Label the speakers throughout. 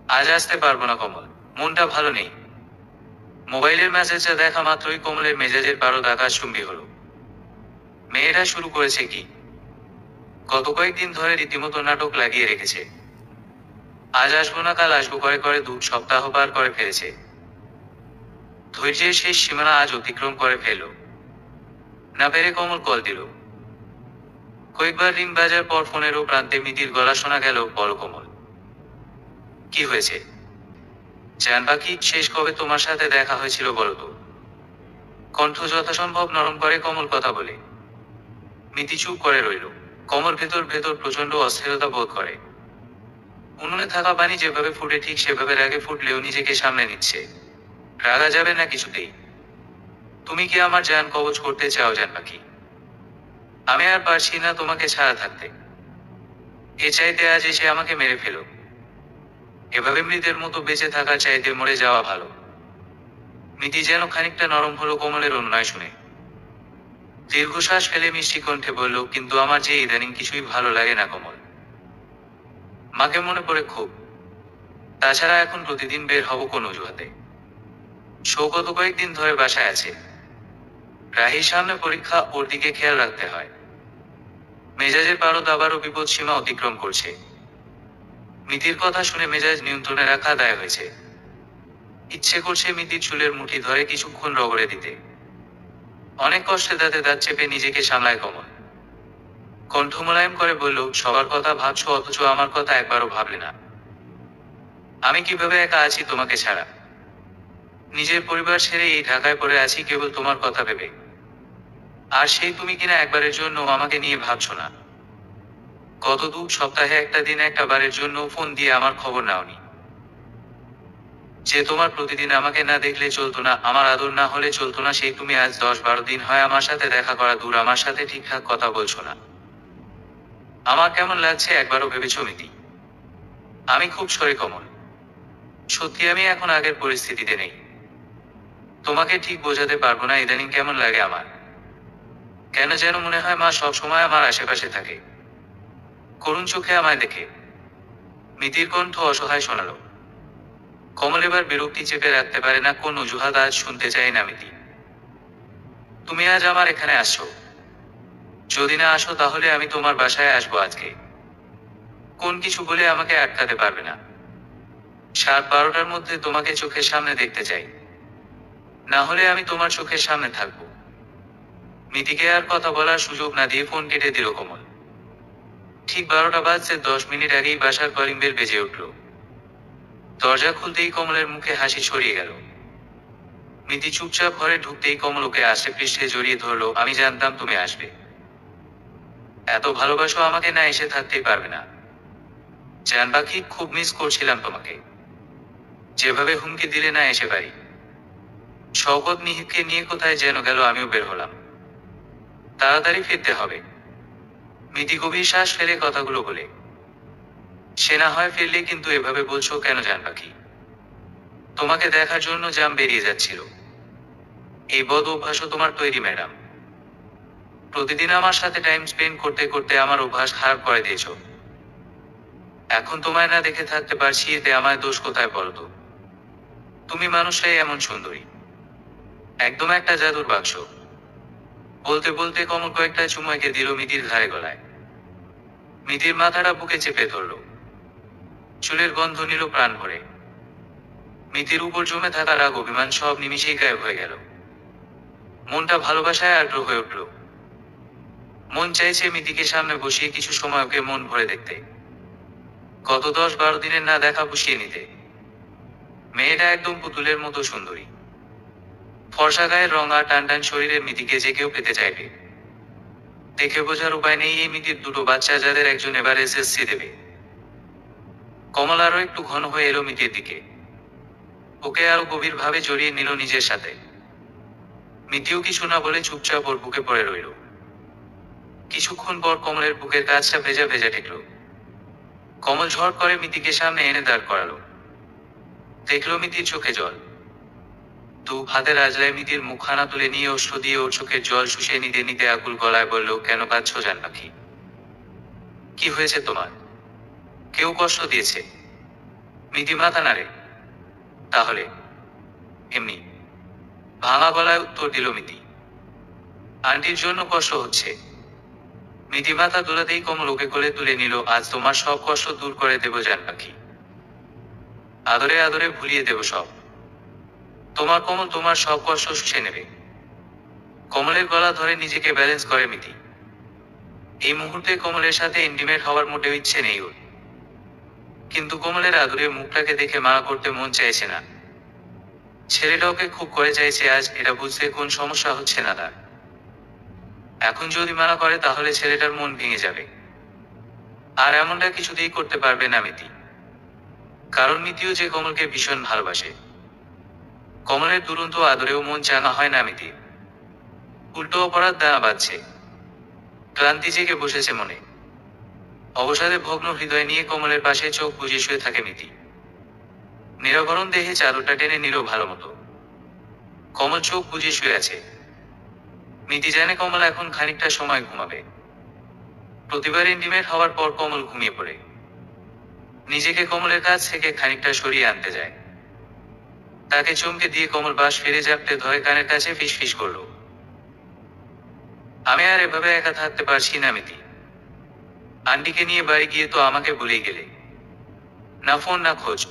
Speaker 1: আজ আসতে পারবো না কমল, মনটা ভালো নেই। মোবাইলের মেসেজটা দেখা মাত্রই কমলের মেজাজের পারদ আকাশচুম্বী হলো। মেয়েটা শুরু করেছে কি? গত কয়েকদিন ধরে রীতিমতো নাটক লাগিয়ে রেখেছে। আজ আসবো না কাল আসবো করে করে 2 সপ্তাহ পার করে ফেলেছে। ধৈর্যের শেষ সীমানা আজ অতিক্রম করে ফেলল। না পেরে কমল কল দিল। কয়েকবার রিং বাজার পর ফোনেরও প্রান্তে মিতির গলা শোনা গেল, বলো কমল, কি হয়েছে? জান পাখি, শেষ কবে তোমার সাথে দেখা হয়েছিল বলো তো? কণ্ঠ যথাসম্ভব নরম করে কমল কথা বলে। মিতি চুপ করে রইল। কমল ভেতর ভেতর প্রচন্ড অস্থিরতা বোধ করে। উনুনে থাকা পানি যেভাবে ফুটে ঠিক সেভাবে রাগে ফুটলেও নিজেকে সামনে নিচ্ছে। রাগা যাবে না কিছুতেই। তুমি কি আমার জান কবজ করতে চাও জান পাখি? আমি আর পারছি না তোমাকে ছাড়া থাকতে। এ চাইতে আজ এসে আমাকে মেরে ফেলো। এভাবে মৃতের মতো বেঁচে থাকার চাইতে মরে যাওয়া ভালো। মিতি যেন খানিকটা নরম হলো কমলের অন্যায় শুনে। দীর্ঘশ্বাস ফেলে মিষ্টি কণ্ঠে বলল, কিন্তু আমার যে ইদানিং কিছুই ভালো লাগে না কমল। মাকে মনে পড়ে খুব। তাছাড়া এখন প্রতিদিন বের হব কোন অজুহাতে? সৌগত কয়েকদিন ধরে বাসায় আছে। রাহির সামনে পরীক্ষা, ওর দিকে খেয়াল রাখতে হয়। মেজাজের পারদ আবারও বিপদ সীমা অতিক্রম করছে। মিতির কথা শুনে মেজাজ নিয়ন্ত্রণে রাখা দায় হয়েছে। ইচ্ছে করছে মিতির চুলের মুঠি ধরে কিছুক্ষণ রগড়ে দিতে। অনেক কষ্টে দাঁতে দাঁত চেপে নিজেকে সামলায় কমল। কণ্ঠ মোলায়েম করে বলল, সবার কথা ভাবছো অথচ আমার কথা একবারও ভাবলে না। আমি কিভাবে একা আছি তোমাকে ছাড়া? নিজের পরিবার ছেড়ে এই ঢাকায় পড়ে আছি কেবল তোমার কথা ভেবে। আর সেই তুমি কিনা একবারের জন্য আমাকে নিয়ে ভাবছো না। গত 2 সপ্তাহে একটা দিন একটা বারের জন্য ফোন দিয়ে আমার খবর নাওনি। যে তোমার প্রতিদিন আমাকে না দেখলে চলতো না, আমার আদর না হলে চলতো না, সেই তুমি আজ 10-12 দিন হয় আমার সাথে দেখা করা দূর, আমার সাথে ঠিকঠাক কথা বলছো না। আমার কেমন লাগছে একবারও ভেবেছো মিতি? আমি খুব সরি কমল। সত্যি আমি এখন আগের পরিস্থিতিতে নেই। তোমাকে ঠিক বোঝাতে পারবো না ইদানিং কেমন লাগে আমার। কেন যেন মনে হয় মা সব সময় আমার আশেপাশে থাকে, করুণ চোখে আমায় দেখে। মিতির কণ্ঠ অসহায় শোনালো। কমল এবার বিরক্তি চেপে রাখতে পারে না, কোন অজুহাত আজ শুনতে চাই না মিতি। তুমি আজ আমার এখানে আসছো। যদি না আসো তাহলে আমি তোমার বাসায় আসবো আজকে। কোন কিছু বলে আমাকে আটকাতে পারবে না। 12:30টার মধ্যে তোমাকে চোখের সামনে দেখতে চাই। না হলে আমি তোমার চোখের সামনে থাকবো। মিতিকে আর কথা বলার সুযোগ না দিয়ে ফোন কেটে দিল কমল। ঠিক 12টা বাজতে 10 মিনিট আগেই বাসার কলিং বেল বেজে উঠল। দরজা খুলতেই কমলের মুখে হাসি ছড়িয়ে গেল। মিতি চুপচাপ ঘরে ঢুকতেই কমল ওকে আষ্টে পৃষ্ঠে জড়িয়ে ধরলো। আমি জানতাম তুমি আসবে। এত ভালোবাসো আমাকে, না এসে থাকতেই পারবে না। জান পাখি, খুব মিস করছিলাম তোমাকে। যেভাবে হুমকি দিলে না এসে পারি। শওকত নিহিতকে নিয়ে কোথায় যেন গেল, আমিও বের হলাম। তাড়াতাড়ি ফিরতে হবে। মিতি গভীর শ্বাস ফেলে কথাগুলো বলে। সে না হয় ফিরলে, কিন্তু এভাবে বলছো কেন জান পাখি? তোমাকে দেখার জন্য জাম বেরিয়ে যাচ্ছিল। এই বদ অভ্যাসও তোমার তৈরি ম্যাডাম। প্রতিদিন আমার সাথে টাইম স্পেন্ড করতে করতে আমার অভ্যাস খারাপ করে দিয়েছো। এখন তোমায় না দেখে থাকতে পারছি, এতে আমায় দোষ কোথায় বলো তো? তুমি মানুষটাই এমন সুন্দরী, একদম একটা জাদুর বাক্স। বলতে বলতে কমল কয়েকটা চুমু এঁকে দিল মিতির ঘাড়ে গলায়। মিতির মাথাটা বুকে চেপে ধরল। চুলের গন্ধ নিল প্রাণ ভরে। মিতির উপর জমে থাকা রাগ অভিমান সব নিমিষেই গায়েব হয়ে গেল। মনটা ভালোবাসায় আর্দ্র হয়ে উঠল। মন চাইছে মিতিকে সামনে বসিয়ে কিছু সময় ওকে মন ভরে দেখতে। গত 10-12 দিনের না দেখা পুষিয়ে নিতে। মেয়েটা একদম পুতুলের মতো সুন্দরী। ফর্সা গায়ের রং আর টান টান শরীরের মিতিকে যে কেউ পেতে চাইবে। দেখে বোঝার উপায় নেই এই মিতির 2টো বাচ্চা, যাদের একজন এবার এসএসসি দেবে। কমল আরো একটু ঘন হয়ে এলো মিতির দিকে। ওকে আরো গভীর ভাবে জড়িয়ে নিল নিজের সাথে। মিতিও কিছু না বলে চুপচাপ ওর বুকে পড়ে রইল। কিছুক্ষণ পর কমলের বুকের কাছটা ভেজা ভেজা ঠেকল। কমল ঝড় করে মিতিকে সামনে এনে দাঁড় করালো। দেখলো মিতির চোখে জল। 2 হাতের আজলায় মিতির মুখখানা তুলে নিয়ে অশ্রু দিয়ে ওর চোখের জল শুষিয়ে নিতে নিতে আকুল গলায় বলল, কেন কাঁদছো জান পাখি? কি হয়েছে তোমার? কেউ কষ্ট দিয়েছে? মিতি মাথা নাড়ে। তাহলে? এমনি। ভাঙা গলায় উত্তর দিল মিতি। আন্টির জন্য কষ্ট হচ্ছে। মিতি মাথা দোলাতেই কমল ওকে কোলে তুলে নিল। আজ তোমার সব কষ্ট দূর করে দেব জান পাখি। আদরে আদরে ভুলিয়ে দেব সব। তোমার কমল তোমার সব কষ্ট শুষে নেবে। কমলের গলা ধরে নিজেকে ব্যালেন্স করে মিতি। এই মুহূর্তে কমলের সাথে ইন্টিমেট হওয়ার মোটেও ইচ্ছে নেই ওর। কিন্তু কমলের আদুরে মুখটাকে দেখে মানা করতে মন চাইছে না। ছেলেটা ওকে খুব করে চাইছে আজ, এটা বুঝতে কোন সমস্যা হচ্ছে না তার। এখন যদি মানা করে তাহলে ছেলেটার মন ভেঙে যাবে। আর এমনটা কিছুতেই করতে পারবে না মিতি। কারণ মিতিও যে কমলকে ভীষণ ভালোবাসে। কমলের দুরন্ত আদরেও মন চাঙা হয় না মিতি। উল্টো অপরাধ দানা বাঁধছে। ক্লান্তি জেগে বসেছে মনে। অবসাদে ভগ্ন হৃদয় নিয়ে কমলের পাশে চোখ বুজে শুয়ে থাকে মিতি। নিরাভরণ দেহে চাদরটা টেনে নিল ভালো মতো। কমল চোখ বুজে শুয়ে আছে। মিতি জানে কমল এখন খানিকটা সময় ঘুমাবে। প্রতিবার ইন্টিমেট হওয়ার পর কমল ঘুমিয়ে পড়ে। নিজেকে কমলের কাছ থেকে খানিকটা সরিয়ে আনতে যায়। তাকে চমকে দিয়ে কমল বাস ফিরে জাপটে ধরে কানের কাছে ফিসফিস করল। আমি আর এভাবে একা থাকতে পারছি না মিতি। আন্টিকে নিয়ে বাড়ি গিয়ে তো আমাকে ভুলেই গেলে। না ফোন না খোঁজ।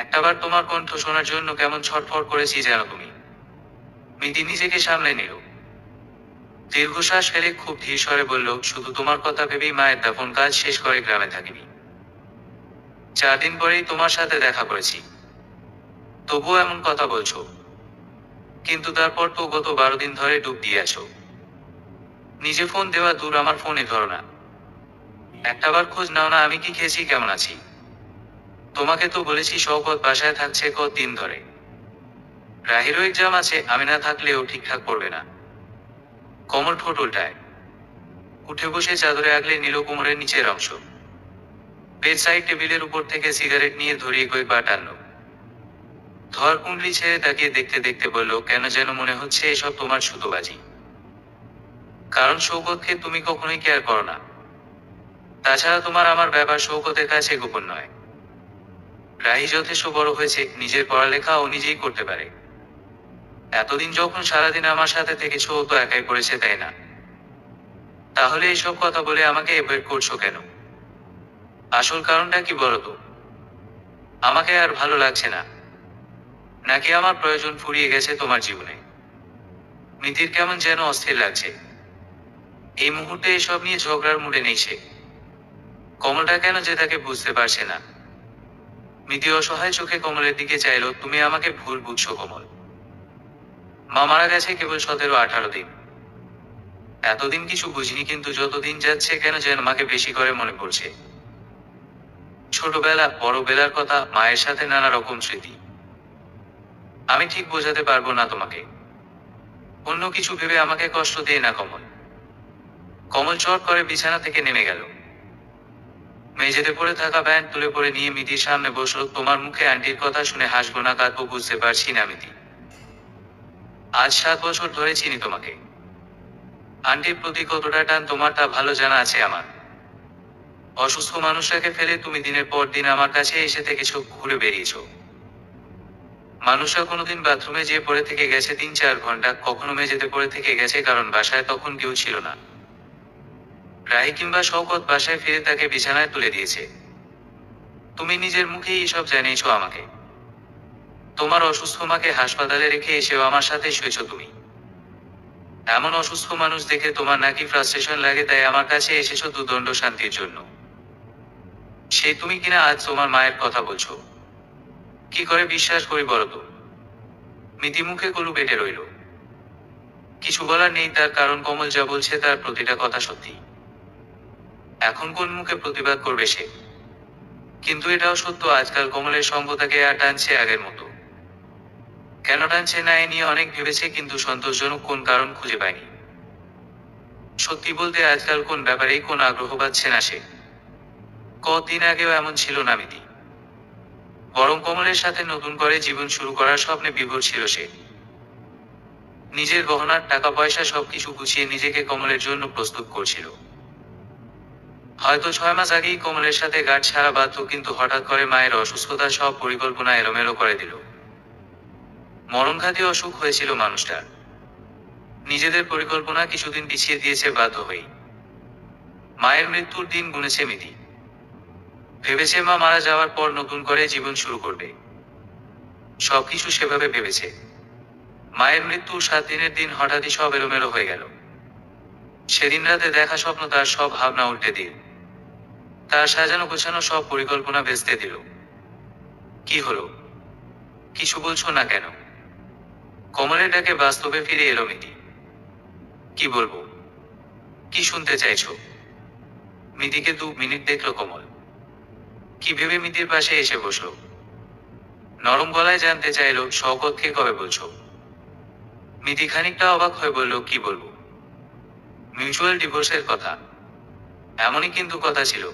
Speaker 1: একটাবার তোমার কণ্ঠ শোনার জন্য কেমন ছটফট করেছি জানো তুমি। মিতি নিজেকে সামলে নিল। দীর্ঘশ্বাস ফেলে খুব ধীর স্বরে বলল, শুধু তোমার কথা ভেবেই মায়ের দাফন কাজ শেষ করে গ্রামে থাকিনি। 4 দিন পরেই তোমার সাথে দেখা করেছি। তবুও এমন কথা বলছো। কিন্তু তারপর তো গত 12 দিন ধরে ডুব দিয়ে আছো। নিজে ফোন দেওয়া দূর, আমার ফোনে ধরো না। একটাবার খোঁজ নাও না আমি কি খেয়েছি, কেমন আছি। তোমাকে তো বলেছি শওকত বাসায় থাকছে কতদিন ধরে। রাহিরও এক্সাম আছে, আমি না থাকলেও ঠিকঠাক পড়বে না। কমল ঠোঁট উল্টায়। উঠে বসে চাদরে আগলে নিল কোমরের নিচের অংশ। বেড সাইড টেবিলের উপর থেকে সিগারেট নিয়ে ধরিয়ে কয়েকবার টানল। ধর কুণ্ডলি ছেড়ে তাকিয়ে দেখতে দেখতে বলল, কেন যেন মনে হচ্ছে এসব তোমার সুতোবাজি। কারণ শওকতকে তুমি কখনোই কেয়ার করো না। তাছাড়া তোমার আমার ব্যাপার শওকতের কাছে গোপন নয়। রাহি যথেষ্ট বড় হয়েছে, নিজের পড়ালেখা ও নিজেই করতে পারে। এতদিন যখন সারাদিন আমার সাথে থেকেছো ও তো একাই পড়েছে, তাই না? তাহলে এসব কথা বলে আমাকে এভয়েড করছো কেন? আসল কারণটা কি বলো তো? আমাকে আর ভালো লাগছে না, নাকি আমার প্রয়োজন ফুরিয়ে গেছে তোমার জীবনে? মিতির কেমন যেন অস্থির লাগছে। এই মুহূর্তে এসব নিয়ে ঝগড়ার মুডে নেই সে। কমলটা কেন যে তাকে বুঝতে পারছে না। মিতি অসহায় চোখে কমলের দিকে চাইল। তুমি আমাকে ভুল বুঝছো কমল। মা মারা গেছে কেবল 17-18 দিন। এতদিন কিছু বুঝিনি, কিন্তু যতদিন যাচ্ছে কেন যেন মাকে বেশি করে মনে পড়ছে। ছোটবেলা, বড়বেলার কথা, মায়ের সাথে নানা রকম স্মৃতি। আমি ঠিক বোঝাতে পারবো না তোমাকে। অন্য কিছু ভেবে আমাকে কষ্ট দিয়ে না কমল। কমল চট করে বিছানা থেকে নেমে গেল। মেঝেতে পড়ে থাকা প্যান্ট তুলে পরে নিয়ে মিতির সামনে বসল। তোমার মুখে আন্টির কথা শুনে হাসবো না কাঁদবো বুঝতে পারছি না মিতি। আজ 7 বছর ধরে চিনি তোমাকে। আন্টির প্রতি কতটা টান তোমার তা ভালো জানা আছে আমার। অসুস্থ মানুষটাকে ফেলে তুমি দিনের পর দিন আমার কাছে এসে থেকেছো, ঘুরে বেরিয়েছো। মানুষরা কোনোদিন বাথরুমে যেয়ে পড়ে থেকে গেছে 3-4 ঘন্টা, কখনো মেঝেতে পড়ে থেকে গেছে কারণ বাসায় তখন কেউ ছিল না। রাহি কিংবা শওকত বাসায় ফিরে তাকে বিছানায় তুলে দিয়েছে। তুমি নিজের মুখেই এসব জানিয়েছো আমাকে। তোমার অসুস্থ মাকে হাসপাতালে রেখে এসেও আমার সাথে শুয়েছো তুমি। এমন অসুস্থ মানুষ দেখে তোমার নাকি ফ্রাস্ট্রেশন লাগে, তাই আমার কাছে এসেছো দুদণ্ড শান্তির জন্য। সেই তুমি কিনা আজ তোমার মায়ের কথা বলছো। কি করে বিশ্বাস করি বলো তো? মিতি মুখে কলু বেটে রইল। কিছু বলার নেই তার, কারণ কমল যা বলছে তার প্রতিটা কথা সত্যি। এখন কোন মুখে প্রতিবাদ করবে সে? কিন্তু এটাও সত্য, আজকাল কমলের সঙ্গ তাকে আর টানছে আগের মতো। কেন টানছে না এ নিয়ে অনেক ভেবেছে, কিন্তু সন্তোষজনক কোন কারণ খুঁজে পায়নি। সত্যি বলতে আজকাল কোন ব্যাপারেই কোন আগ্রহ পাচ্ছে না সে। কদিন আগেও এমন ছিল না মিতি। বরং কমলের সাথে নতুন করে জীবন শুরু করার স্বপ্নে বিভোর ছিল সে। নিজের গহনার টাকা পয়সা সবকিছু গুছিয়ে নিজেকে কমলের জন্য প্রস্তুত করছিল। হয়তো 6 মাস আগেই কমলের সাথে গাঁট ছাড়া বাধ্য, কিন্তু হঠাৎ করে মায়ের অসুস্থতা সব পরিকল্পনা এলোমেলো করে দিল। মরণঘাতী অসুখ হয়েছিল মানুষটার। নিজেদের পরিকল্পনা কিছুদিন পিছিয়ে দিয়েছে বাধ্য হয়েই। মায়ের মৃত্যুর দিন গুনেছে মিতি। ভেবেছে মা মারা যাওয়ার পর নতুন করে জীবন শুরু করবে। সবকিছু সেভাবে ভেবেছে। মায়ের মৃত্যুর 7 দিনের দিন হঠাৎই সব এলোমেলো হয়ে গেল। সেদিন রাতে দেখা স্বপ্ন তার সব ভাবনা উল্টে দিল। তার সাজানো গোছানো সব পরিকল্পনা ভেস্তে দিল। কি হলো? কিছু বলছো না কেন? কমলের ডাকে বাস্তবে ফিরে এলো মিতি। কি বলবো? কি শুনতে চাইছো? মিতিকে 2 মিনিট দেখলো কমল। কি ভেবে মিতির পাশে এসে বসলো। নরম গলায় জানতে চাইলো, শওকতকে কবে বলছো? মিতি খানিকটা অবাক হয়ে বলল, কি বলবো? মিউচুয়াল ডিভোর্সের কথা। এমনই কিন্তু কথা ছিল।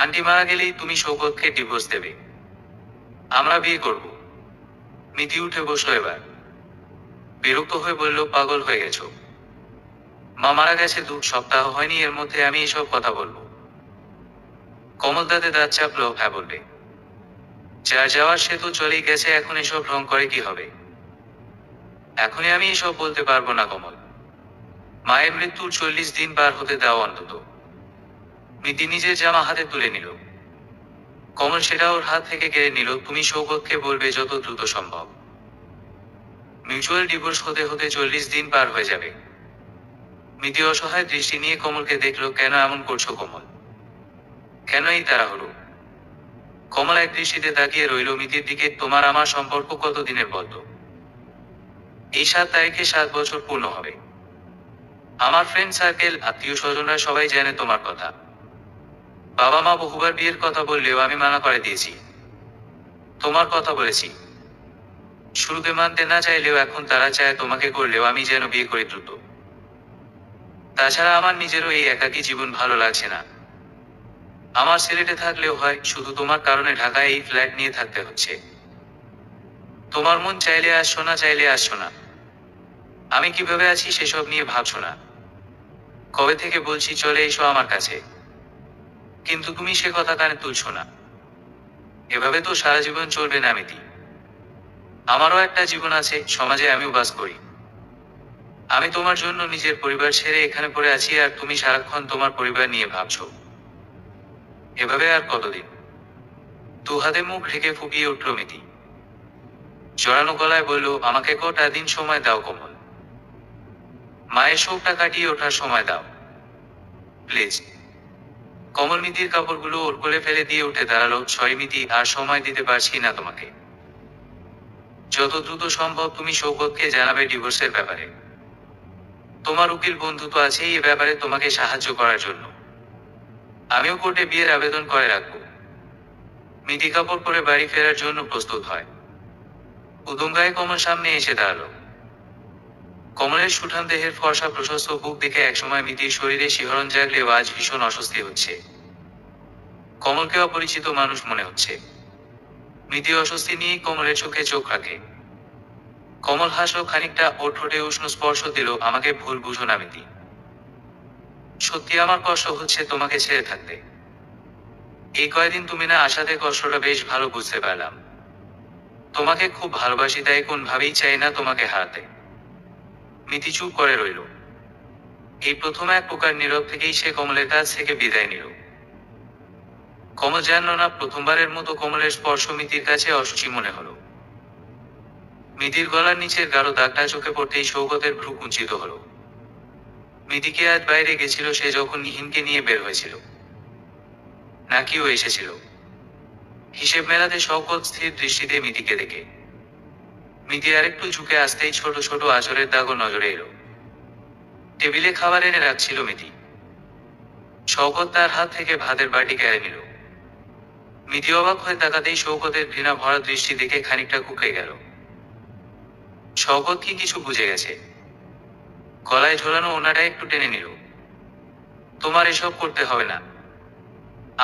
Speaker 1: আন্টি মারা গেলেই তুমি শওকতকে ডিভোর্স দেবে। আমরা বিয়ে করব। মিতি উঠে বসলো এবার। বিরক্ত হয়ে বলল, পাগল হয়ে গেছো? মা মারা গেছে 2 সপ্তাহ হয়নি, এর মধ্যে আমি এসব কথা বলবো? কমল দাঁতে দাঁত চাপলো, হ্যাঁ বলবে। যার যাওয়ার সে তো চলেই গেছে, এখন এসব ঢং করে কি হবে? এখনই আমি এসব বলতে পারবো না কমল। মায়ের মৃত্যুর 40 দিন পার হতে দাও অন্তত। মিতি নিজের জামা হাতে তুলে নিল। কমল সেটা ওর হাত থেকে কেড়ে নিল। তুমি শওকতকে বলবে যত দ্রুত সম্ভব। মিউচুয়াল ডিভোর্স হতে হতে 40 দিন পার হয়ে যাবে। মিতি অসহায় দৃষ্টি নিয়ে কমলকে দেখলো। কেন এমন করছো কমল? কেন এই তাড়াহুড়ো? কমল এক দৃষ্টিতে তাকিয়ে রইল মিতির দিকে। তোমার আমার সম্পর্ক কত দিনের বলতো? এই 7 তারিখে 7 বছর পূর্ণ হবে। আমার ফ্রেন্ড সার্কেল, আত্মীয় স্বজনরা সবাই জানে তোমার কথা। বাবা মা বহুবার বিয়ের কথা বললেও আমি মানা করে দিয়েছি। তোমার কথা বলেছি। শুরুতে মানতে না চাইলেও এখন তারা চায় তোমাকে করলেও আমি যেন বিয়ে করি দ্রুত। তাছাড়া আমার নিজেরও এই একাকী জীবন ভালো লাগছে না। আমার সিলেটে থাকলেও হয়, শুধু তোমার কারণে ঢাকায় এই ফ্ল্যাট নিয়ে থাকতে হচ্ছে। তোমার মন চাইলে আসছো না, চাইলে আসছো না। আমি কিভাবে আছি সেসব নিয়ে ভাবছো না। কবে থেকে বলছি চলে এসো আমার কাছে, কিন্তু তুমি সে কথা কানে তুলছো না। এভাবে তো সারা জীবন চলবে না মিতি। আমারও একটা জীবন আছে, সমাজে আমিও বাস করি। আমি তোমার জন্য নিজের পরিবার ছেড়ে এখানে পড়ে আছি, আর তুমি সারাক্ষণ তোমার পরিবার নিয়ে ভাবছো। এভাবে আর কতদিন? 2 হাতে মুখ ঢেকে ফুপিয়ে উঠল মিতি। জড়ানো গলায় বলল, আমাকে কটা দিন সময় দাও কমল। মায়ের শোকটা কাটিয়ে ওঠার সময় দাও প্লিজ। কমল মিতির কাপড়গুলো ওর কোলে ফেলে দিয়ে উঠে দাঁড়ালো। সরি মিতি, আর সময় দিতে পারছি না তোমাকে। যত দ্রুত সম্ভব তুমি শওকতকে জানাবে ডিভোর্সের ব্যাপারে। তোমার উকিল বন্ধু তো আছেই এ ব্যাপারে তোমাকে সাহায্য করার জন্য। আমিও কোর্টে বিয়ের আবেদন করে রাখবো। মিতি কাপড় পরে বাড়ি ফেরার জন্য প্রস্তুত হয়। উদমগায়ে কমল সামনে এসে দাঁড়ালো। কমলের সুঠাম দেহের ফর্সা প্রশস্ত বুক দেখে একসময় মিতির শরীরে শিহরণ জাগলেও আজ ভীষণ অস্বস্তি হচ্ছে। কমলকে অপরিচিত মানুষ মনে হচ্ছে। মিতি অস্বস্তি নিয়েই কমলের চোখে চোখ রাখে। কমল হাসলো খানিকটা, ওর ঠোঁটে উষ্ণ স্পর্শ দিল। আমাকে ভুল বুঝো না মিতি। সত্যি আমার কষ্ট হচ্ছে তোমাকে ছেড়ে থাকতে। এই কয়দিন তুমি না আসাতে কষ্টটা বেশ ভালো বুঝতে পারলাম। তোমাকে খুব ভালোবাসি, তাই কোনভাবেই চাই না তোমাকে হারাতে। মিতি চুপ করে রইল। এই প্রথম এক প্রকার নীরব থেকেই সে কমলের কাছ থেকে বিদায় নিল। কমল জানল না, প্রথমবারের মতো কমলের স্পর্শ মিতির কাছে অসুচি মনে হলো। মিতির গলার নিচের গাঢ় দাগটা চোখে পড়তেই শওকতের ভ্রু কুঞ্চিত হলো। মিতিকে আজ বাইরে গেছিল সে যখন নিহিনকে নিয়ে বের হয়েছিল, নাকি ও এসেছিল? হিসেব মেলাতে শওকত স্থির দৃষ্টিতে মিতিকে দেখে। মিতি আরেকটু ঝুঁকে আসতেই ছোট ছোট আঁচড়ের দাগও নজরে এলো। টেবিলে খাবার এনে রাখছিল মিতি। শওকত তার হাত থেকে ভাতের বাটি কেড়ে নিল। মিতি অবাক হয়ে তাকাতেই শওকতের ঘৃণা ভরা দৃষ্টি দেখে খানিকটা কুঁকড়ে গেল। শওকত কি কিছু বুঝে গেছে? গলায় ঝোলানো ওনাটা একটু টেনে নিল। তোমার এসব করতে হবে না,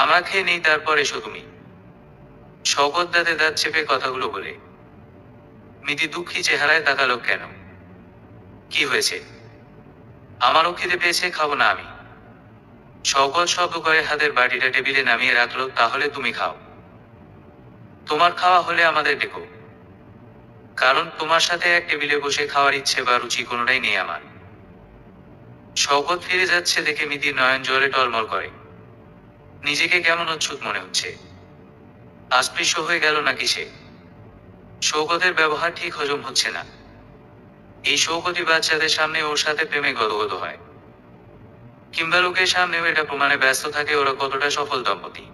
Speaker 1: আমরা খেয়ে নেই তারপর এসো তুমি। শওকত দাঁতে দাঁত চেপে কথাগুলো বলে। মিতি দুঃখী চেহারায় তাকালো। কেন? কি হয়েছে? আমারও খিদে পেয়েছে, খাবো না আমি? শওকত শব্দ করে হাতের বাটিটা টেবিলে নামিয়ে রাখলো। তাহলে তুমি খাও। তোমার খাওয়া হলে আমাদের ডেকো। কারণ তোমার সাথে এক টেবিলে বসে খাওয়ার ইচ্ছে বা রুচি কোনোটাই নেই আমার। শওকত ফিরে যাচ্ছে দেখে মিতির নয়ন জলে টলমল করে। নিজেকে কেমন অচ্ছুত মনে হচ্ছে। আস্পৃশ্য হয়ে গেল নাকি সে? শওকতের ব্যবহার ঠিক হজম হচ্ছে না। এই শওকতই বাচ্চাদের সামনে ওর সাথে প্রেমে গদগদ হয়, কিংবা লোকের সামনেও এটা প্রমাণে ব্যস্ত থাকে ওরা কতটা সফল দম্পতি।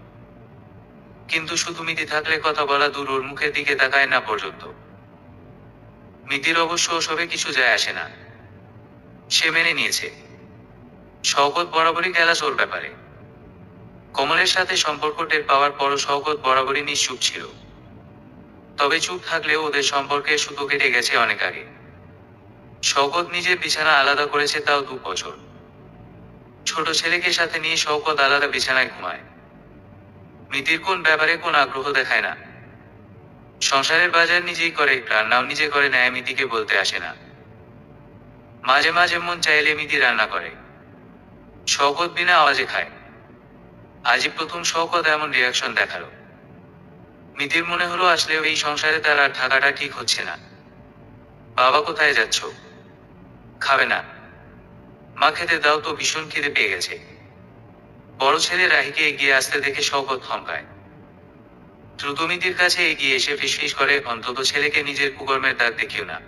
Speaker 1: কিন্তু শুধু মিতি থাকলে কথা বলা দূর, ওর মুখের দিকে তাকায় না পর্যন্ত। মিতির অবশ্য ওসবে কিছু যায় আসে না। সে মেনে নিয়েছে শওকত বরাবরই গেলাস ওর ব্যাপারে। কমলের সাথে সম্পর্ক টের পাওয়ার পরও শওকত বরাবরই নিশ্চুপ ছিল। তবে চুপ থাকলেও ওদের সম্পর্কের সুতো কেটে গেছে অনেক আগে। শওকত নিজের বিছানা আলাদা করেছে, তাও 2 বছর। ছোট ছেলেকে সাথে নিয়ে শওকত আলাদা বিছানায় ঘুমায়। মিতির কোন ব্যাপারে কোন আগ্রহ দেখায় না। সংসারের বাজার নিজেই করে, রান্নাও নিজে করে নেয়, মিতিকে বলতে আসে না। মাঝে মাঝে মন চাইলে মিতি রান্না করে। শওকত বিনা আওয়াজে খায়। আজই প্রথম শওকত এমন রিয়াকশন দেখালো। মিতির মনে হলো আসলেও এই সংসারে তার আর থাকাটা ঠিক হচ্ছে না। বাবা কোথায় যাচ্ছ? খাবে না? মা খেতে দাও তো, ভীষণ খিদে পেয়ে গেছে। বড় ছেলে রাহিকে এগিয়ে আসতে দেখে শওকত থমকায়। দ্রুত মিতির কাছে এগিয়ে এসে ফিসফিস করে, অন্তত ছেলেকে নিজের কুকর্মের দাগ দেখিও না।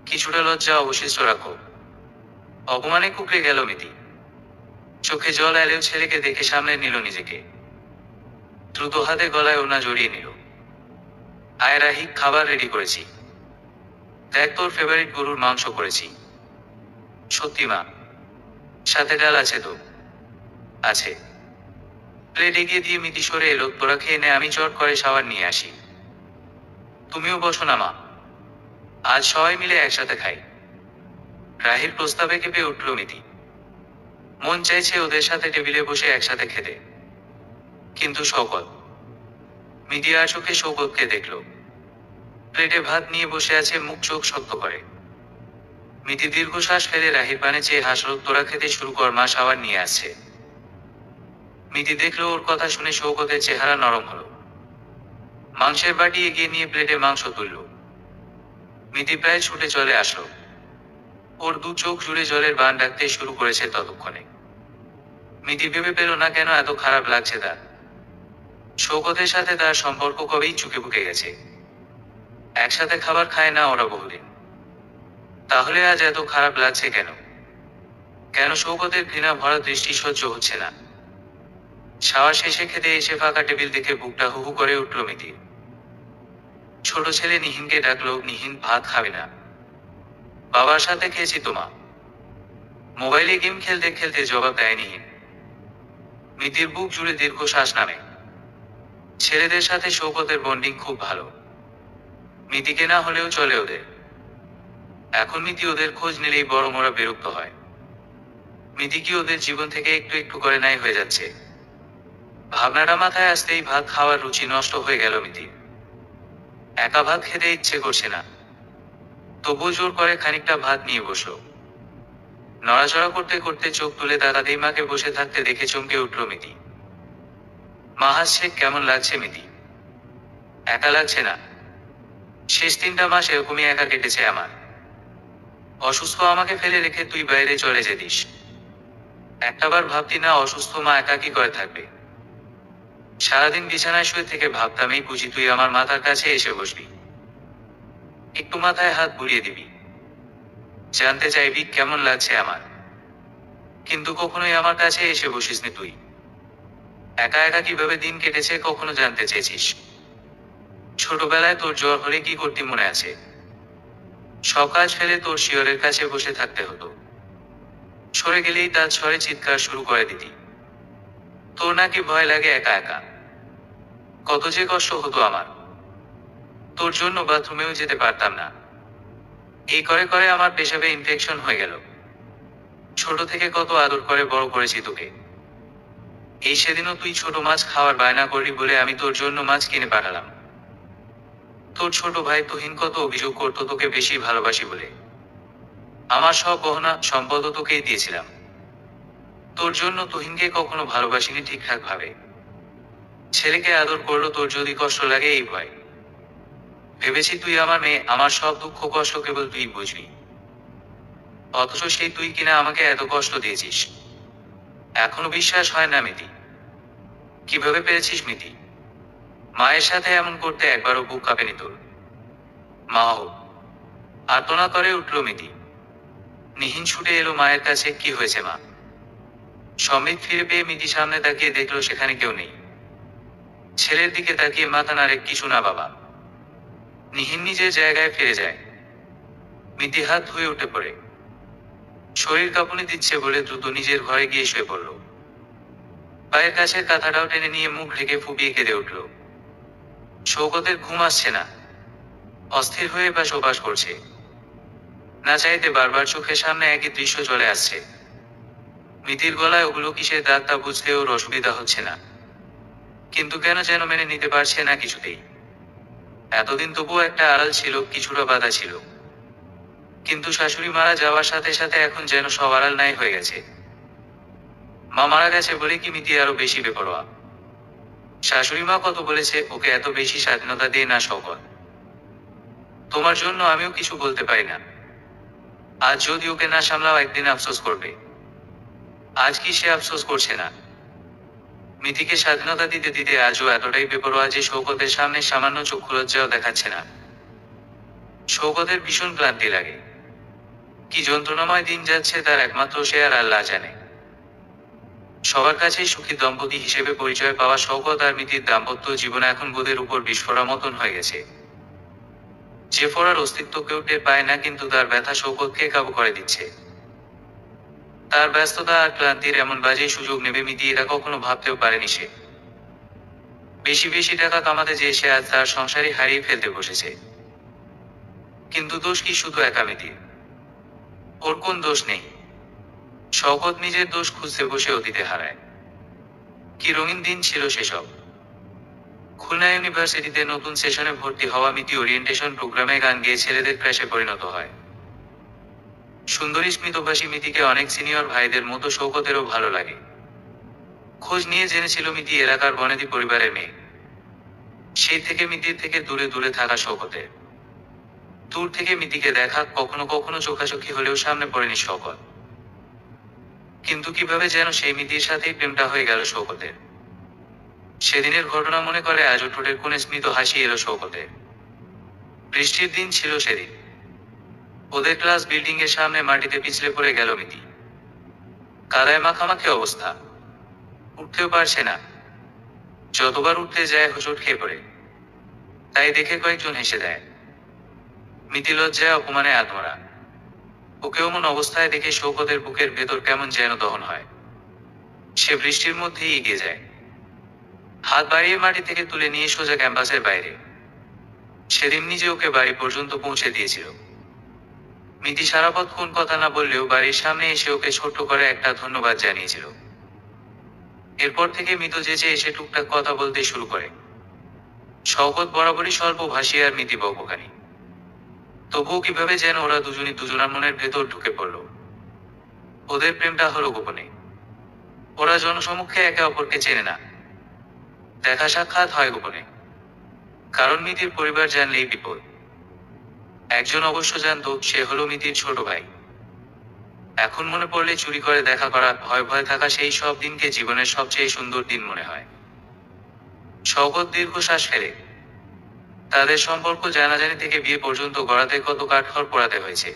Speaker 1: কিছুটা লজ্জা অবশিষ্ট রাখো। অপমানে কুকড়ে গেল মিতি। চোখে জল এলেও ছেলেকে দেখে সামনে নিল নিজেকে। দ্রুত হাতে গলায় ওড়না জড়িয়ে নিল। আয় রাহি, খাবার রেডি করেছি। দেখ তোর ফেভারিট গরুর মাংস করেছি। সত্যি মা? সাথে ডাল আছে তো? আছে। প্লেট এগিয়ে দিয়ে মিতি সরে এলো। তোরা খেয়ে নে, আমি চট করে শাওয়ার নিয়ে আসি। তুমিও বসো না মা, আজ সবাই মিলে একসাথে খাই। রাহির প্রস্তাবে কেঁপে উঠল মিতি। মন চাইছে ওদের সাথে টেবিলে বসে একসাথে খেতে। কিন্তু শওকত। মিতি আর চোখে শওকতকে দেখল। প্লেটে ভাত নিয়ে বসে আছে, মুখ চোখ শক্ত করে। মিতি দীর্ঘশ্বাস ফেলে রাহির পানে চেয়ে হাসল। তোরা খেতে শুরু কর, মা শাওয়ার নিয়ে আসছে। মিতি দেখল ওর কথা শুনে শওকতের চেহারা নরম হলো। মাংসের বাটি এগিয়ে নিয়ে প্লেটে মাংস তুলল। মিতি প্রায় ছুটে চলে আসলো। ওর 2 চোখ জুড়ে জলের বান ডাকতে শুরু করেছে ততক্ষণে। মিতি ভেবে পেল না কেন এত খারাপ লাগছে তার। শওকতের সাথে তার সম্পর্ক কবেই চুকে বুকে গেছে। একসাথে খাবার খায় না ওরা বহুদিন। তাহলে আজ এত খারাপ লাগছে কেন? কেন শওকতের ঘৃণা ভরা দৃষ্টি সহ্য হচ্ছে না? শাওয়ার শেষে খেতে এসে ফাঁকা টেবিল দেখে বুকটা হুহু করে উঠল মিতি। ছোট ছেলে নিহিনকে ডাকলো। নিহিন, ভাত খাবে না? বাবার সাথে খেয়েছি তো মা। মোবাইলে গেম খেলতে খেলতে জবাব দেয় নিহিন। মিতির বুক জুড়ে দীর্ঘশ্বাস নামে। ছেলেদের সাথে শওকতের বন্ডিং খুব ভালো। মিতিকে না হলেও চলে ওদের। এখন মিতি ওদের খোঁজ নিলেই বড় মোরা বিরক্ত হয়। মিতি কি ওদের জীবন থেকে একটু একটু করে নাই হয়ে যাচ্ছে? ভাবনাটা মাথায় আসতেই ভাত খাওয়ার রুচি নষ্ট হয়ে গেল মিতির। একা ভাত খেতে ইচ্ছে করছে না। তবু জোর করে খানিকটা ভাত নিয়ে বসল। নড়াচড়া করতে করতে চোখ তুলে তাকাতেই মাকে বসে থাকতে দেখে চমকে উঠল মিতি। মা হাসছে। কেমন লাগছে মিতি? একা লাগছে না? শেষ 3টা মাস এরকমই একা কেটেছে আমার। অসুস্থ আমাকে ফেলে রেখে তুই বাইরে চলে যেতিস। একটাবার ভাবতি না অসুস্থ মা একা কি করে থাকবে? সারাদিন বিছানায় শুয়ে থেকে ভাবতাম এই বুঝি তুই আমার মাথার কাছে এসে বসবি, একটু মাথায় হাত বুলিয়ে দিবি, জানতে চাইবি কেমন লাগছে আমার। কিন্তু কখনোই আমার কাছে এসে বসিসনি তুই। একা একা কিভাবে দিন কেটেছে কখনো জানতে চেয়েছিস? ছোটবেলায় তোর জ্বর হলে কি করতি মনে আছে? সব কাজ ফেলে তোর শিয়রের কাছে বসে থাকতে হতো। সরে গেলেই তার স্বরে চিৎকার শুরু করে দিতি। তোর নাকি ভয় লাগে একা একা? কত যে কষ্ট হতো আমার। তোর জন্য বাথরুমেও যেতে পারতাম না। এই করে করে আমার পেশাবে ইনফেকশন হয়ে গেল। ছোট থেকে কত আদর করে বড় করেছি তোকে। এই সেদিনও তুই ছোট মাছ খাওয়ার বায়না করলি বলে আমি তোর জন্য মাছ কিনে পাঠালাম। তোর ছোট ভাই তুহিন কত অভিযোগ করতো তোকে বেশি ভালোবাসি বলে। আমার সব গহনা সম্পদও তোকেই দিয়েছিলাম। তোর জন্য তুহিনকে কখনো ভালোবাসিনি ঠিকঠাক ভাবে। ছেলেকে আদর করলো তোর যদি কষ্ট লাগে এই ভয়। ভেবেছি তুই আমার মেয়ে, আমার সব দুঃখ কষ্ট কেবল তুই বুঝবি। অথচ সেই তুই কিনা আমাকে এত কষ্ট দিয়েছিস। এখনো বিশ্বাস হয় না মিতি। কিভাবে পেরেছিস মিতি? মায়ের সাথে এমন করতে একবারও বুক কাঁপেনি তোর? মাও আর্তনা করে উঠল মিতি। নিহিন ছুটে এলো মায়ের কাছে। কি হয়েছে মা? সম্বিত ফিরে পেয়ে মিতি সামনে তাকিয়ে দেখলো সেখানে কেউ নেই। ছেলের দিকে তাকিয়ে মাথা নাড়ে, কিছু না বাবা। নিহিন নিজের জায়গায় ফিরে যায়। মিতি হাত ধুয়ে উঠে পড়ে। শরীর কাঁপুনি দিচ্ছে বলে দ্রুত নিজের ঘরে গিয়ে শুয়ে পড়ল। পায়ের কাছের কাঁথাটাও টেনে নিয়ে মুখ ঢেকে ফুপিয়ে কেঁদে উঠল। শৌকতের ঘুম আসছে না। অস্থির হয়ে বাস ওপাস করছে। না চাইতে বারবার চোখের সামনে একই দৃশ্য চলে আসছে। মিতির গলায় ওগুলো কিসের দাগ তা বুঝতে ওর অসুবিধা হচ্ছে না, কিন্তু কেন যেন মেনে নিতে পারছে না কিছুতেই। এতদিন তবুও একটা আড়াল ছিল, কিছুটা বাধা ছিল, কিন্তু শাশুড়ি মারা যাওয়ার সাথে সাথে এখন যেন সব আড়াল নাই হয়ে গেছে। মা মারা গেছে বলে কি মিতি আরো বেশি বেপরোয়া? শাশুড়ি মা কত বলেছে ওকে এত বেশি স্বাধীনতা দিয়ে না শওকত। তোমার জন্য আমিও কিছু বলতে পারি না। আজ যদি ওকে না সামলাও একদিন আফসোস করবে। আজ কি সে আফসোস করছে না? মিতিকে স্বাধীনতা দিতে দিতে আজও এতটাই বেপরোয়া যে শৌকতের সামনে সামান্য চক্ষু লজ্জাও দেখাচ্ছে না। শৌকতের ভীষণ ক্লান্তি লাগে। কি যন্ত্রণাময় দিন যাচ্ছে তার একমাত্র সে আর আল্লাহ জানে। সবার কাছেই সুখী দম্পতি হিসেবে পরিচয় পাওয়া শওকত আর মিতির দাম্পত্য জীবন এখন বোধের উপর বিস্ফোরা মতন হয়ে গেছে। যে ফোড়ার অস্তিত্ব কেউ টের পায় না, কিন্তু তার ব্যথা শওকতকে কাবু করে দিচ্ছে। তার ব্যস্ততা আর ক্লান্তির এমন বাজে সুযোগ নেবে মিতি এরা কখনো ভাবতেও পারেনি সে। বেশি বেশি টাকা কামাতে যেয়ে সে আজ তার সংসারই হারিয়ে ফেলতে বসেছে। কিন্তু দোষ কি শুধু একা মিতির? ওর কোন দোষ নেই। শওকত নিজের দোষ খুঁজতে বসে অতীতে হারায়। কি রঙিন দিন ছিল সেসব। খুলনা ইউনিভার্সিটিতে নতুন সেশনে ভর্তি হওয়া মিতি ওরিয়েন্টেশন প্রোগ্রামে গান গেয়ে ছেলেদের ক্র্যাশে পরিণত হয়। সুন্দরী স্মিতভাষী মিতিকে অনেক সিনিয়র ভাইদের মতো শওকতেরও ভালো লাগে। খোঁজ নিয়ে জেনেছিল মিতি এলাকার বনেদি পরিবারের মেয়ে। সেই থেকে মিতির থেকে দূরে দূরে থাকা শওকতের। দূর থেকে মিতিকে দেখা, কখনো কখনো চোখাচোখি হলেও সামনে পড়েনি শওকত। কিন্তু কিভাবে যেন সেই মিতির সাথেই প্রেমটা হয়ে গেল শওকতের। সেদিনের ঘটনা মনে করে আজও ঠোঁটের কোণে স্মিত হাসি এলো শওকতের। বৃষ্টির দিন ছিল সেদিন। ওদের ক্লাস বিল্ডিং এর সামনে মাটিতে পিছলে পড়ে গেল মিতি। কাদায় মাখামাখি অবস্থা। উঠতেও পারছে না। যতবার উঠতে যায় হোঁচট খেয়ে পড়ে। তাই দেখে কয়েকজন হেসে দেয়। মিতি লজ্জায় অপমানে আধমরা। ওকে অমন অবস্থায় দেখে শওকতের বুকের ভেতর কেমন যেন দহন হয়। সে বৃষ্টির মধ্যেই এগিয়ে যায়। হাত বাড়িয়ে মাটি থেকে তুলে নিয়ে সোজা ক্যাম্পাসের বাইরে। সেদিন নিজে ওকে বাড়ি পর্যন্ত পৌঁছে দিয়েছিল। মিতি সারা পথ কোন কথা না বললেও বাড়ির সামনে এসে ওকে ছোট্ট করে একটা ধন্যবাদ জানিয়েছিল। এরপর থেকে মিতু যেচে এসে টুকটাক কথা বলতে শুরু করে। শওকত বরাবরই স্বল্প ভাষী আর মিতি বকবকানি। তবুও কিভাবে যেন ওরা দুজনই দুজনার মনের ভেতর ঢুকে পড়ল। ওদের প্রেমটা হলো গোপনে। ওরা জনসমক্ষে একে অপরকে চেনে না। দেখা সাক্ষাৎ হয় গোপনে। কারণ মিতির পরিবার জানলেই বিপদ। একজন অবশ্য জানতো, সে হলো মিতির ছোট ভাই। এখন মনে পড়লে চুরি করে দেখা করা, ভয় ভয় থাকা সেই সব দিনকে জীবনের সবচেয়ে সুন্দর দিন মনে হয়। শওকত দীর্ঘশ্বাস ফেলে। তাদের সম্পর্ক জানাজানি থেকে বিয়ে পর্যন্ত গড়াতে কত কাঠখড় পোড়াতে হয়েছে।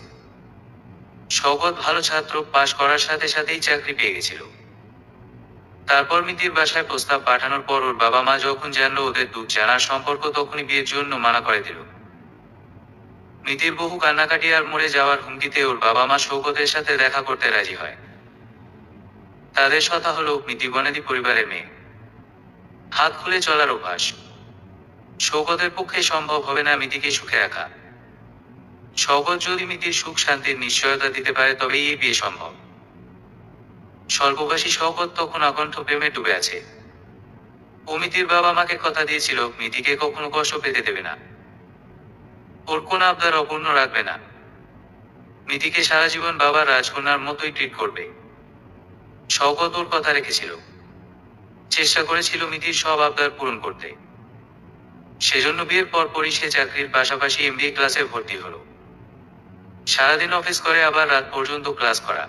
Speaker 1: শওকত ভালো ছাত্র, পাশ করার সাথে সাথেই চাকরি পেয়ে গেছিল। তারপর মিতির বাসায় প্রস্তাব পাঠানোর পর ওর বাবা মা যখন জানলো ওদের দুধ জানার সম্পর্ক, তখনই বিয়ের জন্য মানা করে দিল। মিতির বহু কান্নাকাটি আর মরে যাওয়ার হুমকিতে ওর বাবা মা শওকতের সাথে দেখা করতে রাজি হয়। তাদের কথা হলো, মিতি বনেদি পরিবারের মেয়ে। হাত খুলে চলার অভ্যাস। শওকতের পক্ষে সম্ভব হবে না মিতিকে সুখে রাখা। শওকত যদি মিতির সুখ শান্তির নিশ্চয়তা দিতে পারে তবেই এই বিয়ে সম্ভব। স্বল্পভাষী শওকত তখন আকণ্ঠ প্রেমে ডুবে আছে। ও মিতির বাবা মাকে কথা দিয়েছিল মিতিকে কখনো কষ্ট পেতে দেবে না। ওর কোন আবদার অপূর্ণ রাখবে না। মিতিকে সারা জীবন বাবার রাজকন্যার মতোই ট্রিট করবে। শওকত ওর কথা রেখেছিল, চেষ্টা করেছিল মিতির সব আবদার পূরণ করতে। সেজন্য বিয়ের পরপরই সে চাকরির পাশাপাশি এমবিএ ক্লাসে ভর্তি হলো। সারাদিন অফিস করে আবার রাত পর্যন্ত ক্লাস করা,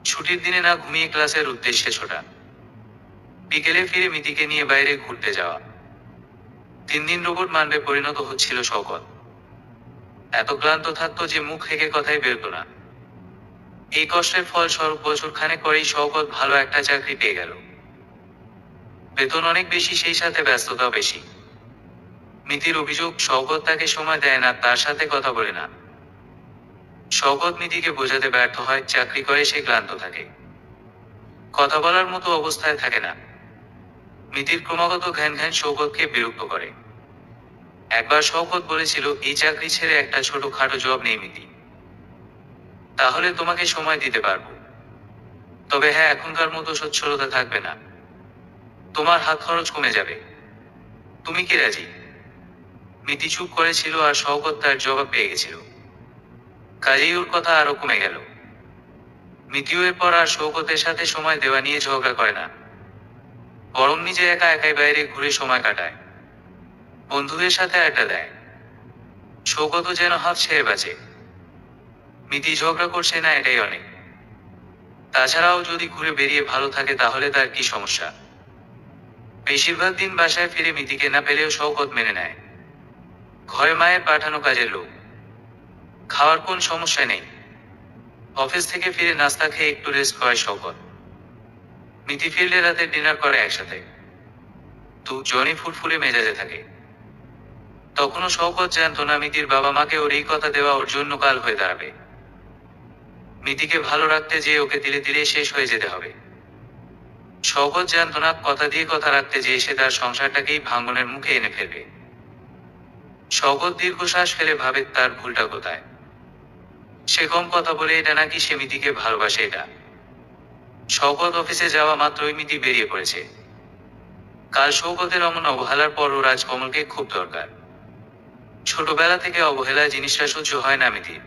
Speaker 1: ছুটির দিনে না ঘুমিয়ে ক্লাসের উদ্দেশ্যে ছোটা, বিকেলে ফিরে মিতিকে নিয়ে বাইরে ঘুরতে যাওয়া। 3 দিন রোবট মানবে পরিণত হচ্ছিল শওকত। এত ক্লান্ত থাকতো যে মুখ থেকে কথাই বেরোতো না। এই কষ্টের ফল স্বরূপ বছর খানেক পরেই শওকত ভালো একটা চাকরি পেয়ে গেল। বেতন অনেক বেশি, সেই সাথে ব্যস্ততাও বেশি। মিতির অভিযোগ, শওকত তাকে সময় দেয় না, তার সাথে কথা বলে না। শওকত মিতিকে বোঝাতে ব্যর্থ হয়, চাকরি করে সে ক্লান্ত থাকে, কথা বলার মতো অবস্থায় থাকে না। মিতির ক্রমাগত ঘ্যান ঘ্যান শওকতকে বিরক্ত করে। একবার শওকত বলেছিল, এই চাকরি ছেড়ে একটা ছোটখাটো জব নেই মিতি, তাহলে তোমাকে সময় দিতে পারবো। তবে হ্যাঁ, এখনকার মতো সচ্ছলতা থাকবে না, তোমার হাত খরচ কমে যাবে। তুমি কি রাজি? মিতি চুপ করেছিল, আর শওকত তার জবাব পেয়ে গেছিল। কাজেই ওর কথা আরো কমে গেল। মিতিও এরপর আর শওকতের সাথে সময় দেওয়া নিয়ে ঝগড়া করে না, বরং নিজে একা একাই বাইরে ঘুরে সময় কাটায়, বন্ধুদের সাথে আড্ডা দেয়। শওকতও যেন হাফ ছেড়ে বাঁচে। মিতি ঝগড়া করছে না, এটাই অনেক। তাছাড়াও যদি ঘুরে বেরিয়ে ভালো থাকে তাহলে তার কি সমস্যা? বেশিরভাগ দিন বাসায় ফিরে মিতিকে না পেলেও শওকত মেনে নেয়। ঘরে মায়ের পাঠানো কাজের লোক, খাওয়ার কোন সমস্যা নেই। অফিস থেকে ফিরে নাস্তা খেয়ে একটু রেস্ট করে শওকত। মিতি ফিরলে রাতে ডিনার করে একসাথে। দুজনই ফুরফুরে মেজাজে থাকে। তখনও শওকত জানতো না মিতির বাবা মাকে ওর এই কথা দেওয়া ওর জন্য কাল হয়ে দাঁড়াবে। মিতিকে ভালো রাখতে যেয়ে ওকে ধীরে ধীরে শেষ হয়ে যেতে হবে। শওকত জানতো না, কথা দিয়ে কথা রাখতে যেয়ে সে তার সংসারটাকেই ভাঙনের মুখে এনে ফেলবে। শওকত দীর্ঘশ্বাস ফেলে ভাবে, তার ভুলটা কোথায়? সে কম কথা বলে এটা নাকি সে মিতিকে ভালোবাসে এটা? শওকত অফিসে যাওয়া মাত্রই মিতি বেরিয়ে পড়েছে। কাল শওকতের অমন অবহেলার পর ওর আজ কমলকে খুব দরকার। ছোটবেলা থেকে অবহেলা জিনিসটা সহ্য হয় না মিতির।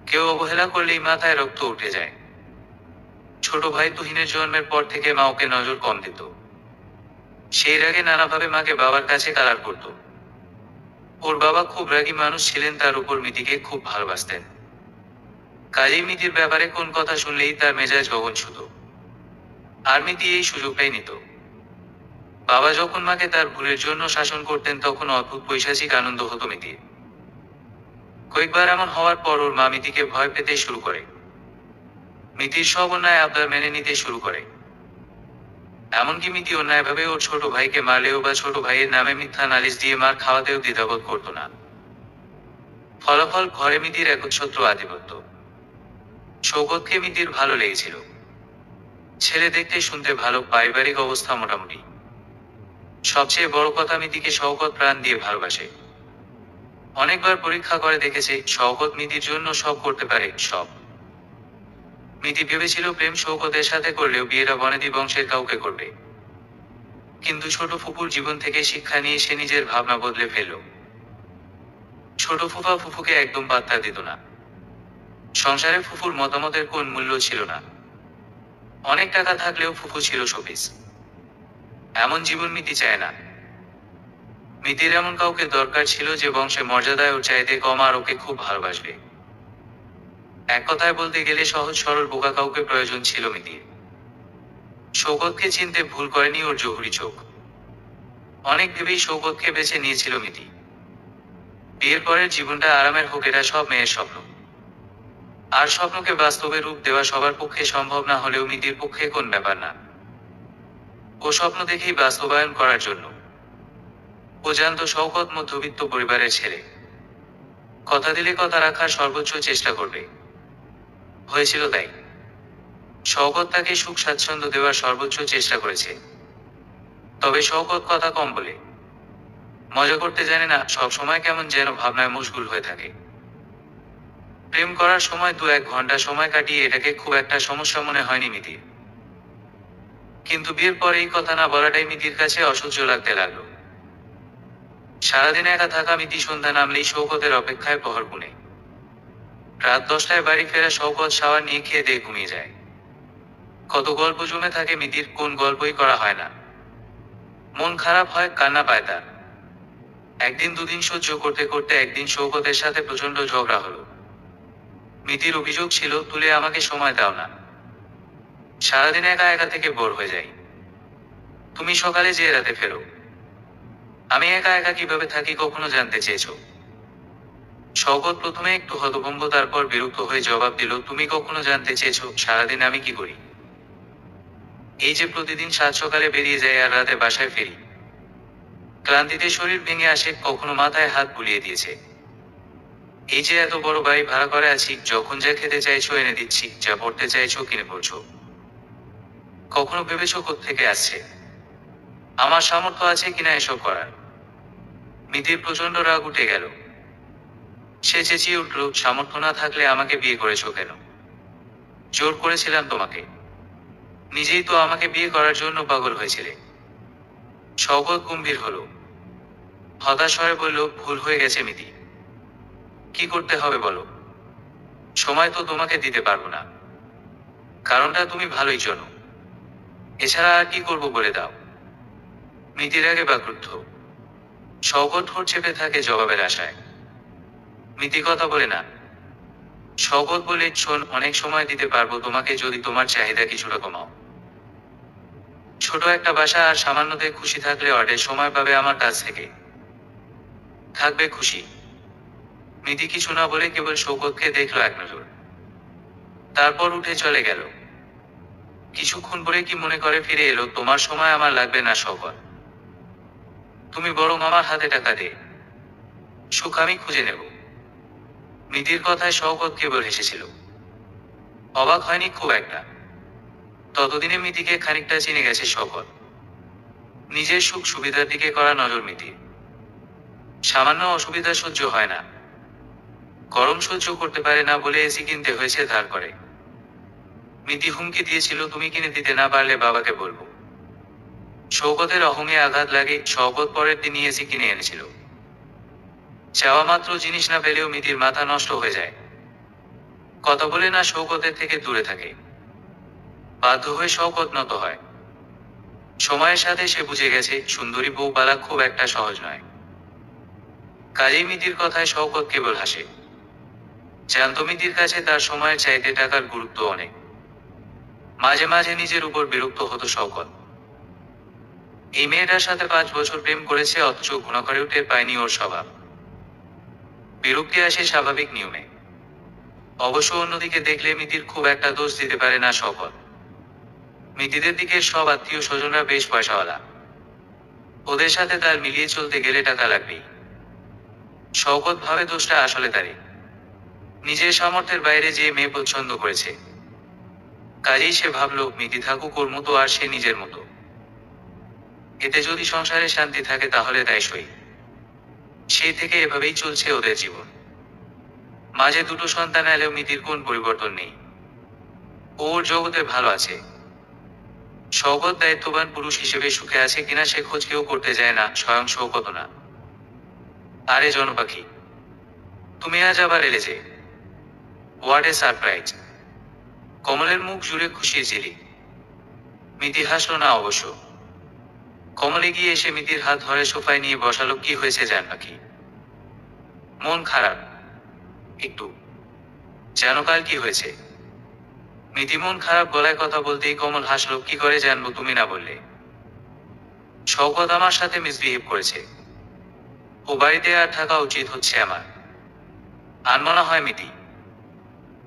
Speaker 1: কেউ অবহেলা করলেই মাথায় রক্ত উঠে যায়। ছোট ভাই তুহিনের জন্মের পর থেকে মা ওকে নজর কম দিত। সেই রাগে নানাভাবে মাকে বাবার কাছে কালার করত। ওর বাবা খুব রাগী মানুষ ছিলেন, তার উপর মিতিকে খুব ভালোবাসতেন। কাজেই মিতির ব্যাপারে কোন কথা শুনলেই তার মেজাজ গগন ছুতো। আর মিতি এই সুযোগটাই নিত। বাবা যখন মাকে তার ভুলের জন্য শাসন করতেন তখন অদ্ভুত পৈশাচিক আনন্দ হতো মিতির। কয়েকবার এমন হওয়ার পর ওর মা মিতিকে ভয় পেতে শুরু করে। মিতির সব অন্যায় আবদার মেনে নিতে শুরু করে। এমনকি মিতি অন্যায়ভাবে ওর ছোট ভাইকে মারলেও বা ছোট ভাইয়ের নামে মিথ্যা নালিশ দিয়ে মার খাওয়াতেও দ্বিধাবোধ করতো না। ফলাফল, ঘরে মিতির একচ্ছত্র আধিপত্য। শওকতকে মিতির ভালো লেগেছিল। ছেলে দেখতে শুনতে ভালো, পারিবারিক অবস্থা মোটামুটি। সবচেয়ে বড় কথা, মিতিকে শওকত প্রাণ দিয়ে ভালোবাসে। অনেকবার পরীক্ষা করে দেখেছে, শওকত মিতির জন্য সব করতে পারে, সব। মিতি ভেবেছিল প্রেম শওকতের সাথে করলেও বিয়েটা বনেদি বংশের কাউকে করবে। কিন্তু ছোট ফুপুর জীবন থেকে শিক্ষা নিয়ে সে নিজের ভাবনা বদলে ফেলল। ছোট ফুফা ফুফুকে একদম পাত্তা দিত না। সংসারে ফুফুর মতামতের কোন মূল্য ছিল না। অনেক টাকা থাকলেও ফুফু ছিল শোপিস। এমন জীবন মিতি চায় না। মিতির এমন কাউকে দরকার ছিল যে বংশে মর্যাদায় ওর চাইতে কম আর ওকে খুব ভালোবাসবে। এক কথায় বলতে গেলে সহজ সরল বোকা কাউকে প্রয়োজন ছিল মিতির। শওকতকে চিনতে ভুল করেনি ওর জহুরি চোখ। অনেক ভেবেই শওকতকে বেছে নিয়েছিল মিতি। বিয়ের পরের জীবনটা আরামের হোক, এটা সব মেয়ের স্বপ্ন। আর স্বপ্নকে বাস্তবে রূপ দেওয়া সবার পক্ষে সম্ভব না হলেও মিতির পক্ষে কোন ব্যাপার না। ও স্বপ্ন দেখেই বাস্তবায়ন করার জন্য। ও জানত শওকত মধ্যবিত্ত পরিবারের ছেলে, কথা দিলে কথা রাখার সর্বোচ্চ চেষ্টা করবে। হয়েছিল তাই। শওকত তাকে সুখ স্বাচ্ছন্দ্য দেওয়ার সর্বোচ্চ চেষ্টা করেছে। তবে শওকত কথা কম বলে, মজা করতে জানে না, সব সময় কেমন যেন ভাবনায় মশগুল হয়ে থাকে। প্রেম করার সময় 2-1 ঘন্টা সময় কাটিয়ে এটাকে খুব একটা সমস্যা মনে হয়নি মিতির। কিন্তু বিয়ের পর এই কথা না বলাটাই মিতির কাছে অসহ্য লাগতে লাগলো। সারাদিন একা থাকা মিতি সন্ধ্যা নামলেই শওকতের অপেক্ষায় প্রহর গুনে। রাত 10টায় বাড়ি ফেরা শওকত শাওয়ার নিয়ে খেয়ে দিয়ে ঘুমিয়ে যায়। কত গল্প জমে থাকে মিতির, কোন গল্পই করা হয় না। মন খারাপ হয়, কান্না পায় তার। একদিন দুদিন সহ্য করতে করতে একদিন শওকতের সাথে প্রচন্ড ঝগড়া হলো। মিতির অভিযোগ ছিল, তুলে আমাকে সময় দাও না, সারাদিন একা একা থেকে বোর হয়ে যাই, তুমি সকালে যেয়ে রাতে ফেরো, আমি একা একা কিভাবে থাকি কখনো জানতে চেয়েছো? শওকত প্রথমে একটু হতভম্ব, তারপর বিরক্ত হয়ে জবাব দিল, তুমি কখনো জানতে চেয়েছো সারাদিন আমি কি করি? এই যে প্রতিদিন সাত সকালে বেরিয়ে যাই আর রাতে বাসায় ফিরি, ক্লান্তিতে শরীর ভেঙে আসে, কখনো মাথায় হাত বুলিয়ে দিয়েছে। এই যে এত বড় বাড়ি ভাড়া করে আছি, যখন যা খেতে চাইছো এনে দিচ্ছি, যা পড়তে চাইছো কিনে পড়ছো, কখনো ভেবেছো কোত্থেকে আসছে? আমার সামর্থ্য আছে কিনা এসব করার? মিতির প্রচন্ড রাগ উঠে গেল। সে চেঁচিয়ে উঠল, সামর্থ্য না থাকলে আমাকে বিয়ে করেছো কেন? জোর করেছিলাম তোমাকে? নিজেই তো আমাকে বিয়ে করার জন্য পাগল হয়েছিলে। শওকত গম্ভীর হলো, হতাশ হয়ে বলল, ভুল হয়ে গেছে মিতি, কি করতে হবে বলো? সময় তো তোমাকে দিতে পারবো না, কারণটা তুমি ভালোই জানো, এছাড়া আর কি করবো বলে দাও। মিতির আগে বাক্রুদ্ধ। শওকত ঠোঁট চেপে থাকে জবাবের আশায়। মিতি কথা বলে না। শওকত বলে, শোন, অনেক সময় দিতে পারবো তোমাকে যদি তোমার চাহিদা কিছুটা কমাও। ছোট একটা বাসা আর সামান্যতে খুশি থাকলে অর্ধেক সময় পাবে আমার কাছ থেকে, থাকবে খুশি। মিতি কিছু না বলে কেবল শওকতকে দেখলো এক নজর, তারপর উঠে চলে গেল। কিছুক্ষণ পরে কি মনে করে ফিরে এলো, তোমার সময় আমার লাগবে না শওকত, তুমি বরং আমার হাতে টাকা দে, সুখ আমি খুঁজে নেব। মিতির কথায় শওকত কেবল হেসেছিল, অবাক হয়নি খুব একটা। ততদিনে মিতিকে খানিকটা চিনে গেছে শওকত। নিজের সুখ সুবিধার দিকে করা নজর মিতির। সামান্য অসুবিধা সহ্য হয় না, গরম সহ্য করতে পারে না বলে এসি কিনতে হয়েছে ধার করে। মিতি হুমকি দিয়েছিল, তুমি কিনে দিতে না পারলে বাবাকে বলবো। শওকতের অহংয়ে আঘাত লাগে, শওকত পরের দিনই এসি কিনে এনেছিল। চাওয়া মাত্র জিনিস না পেলেও মিতির মাথা নষ্ট হয়ে যায়। কথা বলে না, শওকতের থেকে দূরে থাকে। বাধ্য হয়ে শওকত নত হয়। সময়ের সাথে সে বুঝে গেছে, সুন্দরী বউ পালা খুব একটা সহজ নয়। কাজেই মিতির কথায় শওকত কেবল হাসে। জানত মিতির কাছে তার সময়ের চাইতে টাকার গুরুত্ব অনেক। মাঝে মাঝে নিজের উপর বিরক্ত হতো শওকত। এই মেয়েটার সাথে 5 বছর প্রেম করেছে, অথচ ঘুণাকরেও টের পায়নি ওর স্বভাব। বিরক্তি আসে স্বাভাবিক নিয়মে। অবশ্য অন্যদিকে দেখলে মিতির খুব একটা দোষ দিতে পারে না শওকত। মিতিদের দিকের সব আত্মীয় স্বজনরা বেশ পয়সাওয়ালা, ওদের সাথে তার মিলিয়ে চলতে গেলে টাকা লাগবেই। শওকত ভাবে দোষটা আসলে তারই। নিজের সামর্থ্যের বাইরে যে মেয়ে পছন্দ করেছে, কাজেই সে ভাবল মিতি থাকুক ওর মতো আর সে নিজের মতো, এতে যদি সংসারে শান্তি থাকে তাহলে তাই সই। সেই থেকে এভাবেই চলছে ওদের জীবন। মাঝে দুটো সন্তান এলেও মিতির কোন পরিবর্তন নেই, ওর জগতে ভালো আছে। শওকত দায়িত্ববান পুরুষ হিসেবে সুখে আছে কিনা সে খোঁজ কেউ করতে যায় না, স্বয়ং শওকত না। আরে জনপাখি, তুমি আজ আবার এলে যে, হোয়াট এ সারপ্রাইজ। কমলের মুখ জুড়ে খুশির ঝিলিক। মিতি হাসল না অবশ্য। কমল এগিয়ে এসে মিতির হাত ধরে সোফায় নিয়ে বসালো, কি হয়েছে জানপাখি? মন খারাপ একটু? জানো কাল কি হয়েছে? মিতি মন খারাপ গলায় কথা বলতেই কমল হাসল, কি করে জানবো তুমি না বললে? শওকত আমার সাথে মিসবিহেভ করেছে, ও বাড়িতে আর থাকা উচিত হচ্ছে আমার। আনমনা হয় মিতি।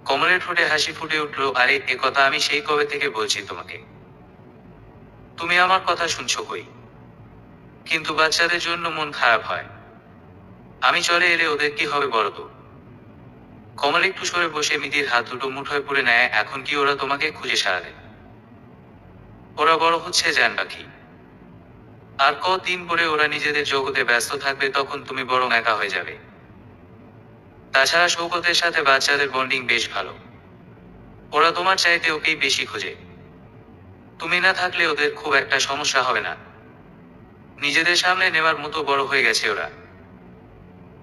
Speaker 1: কমলের ঠোঁটে হাসি ফুটে উঠল, আরে এ কথা আমি সেই কবে থেকে বলছি তোমাকে, তুমি আমার কথা শুনছো কই? কিন্তু বাচ্চাদের জন্য মন খারাপ হয়, আমি চলে এলে ওদের কি হবে বলো তো? কমল একটু সরে বসে মিতির হাত দুটো মুঠোয় পুরে নেয়, এখন কি ওরা তোমাকে খুঁজে সারাবে? ওরা বড় হচ্ছে জানপাখি, আর কদিন পরে ওরা নিজেদের জগতে ব্যস্ত থাকবে, তখন তুমি বরং একা হয়ে যাবে। তাছাড়া শওকতের সাথে বাচ্চাদের বন্ডিং বেশ ভালো, ওরা তোমার চাইতে ওকেই বেশি খোঁজে। তুমি না থাকলে ওদের খুব একটা সমস্যা হবে না, নিজেদের সামনে নেওয়ার মতো বড় হয়ে গেছে ওরা।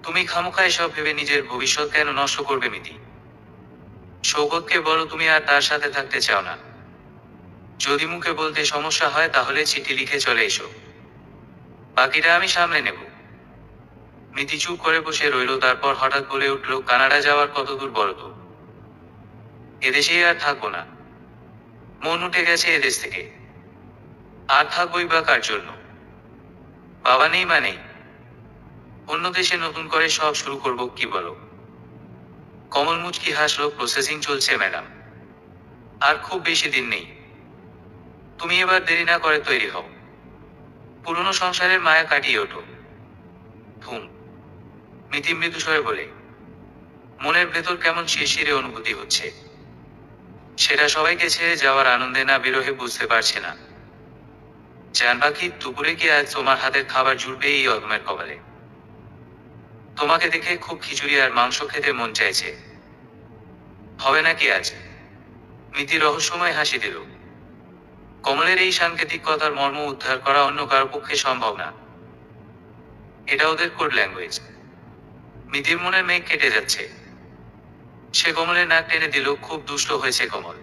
Speaker 1: তুমি খামোখা এসব ভেবে নিজের ভবিষ্যৎ কেন নষ্ট করবে মিতি? শওকতকে বলো তুমি আর তার সাথে থাকতে চাও না। যদি মুখে বলতে সমস্যা হয় তাহলে চিঠি লিখে চলে এসো, বাকিটা আমি সামলে নেব। মিতি চুপ করে বসে রইল, তারপর হঠাৎ বলে উঠল, কানাডা যাওয়ার কত দূর বলো তো? এদেশেই আর থাকবো না, মন উঠে গেছে এদেশ থেকে। আর থাকবোই বা কার জন্য? বাবা নেই মা নেই, অন্য দেশে নতুন করে সব শুরু করব, কি বলো? কমল মুচকি হাসলো, প্রসেসিং চলছে ম্যাডাম, আর খুব বেশি দিন নেই। তুমি এবার দেরি না করে তৈরি হও, পুরনো সংসারের মায়া কাটিয়ে ওঠো। ধুম, মিতি মৃদু স্বরে বলে। মনের ভেতর কেমন শিরশিরে অনুভূতি হচ্ছে, সেটা সবাইকে ছেড়ে যাওয়ার আনন্দে না বিরহে বুঝতে পারছে না। জান পাখি, দুপুরে কি আজ তোমার হাতের খাবার জুড়বে এই অদমের কপালে? তোমাকে দেখে খুব খিচুড়ি আর মাংস খেতে মন চাইছে। হবে নাকি আজ? মিতি রহস্যময় হাসি দিল। কমলের এই সাংকেতিক কথার মর্ম উদ্ধার করা অন্য কারো পক্ষে সম্ভব না। এটা ওদের কোড ল্যাঙ্গুয়েজ। মিতির মনের মেঘ কেটে যাচ্ছে। সে কমলের নাক টেনে দিল, খুব দুষ্ট হয়েছে কমল।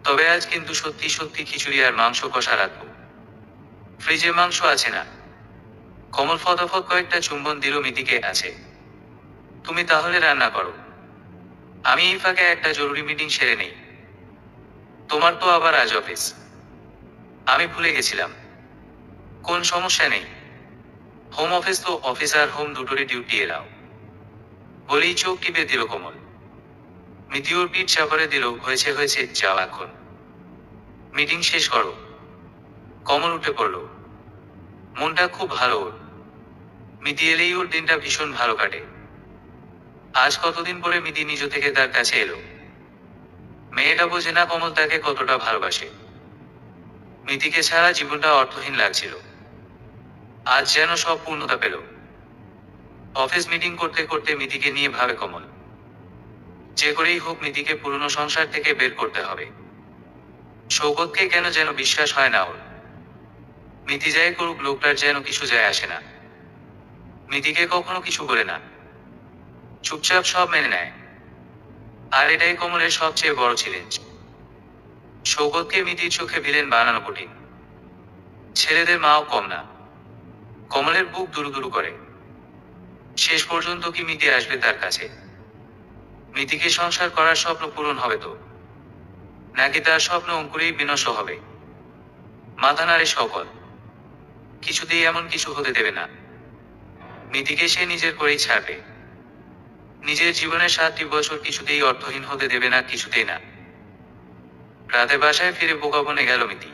Speaker 1: তবে আজ কিন্তু সত্যি সত্যি খিচুড়ি আর মাংস কষা রাখবো। ফ্রিজে মাংস আছে না? কমল ফটাফট কয়েকটা চুম্বন দিল মিতিকে। আছে। তুমি তাহলে রান্না করো, আমি এই ফাঁকে একটা জরুরি মিটিং সেরে নেই। তোমার তো আবার আজ অফিস। আমি ভুলে গেছিলাম। কোন সমস্যা নেই, হোম অফিস তো, অফিস আর হোম দুটোরই ডিউটি এলাও। বলেই চোখ টিপে দিল কমল। মিতি ওর পিঠ চাপড়ে দিল, হয়েছে হয়েছে, যাও এখন, মিটিং শেষ করো। কমল উঠে পড়ল। মনটা খুব ভালো ওর। মিতি এলেই ওর দিনটা ভীষণ ভালো কাটে। আজ কতদিন পরে মিতি নিজ থেকে তার কাছে এলো। মেয়েটা বোঝে না কমল তাকে কতটা ভালোবাসে। মিতিকে ছাড়া জীবনটা অর্থহীন লাগছিল। আজ যেন সব পূর্ণতা পেল। অফিস মিটিং করতে করতে মিতিকে নিয়ে ভাবে কমল। যে করেই হোক মিতিকে পুরনো সংসার থেকে বের করতে হবে। সৌগতকে কেন যেন বিশ্বাস হয় না ওর। মিতি যাই করুক, লোকটার যেন কিছু যায় আসে না। মিতিকে কখনো কিছু বলে না, চুপচাপ সব মেনে নেয়। আর এটাই কমলের সবচেয়ে বড় চ্যালেঞ্জ। সৌগতকে মিতির চোখে ভিলেন বানানো কঠিন। ছেলেদের মাও কম না। কমলের বুক দুরু করে। শেষ পর্যন্ত কি মিতি আসবে তার কাছে? মিতিকে সংসার করার স্বপ্ন পূরণ হবে তো, নাকি তার স্বপ্ন অঙ্কুরেই বিনষ্ট হবে? মাথা নাড়ে সকল। কিছুতেই এমন কিছু হতে দেবে না। মিতিকে সে নিজের করেই ছাড়বে। নিজের জীবনের 7টি বছর কিছুতেই অর্থহীন হতে দেবে না, কিছুতেই না। রাতে বাসায় ফিরে বোকা বনে গেল মিতি।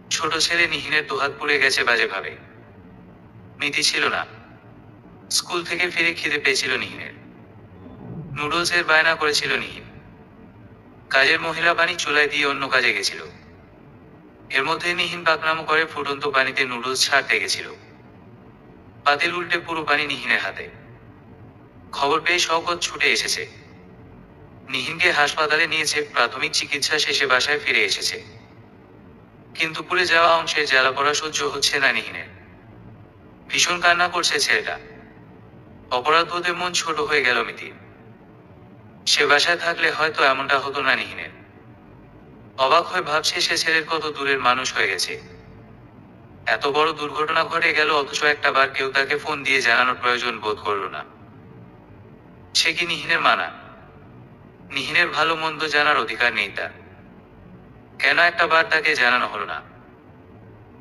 Speaker 1: ছোট ছেলে নিহিনের দুহাত পুড়ে গেছে বাজে ভাবে। মিতি ছিল না। স্কুল থেকে ফিরে খিদে পেয়েছিল নিহিনের। নুডলসের বায়না করেছিল নিহিন। কাজের মহিলা পানি চুলায় দিয়ে অন্য কাজে গেছিল। এর মধ্যে নিহিন পাকনামো করে ফুটন্ত পানিতে নুডলস ছাড়তে গেছিল। পাতিল উল্টে পুরো পানি নিহিনের হাতে। খবর পেয়ে শওকত ছুটে এসেছে। নিহিনকে হাসপাতালে নিয়েছে, প্রাথমিক চিকিৎসা শেষে বাসায় ফিরে এসেছে। কিন্তু পুড়ে যাওয়া অংশের জ্বালা পড়া সহ্য হচ্ছে না নিহিনের। ভীষণ কান্না করছে ছেলেটা। অপরাধবোধে মন ছোট হয়ে গেল মিতির। সে বাসায় থাকলে হয়তো এমনটা হতো না নিহিনের। অবাক হয়ে ভাবছে সে ছেলের কত দূরের মানুষ হয়ে গেছে। এত বড় দুর্ঘটনা ঘটে গেল, অথচ একটা বার কেউ তাকে ফোন দিয়ে জানানোর প্রয়োজন বোধ করল না। সে কি নিহিনের মানা? নিহিনের ভালো মন্দ জানার অধিকার নেই তার? কেন একটা বার তাকে জানানো হলো না?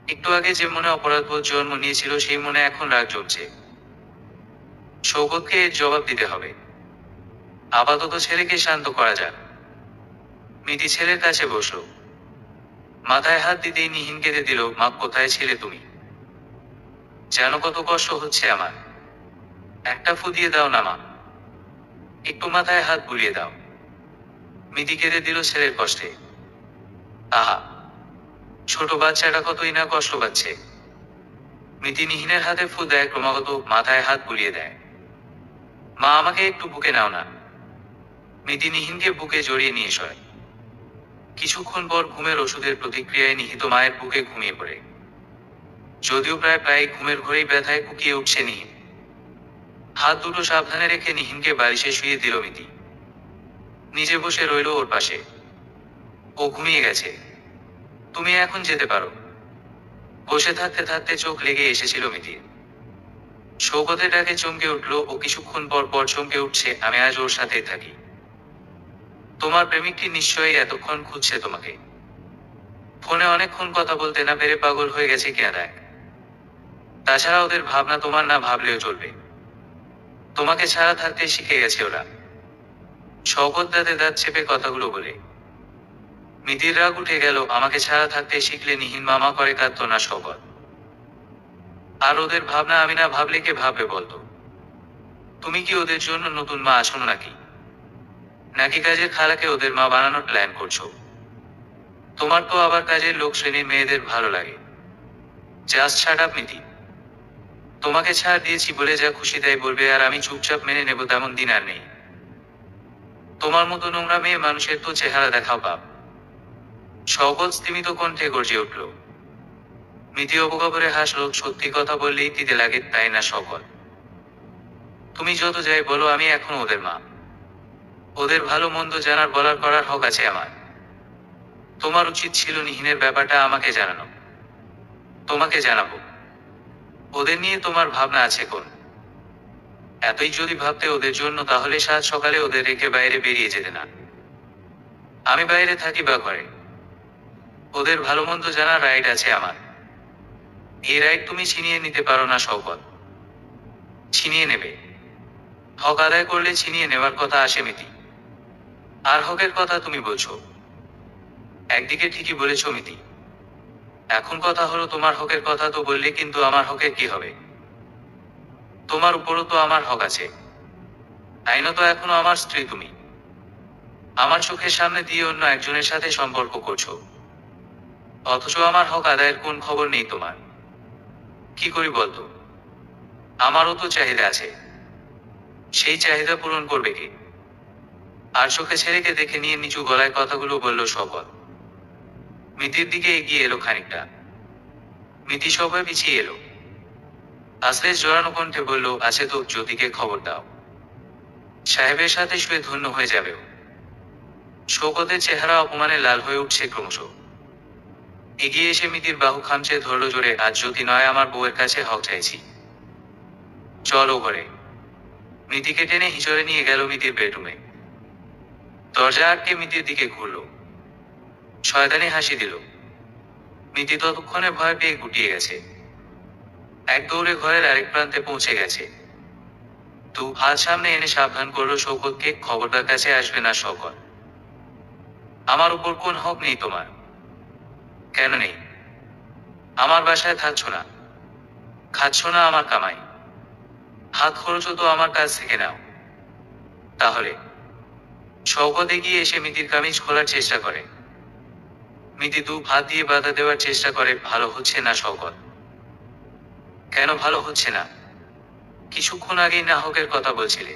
Speaker 1: একটু আগে যে মনে অপরাধবোধ জন্ম নিয়েছিল, সেই মনে এখন রাগ জমছে। সৌগতকে এর জবাব দিতে হবে। আপাতত ছেলেকে শান্ত করা যাক। মিতি ছেলের কাছে বসল। মাথায় হাত দিতেই নিহিন কেঁদে দিল, মা কোথায় ছিলে তুমি? জানো কত কষ্ট হচ্ছে আমার। একটা ফু দিয়ে দাও না মা, একটু মাথায় হাত বুলিয়ে দাও। মিতি কেঁদে দিল ছেলের কষ্টে। আহা, ছোট বাচ্চাটা কতই না কষ্ট পাচ্ছে। মিতি নিহিনের হাতে ফু দেয়, ক্রমাগত মাথায় হাত বুলিয়ে দেয়। মা আমাকে একটু বুকে নাও না। মিতি নিহিনকে বুকে জড়িয়ে নিয়ে শয়। কিছুক্ষণ পর ঘুমের ওষুধের প্রতিক্রিয়ায় নিহিত মায়ের বুকে ঘুমিয়ে পড়ে। যদিও প্রায় ঘুমের ঘোরেই ব্যথায় কুকিয়ে উঠছে নিহিন। হাত দুটো সাবধানে রেখে নিহিনকে বালিশে শুয়ে দিল মিতি। নিজে বসে রইল ওর পাশে। ও ঘুমিয়ে গেছে। তুমি এখন যেতে পারো। বসে থাকতে থাকতে চোখ লেগে এসেছিল মিতির। সৌগতের ডাকে চমকে উঠল ও কিছুক্ষণ পর পর চমকে উঠছে, আমি আজ ওর সাথেই থাকি। তোমার প্রেমিকটি নিশ্চয়ই এতক্ষণ খুঁজছে তোমাকে। ফোনে অনেকক্ষণ কথা বলতে না পেরে পাগল হয়ে গেছে কিনা দেখ। তাছাড়া ওদের ভাবনা তোমার না ভাবলেও চলবে। তোমাকে ছাড়া থাকতে শিখে গেছে ওরা। শওকত দাঁতে দাঁত চেপে কথাগুলো বলে। মিতির রাগ উঠে গেল, আমাকে ছাড়া থাকতে শিখলে নিহিন মামা করে কাঁদতো না শওকত? আর ওদের ভাবনা আমি না ভাবলে কে ভাববে বলতো? তুমি কি ওদের জন্য নতুন মা আছো নাকি? নাকি কাজের খালাকে ওদের মা বানানোর প্ল্যান করছো? তোমার তো আবার কাজের লোক শ্রেণীর মেয়েদের ভালো লাগে। Just shut up Miti. তোমাকে ছাড় দিয়েছি বলে যা খুশি তাই বলবে আর আমি চুপচাপ মেনে নেব, তেমন দিন আর নেই। তোমার মতো নোংরা মেয়ে মানুষের তো চেহারা দেখাও পাপ। শওকত স্তিমিত কণ্ঠে গর্জে উঠল। মিতি অবগবরে হাসল, সত্যি কথা বললেই দিতে লাগে তাই না শওকত? তুমি যত যাই বলো আমি এখন ওদের মা। ওদের ভালো মন্দ জানার বলার করার হক আছে আমার। তোমার উচিত ছিল নিহিনের ব্যাপারটা আমাকে জানানো। তোমাকে জানাবো। ওদের নিয়ে তোমার ভাবনা আছে কোন? এতই যদি ভাবতে ওদের জন্য, তাহলে সাত সকালে ওদের রেখে বাইরে বেরিয়ে যেতে না। আমি বাইরে থাকি বা ঘরে, ওদের ভালো মন্দ জানার রাইট আছে আমার। এই রাইট তুমি ছিনিয়ে নিতে পারো না শওকত। ছিনিয়ে নেবে? হক আদায় করলে ছিনিয়ে নেওয়ার কথা আসে মিতি। আর হকের কথা তুমি বলছো? একদিকে ঠিকই বলেছ মিতি। এখন কথা হলো তোমার হকের কথা তো বললে, কিন্তু আমার হকের কি হবে? তোমার উপরও তো আমার হক আছে। আইনত এখনো আমার স্ত্রী তুমি। আমার চোখের সামনে দিয়ে অন্য একজনের সাথে সম্পর্ক করছো, অথচ আমার হক আদায়ের কোন খবর নেই তোমার। কি করি বলতো? আমারও তো চাহিদা আছে। সেই চাহিদা পূরণ করবে কে? আর চোখে ছেলেকে দেখে নিয়ে নিচু গলায় কথাগুলো বলল শওকত। মিতির দিকে এগিয়ে এলো খানিকটা। মিতি সবাই পিছিয়ে এলো। আসলেস জড়ানো কণ্ঠে বলল, আছে তো, জ্যোতিকে খবর দাও। সাহেবের সাথে শুয়ে ধন্য হয়ে যাবেও। শওকতের চেহারা অপমানে লাল হয়ে উঠছে ক্রমশ। এগিয়ে এসে মিতির বাহু খামচে ধরল জোরে, আজ জ্যোতি নয়, আমার বউয়ের কাছে হক চাইছি। চল ও ঘরে। মিতিকে টেনে হিঁচড়ে নিয়ে গেল মিতির বেডরুমে। দরজা আটকে মিতির দিকে ঘুরল। শয়তানি হাসি দিল। মিতি ততক্ষণে ভয় পেয়ে গুটিয়ে গেছে। এক দৌড়ে ঘরের আরেক প্রান্তে পৌঁছে গেছে। তু হাত সামনে এনে সাবধান করলো শওকতকে, খবরদার কাছে আসবে না শওকত। আমার উপর কোন হক নেই তোমার? কেন নেই? আমার বাসায় থাকছ না, খাচ্ছ না আমার কামাই, হাত খরচও তো আমার কাছ থেকে নাও। তাহলে? শওকত এগিয়ে এসে মিতির কামিজ খোলার চেষ্টা করে। মিতি দু হাত দিয়ে বাধা দেওয়ার চেষ্টা করে, ভালো হচ্ছে না শওকত। কেন ভালো হচ্ছে না? কিছুক্ষণ আগেই না হকের কথা বলছিলে।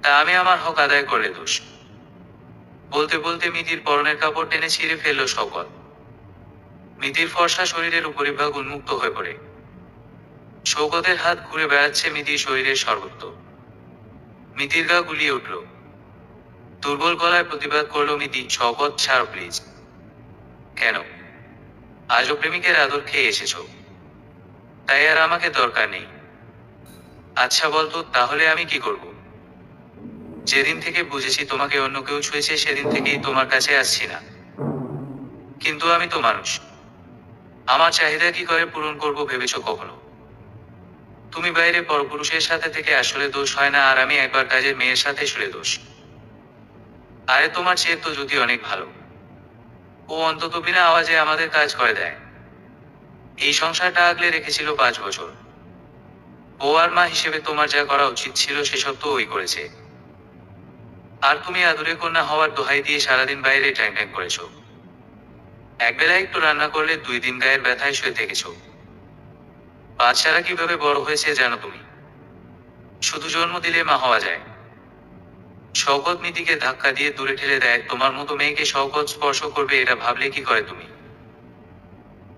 Speaker 1: তা আমি আমার হক আদায় করলে দোষ? বলতে বলতে মিতির পরনের কাপড় টেনে ছিঁড়ে ফেলল শওকত। মিতির ফর্সা শরীরের উপরিভাগ উন্মুক্ত হয়ে পড়ে। শওকতের হাত ঘুরে বেড়াচ্ছে মিতির শরীরের সর্বত্র। মিতির গা গুলিয়ে উঠল। দুর্বল গলায় প্রতিবাদ করল মিতি, শওকত ছাড় প্লিজ। কেন? আজও প্রেমিকের আদর খেয়ে এসেছ, তাই আর আমাকে দরকার নেই? আচ্ছা বলতো, তাহলে আমি কি করব? যেদিন থেকে বুঝেছি তোমাকে অন্য কেউ ছুঁয়েছে, সেদিন থেকেই তোমার কাছে আসছি না। কিন্তু আমি তো মানুষ। আমার চাহিদা কি করে পূরণ করব ভেবেছো কখনো? তুমি বাইরে পরপুরুষের সাথে থেকে আসলে দোষ হয় না, আর আমি একবার কাজের মেয়ের সাথে শুলে দোষ। আরে তোমার চেয়ে তো জ্যোতি অনেক ভালো। ও অন্তত বিনা আওয়াজে আমাদের কাজ করে দেয়। এই সংসারটা আগলে রেখেছিল 5 বছর। ও আর মা হিসেবে তোমার যা করা উচিত ছিল সেসব তো ওই করেছে। আর তুমি আদুরে কন্যা হওয়ার দোহাই দিয়ে সারাদিন বাইরে ট্যাং ট্যাং করেছ। একবেলা একটু রান্না করলে 2 দিন গায়ের ব্যথায় শুয়ে থেকেছ। বাচ্চারা কিভাবে বড় হয়েছে জানো তুমি? শুধু জন্ম দিলে মা হওয়া যায়? শওকত মিতিকে ধাক্কা দিয়ে দূরে ঠেলে দেয়, তোমার মতো মেয়েকে শওকত স্পর্শ করবে এটা ভাবলে কি করে তুমি?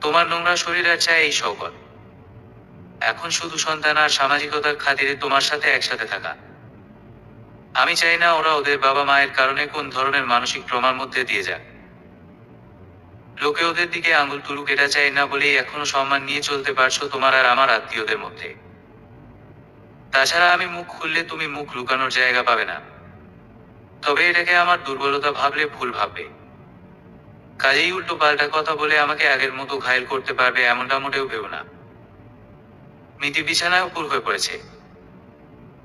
Speaker 1: তোমার নোংরা শরীর আর চায় এই শওকত। এখন শুধু সন্তান আর সামাজিকতার খাতিরে তোমার সাথে একসাথে থাকা। আমি চাই না ওরা ওদের বাবা মায়ের কারণে কোন ধরনের মানসিক ট্রমার মধ্যে দিয়ে যাক। লোকে ওদের দিকে আঙুল তুলুক এটা চাই না বলেই এখনো সম্মান নিয়ে চলতে পারছো তোমার আর আমার আত্মীয়দের মধ্যে। তাছাড়া আমি মুখ খুললে তুমি মুখ লুকানোর জায়গা পাবে না। তবে এটাকে আমার দুর্বলতা ভাবলে ভুল ভাববে। কাজেই উল্টো পাল্টা কথা বলে আমাকে আগের মতো ঘায়েল করতে পারবে এমনটা মোটেও ভেবো না। মিতি বিছানায় উপর হয়ে পড়েছে।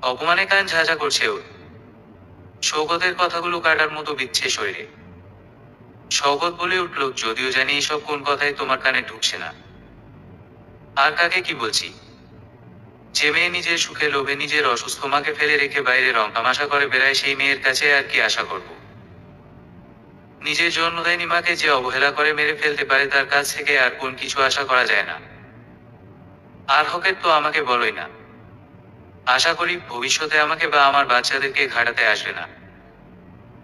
Speaker 1: অপমানে কান ঝাঁঝা করছে ওর। শওকতের কথাগুলো কাটার মতো বিচ্ছে শরীরে। শওকত বলে উঠল, যদিও জানি এসব কোন কথাই তোমার কানে ঢুকছে না। আর কাকে কি বলছি? যে মেয়ে নিজের সুখে লোভে নিজের অসুস্থ মাকে ফেলে রেখে বাইরে রং তামাশা করে বেড়ায় সেই মেয়ের কাছে আর কি আশা করব? নিজের জন্মদায়িনী মাকে যে অবহেলা করে মেরে ফেলতে পারে তার কাছ থেকে আর কোন কিছু আশা করা যায় না। আর হকের তো আমাকে বলোই না। আশা করি ভবিষ্যতে আমাকে বা আমার বাচ্চাদেরকে ঘাটাতে আসবে না।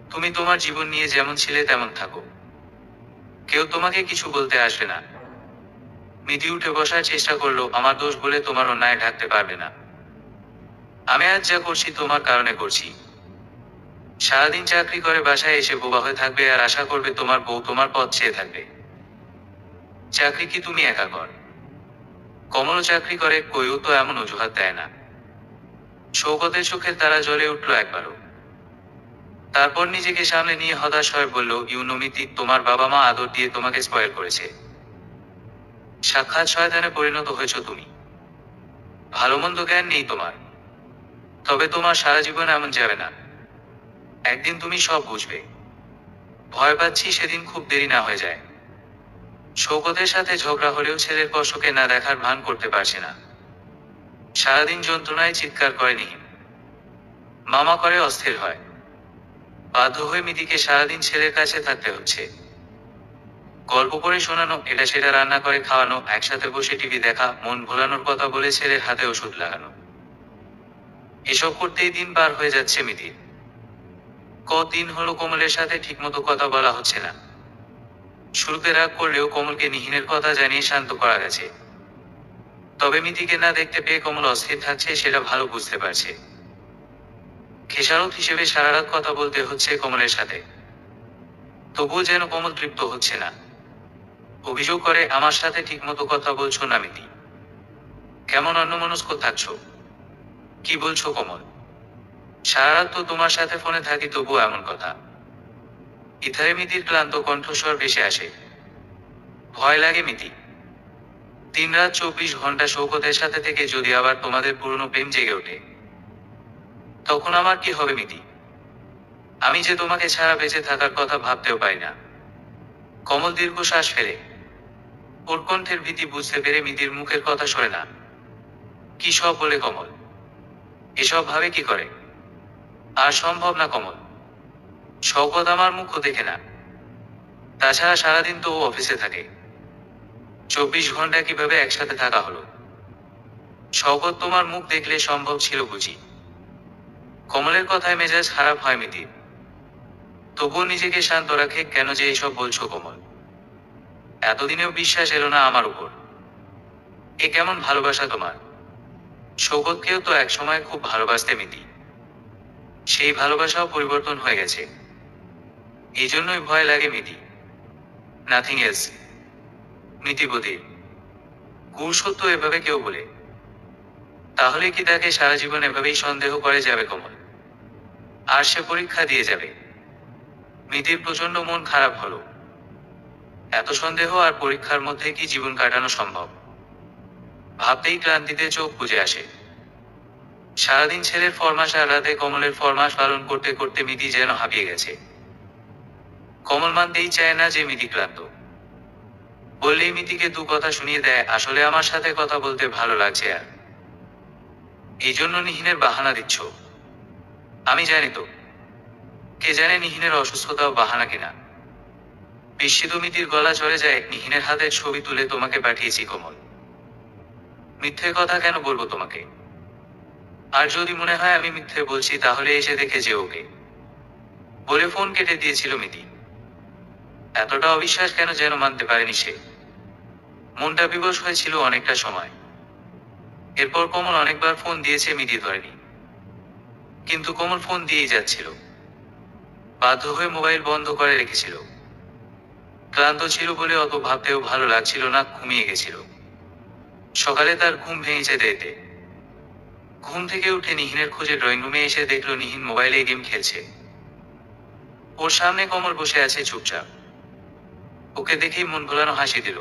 Speaker 1: তুমি তোমার জীবন নিয়ে যেমন ছিলে তেমন থাকো। কেউ তোমাকে কিছু বলতে আসবে না। মিতি উঠে বসার চেষ্টা করলো, আমার দোষ বলে তোমার অন্যায় ঢাকতে পারবে না। আমি আজ যা করছি তোমার কারণে করছি। সারাদিন চাকরি করে বাসায় এসে বোবা হয়ে থাকবে আর আশা করবে তোমার বউ তোমার পথ চেয়ে থাকবে। চাকরি কি তুমি একা কর? কমলও চাকরি করে, কইও তো এমন অজুহাত দেয় না। শওকতের চোখের তারা জ্বলে উঠল একবারও। তারপর নিজেকে সামনে নিয়ে হতাশ হয়ে বলল, মিতি, তোমার বাবা মা আদর দিয়ে তোমাকে স্পয়েল করেছে। সাক্ষাৎ শয়তানে পরিণত হয়েছ তুমি। ভালো মন্দ জ্ঞান নেই তোমার। তবে তোমার সারা জীবন এমন যাবে না। একদিন তুমি সব বুঝবে। ভয় পাচ্ছি সেদিন খুব দেরি না হয়ে যায়। শওকতের সাথে ঝগড়া হলেও ছেলের কষ্টকে না দেখার ভান করতে পারছে না। সারাদিন যন্ত্রণায় চিৎকার করে নিহিন। মামা করে অস্থির হয়। বাধ্য হয়ে মিতিকে সারাদিন ছেলের কাছে থাকতে হচ্ছে। গল্প করে শোনানো, এটা সেটা রান্না করে খাওয়ানো, একসাথে বসে টিভি দেখা, মন ভোলানোর কথা বলে ছেলের হাতে ওষুধ লাগানো, এসব করতেই দিন পার হয়ে যাচ্ছে মিতির। কদিন হলো কমলের সাথে ঠিকমতো কথা বলা হচ্ছে না। শুরুতে রাগ করলেও কমলকে নিহিনের কথা জানিয়ে শান্ত করা গেছে। তবে মিতিকে না দেখতে পেয়ে কমল অস্থির থাকছে সেটা ভালো বুঝতে পারছে। খেসারত হিসেবে সারা রাত কথা বলতে হচ্ছে কমলের সাথে। তবুও যেন কমল তৃপ্ত হচ্ছে না। অভিযোগ করে, আমার সাথে ঠিকমতো কথা বলছো না মিতি। কেমন অন্যমনস্ক থাকছো? কি বলছো কমল? সারা রাত তো তোমার সাথে ফোনে থাকি, তবুও এমন কথা। ইথারে মিতির ক্লান্ত কণ্ঠস্বর ভেসে আসে। ভয় লাগে মিতি। দিনরাত 24 ঘন্টা শওকতের সাথে থেকে যদি আবার তোমাদের পুরনো প্রেম জেগে ওঠে, তখন আমার কি হবে মিতি? আমি যে তোমাকে ছাড়া বেঁচে থাকার কথা ভাবতেও পারি না। কমল দীর্ঘশ্বাস ফেলে। ওর কণ্ঠের ভীতি বুঝতে পেরে মিতির মুখের কথা সরে না। কি সব বলে কমল? এসব ভাবে কি করে? আর সম্ভব না কমল। শওকত আমার মুখও দেখে না। তাছাড়া সারাদিন তো ও অফিসে থাকে। 24 ঘন্টা কিভাবে একসাথে থাকা হলো? শওকত তোমার মুখ দেখলে সম্ভব ছিল বুঝি? কমলের কথায় মেজাজ খারাপ হয় মিতির। তবুও নিজেকে শান্ত রাখে, কেন যে এসব বলছো কমল? এতদিনেও বিশ্বাস এলো না আমার উপর। এ কেমন ভালোবাসা তোমার? শওকতকেও তো একসময় খুব ভালোবাসতে মিতি। সেই ভালোবাসাও পরিবর্তন হয়ে গেছে। এই জন্যই ভয় লাগে মিতি। Nothing else. মিতি বধির। গুড় সত্য এভাবে কেউ বলে? তাহলে কি তাকে সারা জীবন এভাবেই সন্দেহ করে যাবে কমল? আর সে পরীক্ষা দিয়ে যাবে? মিতির প্রচন্ড মন খারাপ হলো। এত সন্দেহ আর পরীক্ষার মধ্যে কি জীবন কাটানো সম্ভব? ভাবতেই ক্লান্তিতে চোখ বুজে আসে। সারাদিন ছেলের ফরমাস আর রাতে কমলের ফরমাস পালন করতে করতে মিতি যেন হাঁপিয়ে গেছে। কমল মানতেই চায় না যে মিতি ক্লান্ত। বললেই মিতিকে দু কথা শুনিয়ে দেয়, আসলে আমার সাথে কথা বলতে ভালো লাগছে আর এই জন্য নিহিনের বাহানা দিচ্ছ। আমি জানি তো। কে জানে নিহিনের অসুস্থতাও বাহানা কিনা। বিস্মিত মিতির গলা চড়ে যায়, নিহিনের হাতের ছবি তুলে তোমাকে পাঠিয়েছি কমল। মিথ্যে কথা কেন বলবো তোমাকে? আর যদি মনে হয় আমি মিথ্যে বলছি তাহলে এসে দেখে যে ওকে, বলে ফোন কেটে দিয়েছিল মিতি। এতটা অবিশ্বাস কেন যেন মানতে পারেনি সে। মনটা বিবশ হয়েছিল অনেকটা সময়। এরপর কমল অনেকবার ফোন দিয়েছে, মিতি ধরেনি। কিন্তু কমল ফোন দিয়েই যাচ্ছিল। বাধ্য হয়ে মোবাইল বন্ধ করে রেখেছিল। ক্লান্ত ছিল বলে অত ভাবতেও ভালো লাগছিল না, ঘুমিয়ে গেছিল। সকালে তার ঘুম ভেঙেছে দেরিতে। ঘুম থেকে উঠে নিহিনের খোঁজে ড্রয়িং রুমে এসে দেখলো নিহিন মোবাইলে গেম খেলছে। ওর সামনে কমল বসে আছে চুপচাপ। ওকে দেখেই মন ভোলানো হাসি দিল।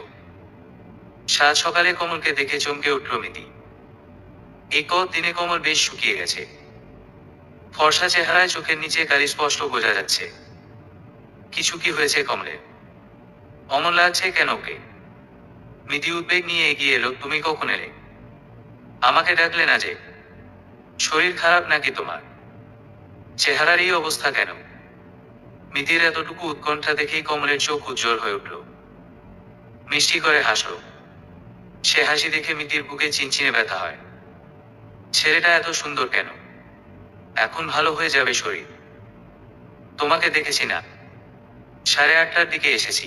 Speaker 1: সাত সকালে কমলকে দেখে চমকে উঠল মিতি। এই দিনে কমল বেশ শুকিয়ে গেছে। ফর্সা চেহারায় চোখের নিচে কালি স্পষ্ট বোঝা যাচ্ছে। কিছু কি হয়েছে কমলের? অমন লাগছে কেন ওকে? মিতি উদ্বেগ নিয়ে এগিয়ে এলো। তুমি কখন এলে? আমাকে ডাকলে না যে? শরীর খারাপ নাকি তোমার? চেহারার এই অবস্থা কেন? মিতির এতটুকু উৎকণ্ঠা দেখেই কমলের চোখ উজ্জ্বল হয়ে উঠল। মিষ্টি করে হাসল। সে হাসি দেখে মিতির বুকে চিনচিনে ব্যথা হয়। ছেলেটা এত সুন্দর কেন? এখন ভালো হয়ে যাবে শরীর। তোমাকে দেখেছি না, 8:30টার দিকে এসেছি।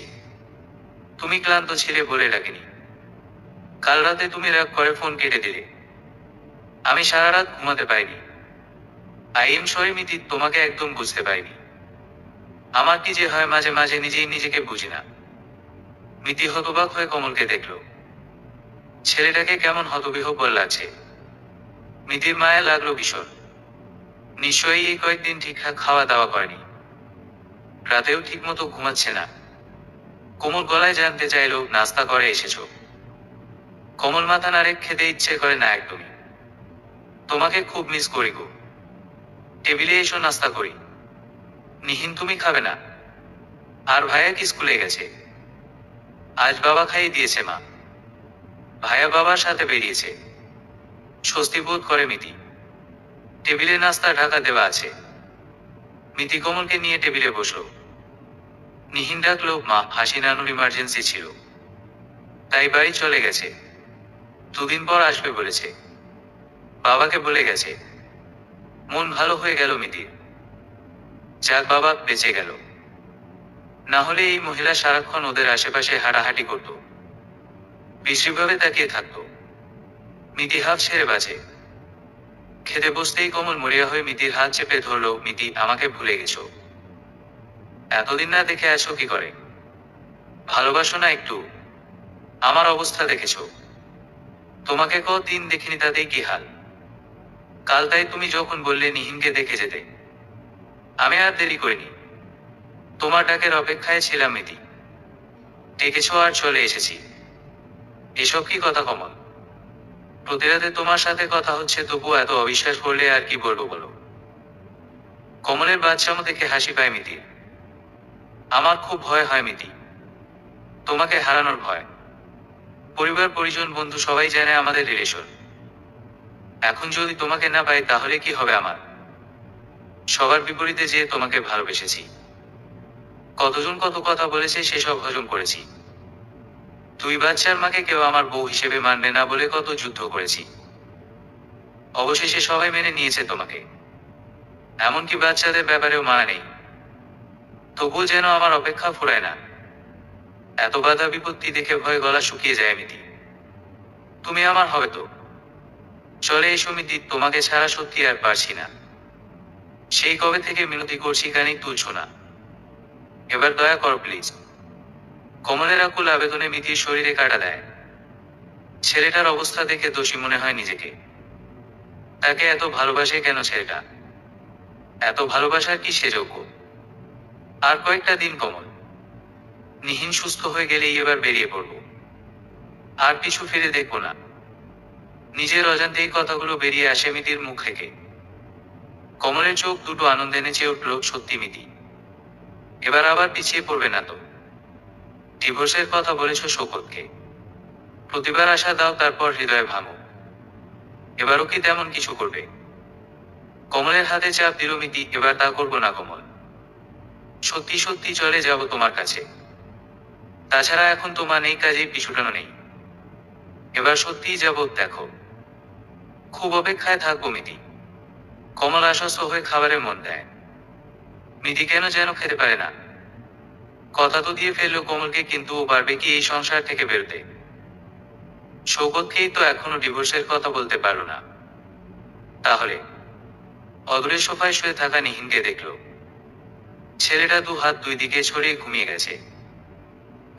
Speaker 1: তুমি ক্লান্ত ছিলে বলে ডাকিনি। কাল রাতে তুমি রাগ করে ফোন কেটে দিলে। আমি সারা রাত ঘুমাতে পারিনি। আই এম সরি মিতি, তোমাকে একদম বুঝতে পারিনি। আমার কি যে হয় মাঝে মাঝে নিজেই নিজেকে বুঝি না। মিতি হতবাক হয়ে কমলকে দেখল। ছেলেটাকে কেমন হতবিহ্বল লাগছে। মিতির মায়া লাগলো ভীষণ। নিশ্চয়ই এই কয়েকদিন ঠিকঠাক খাওয়া দাওয়া করেনি। রাতেও ঠিকমতো ঘুমাচ্ছে না। কোমল গলায় জানতে চাইল, নাস্তা করে এসেছো? কমল মাথা নাড়ে, খেতে ইচ্ছে করে না একদমই। তোমাকে খুব মিস করি গো। টেবিলে এসো, নাস্তা করি। নিহিন তুমি খাবে না? আর ভাইয়া কি স্কুলে গেছে? আজ বাবা খাইয়ে দিয়েছে মা। ভাইয়া বাবার সাথে বেরিয়েছে। স্বস্তি বোধ করে মিতি। টেবিলে নাস্তা ঢাকা দেওয়া আছে। মিতি কমলকে নিয়ে টেবিলে বসলো। নিহিন ডাকলো, মা, হাসি নানুর ইমার্জেন্সি ছিল, তাই বাড়ি চলে গেছে। 2 দিন পর আসবে বলেছে। বাবাকে বলে গেছে। মন ভালো হয়ে গেল মিতির। যাক বাবা, বেঁচে গেল। না হলে এই মহিলা সারাক্ষণ ওদের আশেপাশে হাঁটাহাঁটি করত, বিশ্রীভাবে তাকিয়ে থাকতো। মিতি হাফ ছেড়ে বাজে। খেতে বসতেই কমল মরিয়া হয়ে মিতির হাত চেপে ধরল। মিতি, আমাকে ভুলে গেছো? এতদিন না দেখে আছো কি করে? ভালোবাসো না একটু? আমার অবস্থা দেখেছো? তোমাকে দিন দেখিনি, তাতেই কি হাল? কাল তাই তুমি যখন বললে নিহিনকে দেখে যেতে, আমি আর দেরি করিনি। তোমার ডাকের অপেক্ষায় ছিলাম মিতি। ডেকেছো আর চলে এসেছি। এসব কি কথা কমল? প্রতি রাতে তোমার সাথে কথা হচ্ছে, তবু এত অবিশ্বাস করলে আর কি বলবো বলো? কমলের বাচ্চামো দেখে হাসি পায় মিতির। আমার খুব ভয় হয় মিতি, তোমাকে হারানোর ভয়। পরিবার পরিজন বন্ধু সবাই জানে আমাদের রিলেশন। এখন যদি তোমাকে না পাই তাহলে কি হবে আমার? সবার বিপরীতে যে তোমাকে ভালোবেসেছি। কতজন কত কথা বলেছে, সেসব হজম করেছি। 2 বাচ্চার মাকে কেউ আমার বউ হিসেবে মানবে না বলে কত যুদ্ধ করেছি। অবশেষে সবাই মেনে নিয়েছে তোমাকে। এমনকি বাচ্চাদের ব্যাপারেও মানা নেই। তবুও যেন আমার অপেক্ষা ফুরায় না। এত বাধা বিপত্তি দেখে ভয়ে গলা শুকিয়ে যায় মিতি। তুমি আমার হবে তো? চলে এসো মিতি, তোমাকে ছাড়া সত্যি আর পারছি না। সেই কবে থেকে মিনতি করছি, কানে তুলছো না। এবার দয়া করো প্লিজ। কমলের আকুল আবেদনে মিতির শরীরে কাটা দেয়। ছেলেটার অবস্থা দেখে দোষী মনে হয় নিজেকে। তাকে এত ভালোবাসে কেন ছেলেটা? এত ভালোবাসার কি সে যোগ্য? আর কয়েকটা দিন কমল। নিহিন সুস্থ হয়ে গেলেই এবার বেরিয়ে পড়ব। আর পিছু ফিরে দেখবো না। নিজের অজান্তেই কথাগুলো বেরিয়ে আসে মিতির মুখ থেকে। কমলের চোখ দুটো আনন্দে নেচে উঠল। সত্যি মিতি, এবার আবার পিছিয়ে পড়বে না তো? ডিভোর্সের কথা বলেছ শোকতকে। প্রতিবার আশা দাও, তারপর হৃদয় ভাঙো। এবারও কি তেমন কিছু করবে? কমলের হাতে চাপ দিল মিতি। এবার তা করবো না কমল। সত্যি সত্যি চলে যাব তোমার কাছে। তাছাড়া এখন তোমার নেই, কাজে পিছুটানো নেই। এবার সত্যিই যাব, দেখো। খুব অপেক্ষায় থাকবো মিতি। কমল আশ্বস্ত হয়ে খাবারে মন দেয়। মিতি কেন যেন খেতে পারে না। কথা তো দিয়ে ফেললো কমলকে, কিন্তু ও পারবে কি এই সংসার থেকে বেরোতে? শৌকতকেই তো এখনো ডিভোর্সের কথা বলতে পারো না। তাহলে? অদূরে সোফায় শুয়ে থাকা নিহিনকে দেখল। ছেলেটা 2 হাত 2 দিকে ছড়িয়ে ঘুমিয়ে গেছে।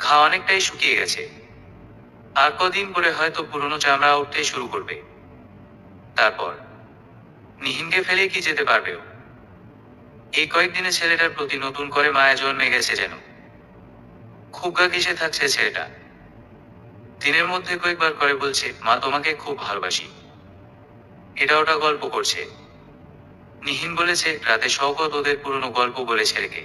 Speaker 1: ঘা অনেকটাই শুকিয়ে গেছে, আর কদিন পরে হয়তো পুরনো চামড়া উঠতে শুরু করবে। তারপর নিহিনকে ফেলে কি যেতে পারবেও? এই কয়েকদিনে ছেলেটার প্রতি নতুন করে মায়া জন্মে গেছে যেন। খুব গা ঘেঁষে থাকছে ছেলেটা। দিনের মধ্যে কয়েকবার করে বলছে, মা তোমাকে খুব ভালোবাসি। এটা ওটা গল্প করছে। নিহিন বলেছে রাতে শওকত ওদের পুরনো গল্প বলেছে রেখে।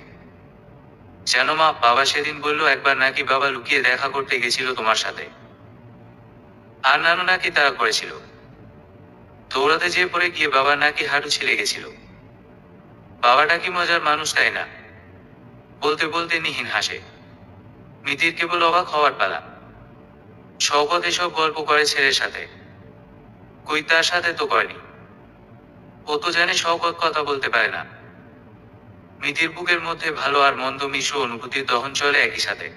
Speaker 1: জানো মা, বাবা সেদিন বলল একবার নাকি বাবা লুকিয়ে দেখা করতে গেছিল তোমার সাথে, আর নানু নাকি তারা করেছিল। দৌড়াতে যেয়ে পড়ে গিয়ে বাবা নাকি হাঁটু ছিলে গেছিল। বাবাটা কি মজার মানুষ, তাই না? বলতে বলতে নিহিন হাসে। মিতির কেবল অবাক হওয়ার পালা। শওকত এসব গল্প করে ছেলের সাথে? কই, তার সাথে তো করেনি। ও তো জানে শওকত কথা বলতে পারে না। মিতির বুকের মধ্যে ভালো আর মন্দ মিশ্র অনুভূতির দহন চলে একই সাথে।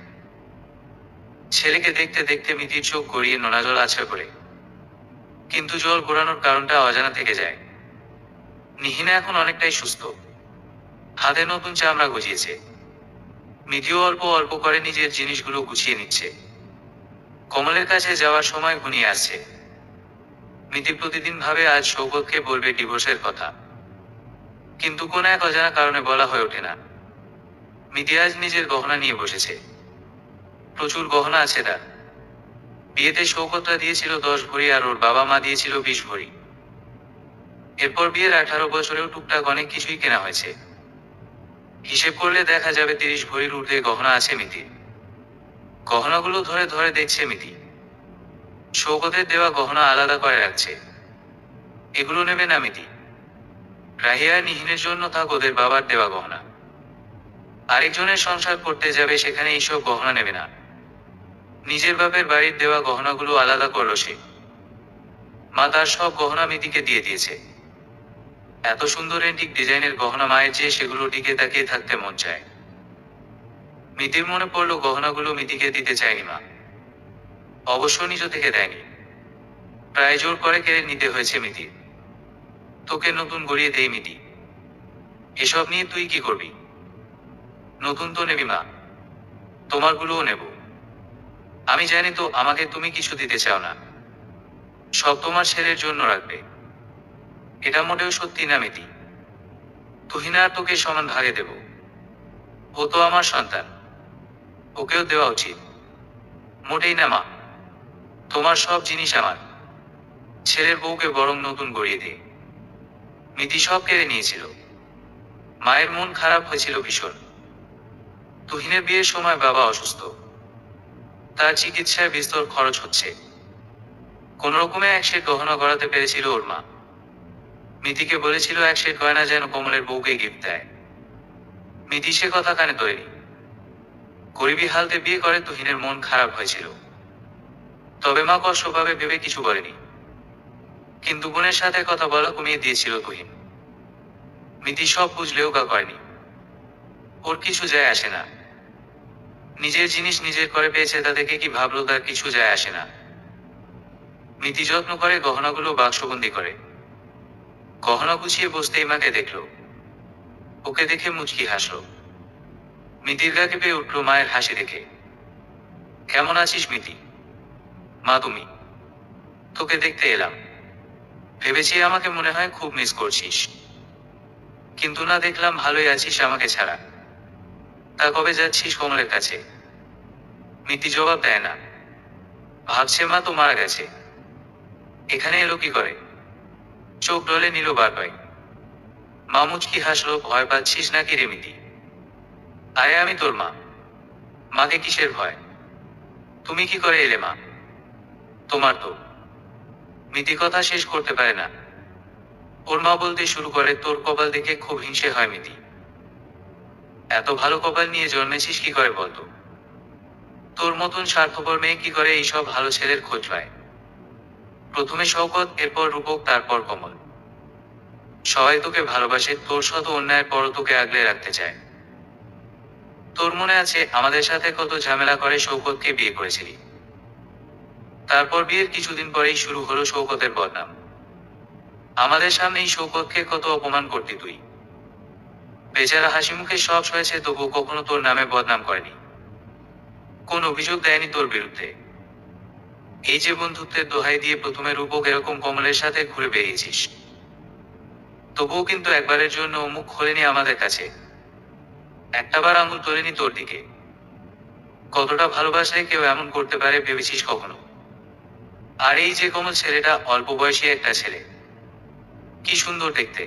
Speaker 1: ছেলেকে দেখতে দেখতে মিতির চোখ গড়িয়ে নোনা জল আছড়ে পড়ে। কিন্তু জল গড়ানোর কারণটা অজানা থেকে যায়। নিহিনা এখন অনেকটাই সুস্থ। হাতে নতুন চামড়া গজিয়েছে। মিতিও অল্প অল্প করে নিজের জিনিসগুলো গুছিয়ে নিচ্ছে। কমলের কাছে যাওয়ার সময় ঘনিয়ে আসছে। মিতি প্রতিদিন ভাবে আজ শওকতকে বলবে ডিভোর্সের কথা, কিন্তু কোন এক অজানা কারণে বলা হয়ে ওঠে না। মিতি আজ নিজের গহনা নিয়ে বসেছে। প্রচুর গহনা আছে তার। বিয়েতে শওকতরা দিয়েছিল 10 ভরি আর ওর বাবা মা দিয়েছিল 20 ভরি। এরপর বিয়ের 18 বছরেও টুকটাক অনেক কিছুই কেনা হয়েছে। হিসেব করলে দেখা যাবে 30 ভরির ঊর্ধ্বে গহনা আছে মিতির। গহনাগুলো ধরে ধরে দেখছে মিতি। শওকতের দেওয়া গহনা আলাদা করে রাখছে। এগুলো নেবে না মিতি। রাহিয়া নিহিনের জন্য থাক ওদের বাবার দেওয়া গহনা। আরেকজনের সংসার করতে যাবে, সেখানে এইসব গহনা নেবে না। নিজের বাপের বাড়ির দেওয়া গহনাগুলো আলাদা করলো সে। মা তার সব গহনা মিতিকে দিয়ে দিয়েছে। এত সুন্দর এন্টিক ডিজাইনের গহনা মায়ের, চেয়ে সেগুলো দিকে তাকিয়ে থাকতে মন চায়। মিতির মনে পড়লো গহনাগুলো মিতিকে দিতে চায়নি মা। অবশ্য নিজ থেকে দেয়নি, প্রায় জোর করে কেড়ে নিতে হয়েছে মিতির। তোকে নতুন গড়িয়ে দেই মিতি। এসব নিয়ে তুই কি করবি? নতুন তো নেবি মা, তোমারগুলোও নেব। আমি জানি তো আমাকে তুমি কিছু দিতে চাও না, সব তোমার ছেলের জন্য রাখবে। এটা মোটেও সত্যি না মিতি। তুহিনা আর তোকে সমান ভাগে দেব। ও তো আমার সন্তান, ওকেও দেওয়া উচিত। মোটেই না মা, তোমার সব জিনিস আমার। ছেলের বউকে বরং নতুন গড়িয়ে দে। মিতি সব কেড়ে নিয়েছিল। মায়ের মন খারাপ হয়েছিল ভীষণ। তুহিনের বিয়ের সময় বাবা অসুস্থ। তার চিকিৎসায় বিস্তর খরচ হচ্ছে। কোন রকমে 1 সেট গহনা গড়াতে পেরেছিল ওর মা। মিতিকে বলেছিল 1 সেট গয়না যেন কমলের বউকে গিফট দেয়। মিতি সে কথা কানে তোলেনি। গরিবী হালতে বিয়ে করে তুহিনের মন খারাপ হয়েছিল। তবে মা কষ্টভাবে ভেবে কিছু বলেনি। কিন্তু বোনের সাথে কথা বলা কমিয়ে দিয়েছিল তুহিন। মিতি সব বুঝলেও গা করেনি। ওর কিছু যায় আসে না। নিজের জিনিস নিজের করে পেয়েছে, তা থেকে কি ভাবলো তার কিছু যায় আসে না। মিতি যত্ন করে গহনাগুলো বাক্সবন্দি করে। গহনা গুছিয়ে বসতেই মাকে দেখলো। ওকে দেখে মুচকি হাসলো। মিতির গা কেঁপে উঠল মায়ের হাসি দেখে। কেমন আছিস মিতি? মা তুমি? তোকে দেখতে এলাম। ভেবেছি আমাকে মনে হয় খুব মিস করছিস, কিন্তু না, দেখলাম ভালোই আছিস আমাকে ছাড়া। তা কবে যাচ্ছিস কমলের কাছে? মিতি জবাব দেয় না। ভাবছে মা তো মারা গেছে, এখানে এলো কি করে। চোখ ডলে নিল বারবার। মা মুচকি হাসলো। ভয় পাচ্ছিস নাকি রে মিতি? আরে আমি তোর মা, মাকে কিসের ভয়? তুমি কি করে এলে মা? তোমার তো। মিতি কথা শেষ করতে পারে না। ওর মা বলতে শুরু করে, তোর কপাল দেখে খুব হিংসে হয় মিতি। এত ভালো কপাল নিয়ে জন্মেছিস কি করে বলতো? তোর মতন স্বার্থপর মেয়ে কি করে এইসব ভালো ছেলের খোঁজ পায়? প্রথমে শওকত, এরপর রূপক, তারপর কমল। সবাই তোকে ভালোবাসে, তোর শত অন্যায়ের পরও তোকে আগলে রাখতে চায়। তোর মনে আছে আমাদের সাথে কত ঝামেলা করে শওকতকে বিয়ে করেছিলি? তারপর বিয়ের কিছুদিন পরেই শুরু হলো শওকতের বদনাম। আমাদের সামনেই শওকতকে কত অপমান করতি তুই। বেচারা হাসি মুখে সব সয়েছে, তবুও কখনো তোর নামে বদনাম করেনি। কোন অভিযোগ দেয়নি তোর বিরুদ্ধে। এই যে বন্ধুত্বের দোহাই দিয়ে প্রথমে রূপক এরকম কমলের সাথে ঘুরে বেরিয়েছিস, তবুও কিন্তু একবারের জন্য মুখ খোলেনি আমাদের কাছে, একটাবার আঙুল তোলেনি তোর দিকে। কতটা ভালোবাসলে কেউ এমন করতে পারে ভেবেছিস কখনো? আর এই যে কমল ছেলেটা, অল্প বয়সী একটা ছেলে, কি সুন্দর দেখতে।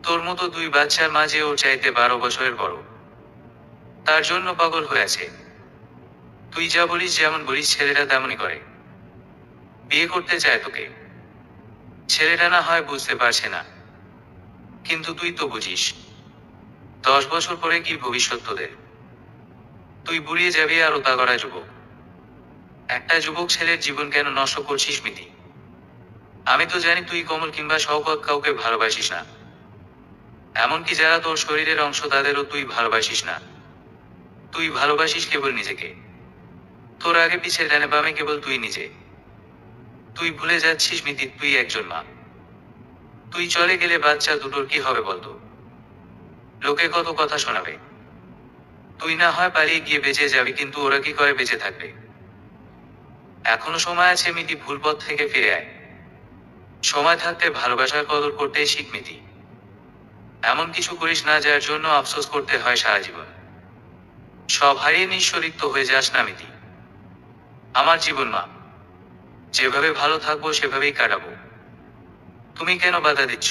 Speaker 1: তোর মতো দুই বাচ্চার মাঝে ওর চাইতে 12 বছরের বড়, তার জন্য পাগল হয়ে আছে। তুই যা বলিস, যেমন বলিস, ছেলেটা তেমনই করে। বিয়ে করতে চায় তোকে। ছেলেটা না হয় বুঝতে পারছে না, কিন্তু তুই তো বুঝিস। 10 বছর পরে কি ভবিষ্যৎ তোদের? তুই বুড়িয়ে যাবি আর ওতাগড়া যুবক। একটা যুবক ছেলের জীবন কেন নষ্ট করছিস মিতি? আমি তো জানি তুই কমল কিংবা শওকত কাউকে ভালোবাসিস না। এমনকি যারা তোর শরীরের অংশ তাদেরও তুই ভালোবাসিস না। তুই ভালোবাসিস কেবল নিজেকে। তোর আগে পিছে ডানে বামে কেবল তুই নিজে। তুই ভুলে যাচ্ছিস মিতি, তুই একজন মা। তুই চলে গেলে বাচ্চা দুটোর কি হবে বলতো? লোকে কত কথা শোনাবে। তুই না হয় পালিয়ে গিয়ে বেঁচে যাবি, কিন্তু ওরা কি করে বেঁচে থাকবে? এখনো সময় আছে মিতি, ভুল পথ থেকে ফিরে আয়। সময় থাকতে ভালোবাসার কদর করতে শিখ মিতি। এমন কিছু করিস না যার জন্য আফসোস করতে হয় সারা জীবন। সব হারিয়ে নিঃস্বরিক্ত হয়ে যাস না মিতি। আমার জীবন মা, যেভাবে ভালো থাকবো সেভাবেই কাটাবো। তুমি কেন বাধা দিচ্ছ?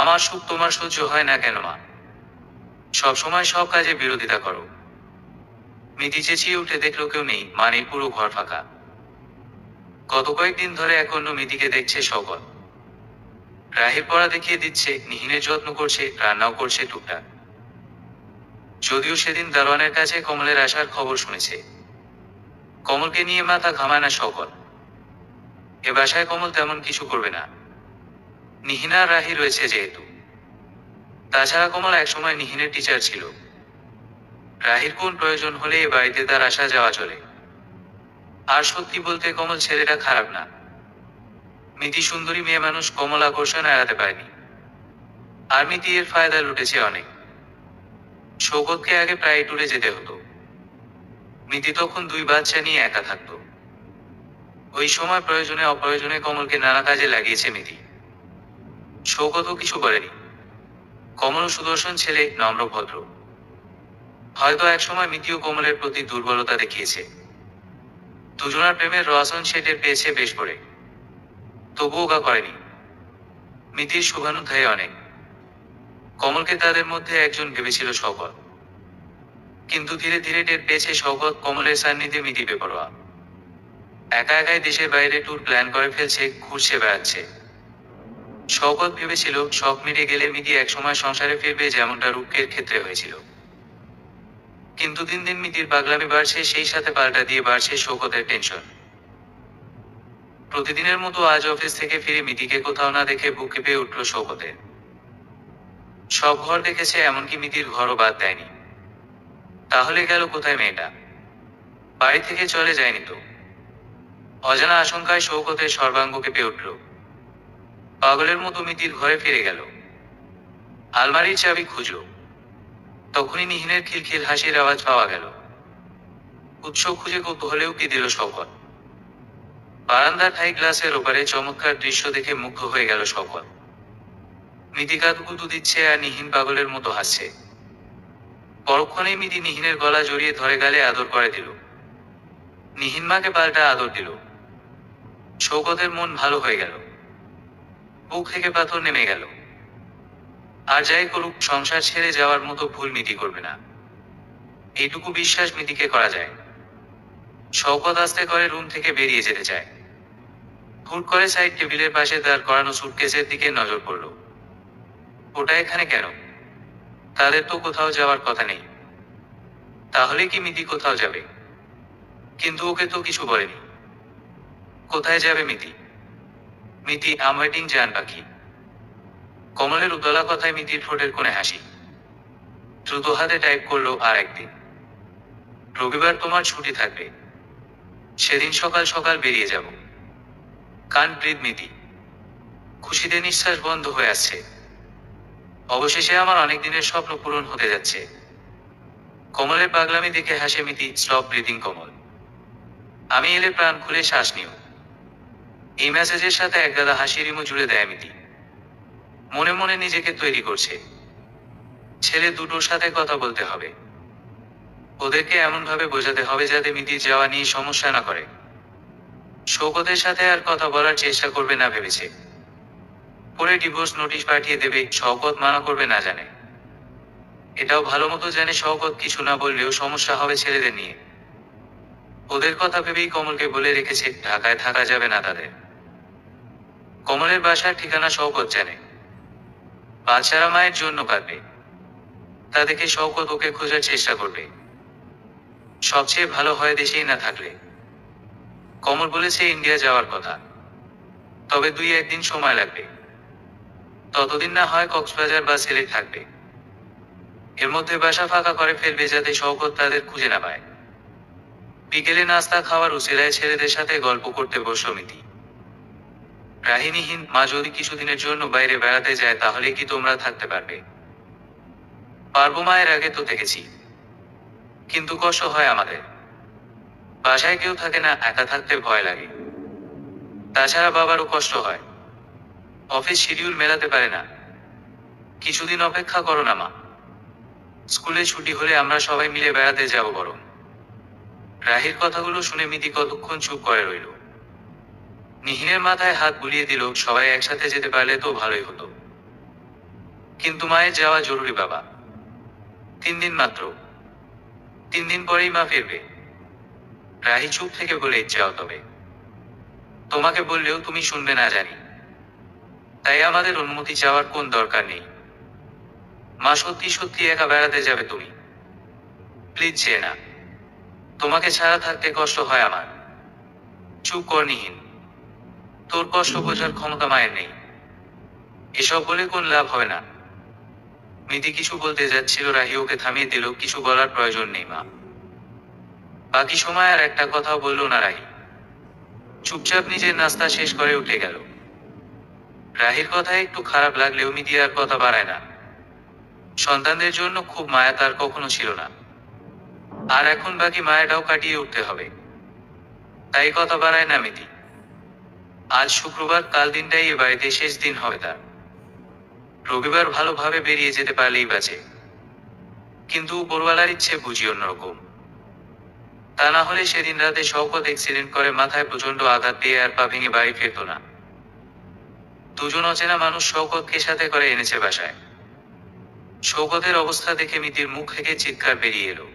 Speaker 1: আমার সুখ তোমার সহ্য হয় না কেন মা? সব সময় সব কাজে বিরোধিতা করো। মিতি চেঁচিয়ে উঠে দেখলো কেউ নেই, মানে পুরো ঘর ফাঁকা। গত কয়েকদিন ধরে এক অন্য মিতিকে দেখছে শওকত। রাহির পড়া দেখিয়ে দিচ্ছে, নিহিনের যত্ন করছে, রান্নাও করছে টুকটাক। যদিও সেদিন দারোয়ানের কাছে কমলের আসার খবর শুনেছে। কমলকে নিয়ে মাথা ঘামায় না শওকত। এ বাসায় কমল তেমন কিছু করবে না। নিহিনা আর রাহি রয়েছে যেহেতু। তাছাড়া কমল একসময় নিহিনের টিচার ছিল। রাহির কোন প্রয়োজন হলে এ বাড়িতে তার আসা যাওয়া চলে। আর সত্যি বলতে কমল ছেলেটা খারাপ না। মিতি সুন্দরী মেয়ে মানুষ, কমল আকর্ষণ এড়াতে পারেনি। আর মিতি এর ফায়দা লুটেছে অনেক। শওকতকে আগে প্রায় ট্যুরে যেতে হতো। মিতি তখন দুই বাচ্চা নিয়ে একা থাকতো। ওই সময় প্রয়োজনে অপ্রয়োজনে কমলকে নানা কাজে লাগিয়েছে মিতি। শওকতও কিছু বলেনি। কমলও সুদর্শন ছেলে, নম্র ভদ্র। হয়তো একসময় মিতিও কমলের প্রতি দুর্বলতা দেখিয়েছে। দুজনার প্রেমের রসায়ন সে টের পেয়েছে বেশ করে। তবুও গা করেনি। মিতির শুভানুধ্যায়ী অনেক। কমলকে তাদের মধ্যে একজন ভেবেছিল শওকত। কিন্তু ধীরে ধীরে টের পেয়েছে শওকত কমলের সান্নিধ্যে মিতি বেপরোয়া। একা একাই দেশের বাইরে ট্যুর প্ল্যান করে ফেলছে, ঘুরছে বেড়াচ্ছে। শওকত ভেবেছিল শখ মিটে গেলে মিতি একসময় সংসারে ফিরবে, যেমনটা রূপকের ক্ষেত্রে হয়েছিল। কিন্তু দিন দিন মিতির পাগলামি বাড়ছে, সেই সাথে পাল্টা দিয়ে বাড়ছে শওকতের টেনশন। প্রতিদিনের মতো আজ অফিস থেকে ফিরে মিতিকে কোথাও না দেখে বুক কেঁপে উঠল শওকতের। সব ঘর দেখেছে, এমনকি মিতির ঘরও বাদ দেয়নি। তাহলে গেল কোথায় মেয়েটা? বাড়ি থেকে চলে যায়নি তো? অজানা আশঙ্কায় শওকতের সর্বাঙ্গ কেঁপে উঠল। পাগলের মতো মিতির ঘরে ফিরে গেল। আলমারির চাবি খুঁজল। তখনই নিহিনের খিলখিল হাসির আওয়াজ পাওয়া গেল। উৎস খুঁজে কৌতূহলে উকি দিল শওকত। বারান্দার থাই গ্লাসের ওপারে চমৎকার দৃশ্য দেখে মুগ্ধ হয়ে গেল শওকত। মিতি কাঁদকুতু দিচ্ছে আর নিহিন পাগলের মতো হাসছে। পরক্ষণেই মিতি নিহিনের গলা জড়িয়ে ধরে গালে আদর করে দিল। নিহিন মাকে পাল্টা আদর দিল। শওকতের মন ভালো হয়ে গেল। বুক থেকে পাথর নেমে গেল। আর যাই করুক, সংসার ছেড়ে যাওয়ার মতো ভুল মিতি করবে না, এইটুকু বিশ্বাস মিতিকে করা যায়। শওকত আস্তে করে রুম থেকে বেরিয়ে যেতে চায়। হুট করে সাইড টেবিলের পাশে দাঁড় করানো সুটকেসের দিকে নজর পড়ল। ওটা এখানে কেন? তাদের তো কোথাও যাওয়ার কথা নেই। তাহলে কি মিতি কোথাও যাবে? কিন্তু ওকে তো কিছু বলেনি। কোথায় যাবে মিতি? মিতি, আম ওয়েটিং, জান পাখি। কমলের উতলা কথায় মিতির ঠোঁটের কোণে হাসি। দ্রুত হাতে টাইপ করলো, আর একদিন রবিবার তোমার ছুটি থাকবে, সেদিন সকাল সকাল বেরিয়ে যাব। কান ব্রিদ মিতি। খুশিতে নিঃশ্বাস বন্ধ হয়ে আসছে। অবশেষে আমার অনেক দিনের স্বপ্ন পূরণ হতে যাচ্ছে। কমলের পাগলামি দেখে হাসে মিতি। স্টপ ব্রিদিং কমল, আমি এলে প্রাণ খুলে শ্বাস নিও। এই মেসেজের সাথে একগাদা হাসির ইমো জুড়ে দেয় মিতি। মনে মনে নিজেকে তৈরি করছে, ছেলে দুটোর সাথে কথা বলতে হবে। ওদেরকে এমনভাবে বোঝাতে হবে যাতে মিতির যাওয়া নিয়ে সমস্যা না করে। শওকতের সাথে আর কথা বলার চেষ্টা করবে না ভেবেছে। পরে ডিভোর্স নোটিশ পাঠিয়ে দেবে, শওকত মানা করবে না জানে। এটাও ভালো মতো জানে শওকত কিছু না বললেও সমস্যা হবে ছেলেদের নিয়ে। ওদের কথা ভেবেই কমলকে বলে রেখেছে ঢাকায় থাকা যাবে না তাদের। কমলের বাসার ঠিকানা শওকত জানে। বাচ্চারা মায়ের জন্য কাঁদবে, তা দেখে শওকত ওকে খোঁজার চেষ্টা করবে। সবচেয়ে ভালো হয় দেশেই না থাকলে। কমল বলেছে ইন্ডিয়া যাওয়ার কথা, তবে 2-1 দিন সময় লাগবে। ততদিন না হয় কক্সবাজার বা সিলেট থাকবে। এর মধ্যে বাসা ফাঁকা করে ফেলবে যাতে শওকত তাদের খুঁজে না পায়। বিকেলে নাস্তা খাওয়ার উসিলায় ছেলেদের সাথে গল্প করতে বসল মিতি। রাহিনীহীন, মা যদি কিছুদিনের জন্য বাইরে বেড়াতে যায় তাহলে কি তোমরা থাকতে পারবে? পারবো, মায়ের আগে তো দেখেছি, কিন্তু কষ্ট হয় আমাদের। বাসায় কেউ থাকে না, একা থাকতে ভয় লাগে। তাছাড়া বাবারও কষ্ট হয়, অফিস শিডিউল মেলাতে পারে না। কিছুদিন অপেক্ষা করো না মা, স্কুলে ছুটি হলে আমরা সবাই মিলে বেড়াতে যাব বরং। রাহির কথাগুলো শুনে মিতি কতক্ষণ চুপ করে রইল। নিহিনের মাথায় হাত বুলিয়ে দিল, সবাই একসাথে যেতে পারলে তো ভালোই হতো, কিন্তু মায়ের যাওয়া জরুরি বাবা। 3 দিন মাত্র, 3 দিন পরেই মা ফিরবে। রাহি চুপ থেকে বলে যাও, তবে তোমাকে বললেও তুমি শুনবে না জানি, তাই আমাদের অনুমতি চাওয়ার কোন দরকার নেই। মা সত্যি সত্যি একা বেড়াতে যাবে, তুমি প্লিজ যেও না, তোমাকে ছাড়া থাকতে কষ্ট হয় আমার। চুপ কর নিহিন, তোর কষ্ট বোঝার ক্ষমতা মায়ের নেই। এসব বলে কোন লাভ হবে না। মিতি কিছু বলতে যাচ্ছিল, রাহি ওকে থামিয়ে দিল। কিছু বলার প্রয়োজন নেই মা। বাকি সময় আর একটা কথাও বলল না রাহি। চুপচাপ নিজের নাস্তা শেষ করে উঠে গেল। রাহির কথা একটু খারাপ লাগলেও মিতি আর কথা বাড়ায় না। সন্তানদের জন্য খুব মায়া তার কখনো ছিল না, আর এখন বাকি মায়াটাও কাটিয়ে উঠতে হবে, তাই কথা বাড়ায় না মিতি। আজ শুক্রবার, কাল দিনটাই এ বাড়িতে শেষ দিন হবে তার। রবিবার ভালোভাবে বেরিয়ে যেতে পারলেই বাঁচে, কিন্তু উপরওয়ালার ইচ্ছে বুঝি অন্যরকম। তা না হলে সেদিন রাতে শওকত অ্যাক্সিডেন্ট করে মাথায় প্রচন্ড আঘাত পেয়ে আর পা ভেঙে বাড়ি ফিরত না। দুজন অচেনা মানুষ শওকতকে সাথে করে এনেছে বাসায়। শওকতের অবস্থা দেখে মিতির মুখ থেকে চিৎকার বেরিয়ে এলো।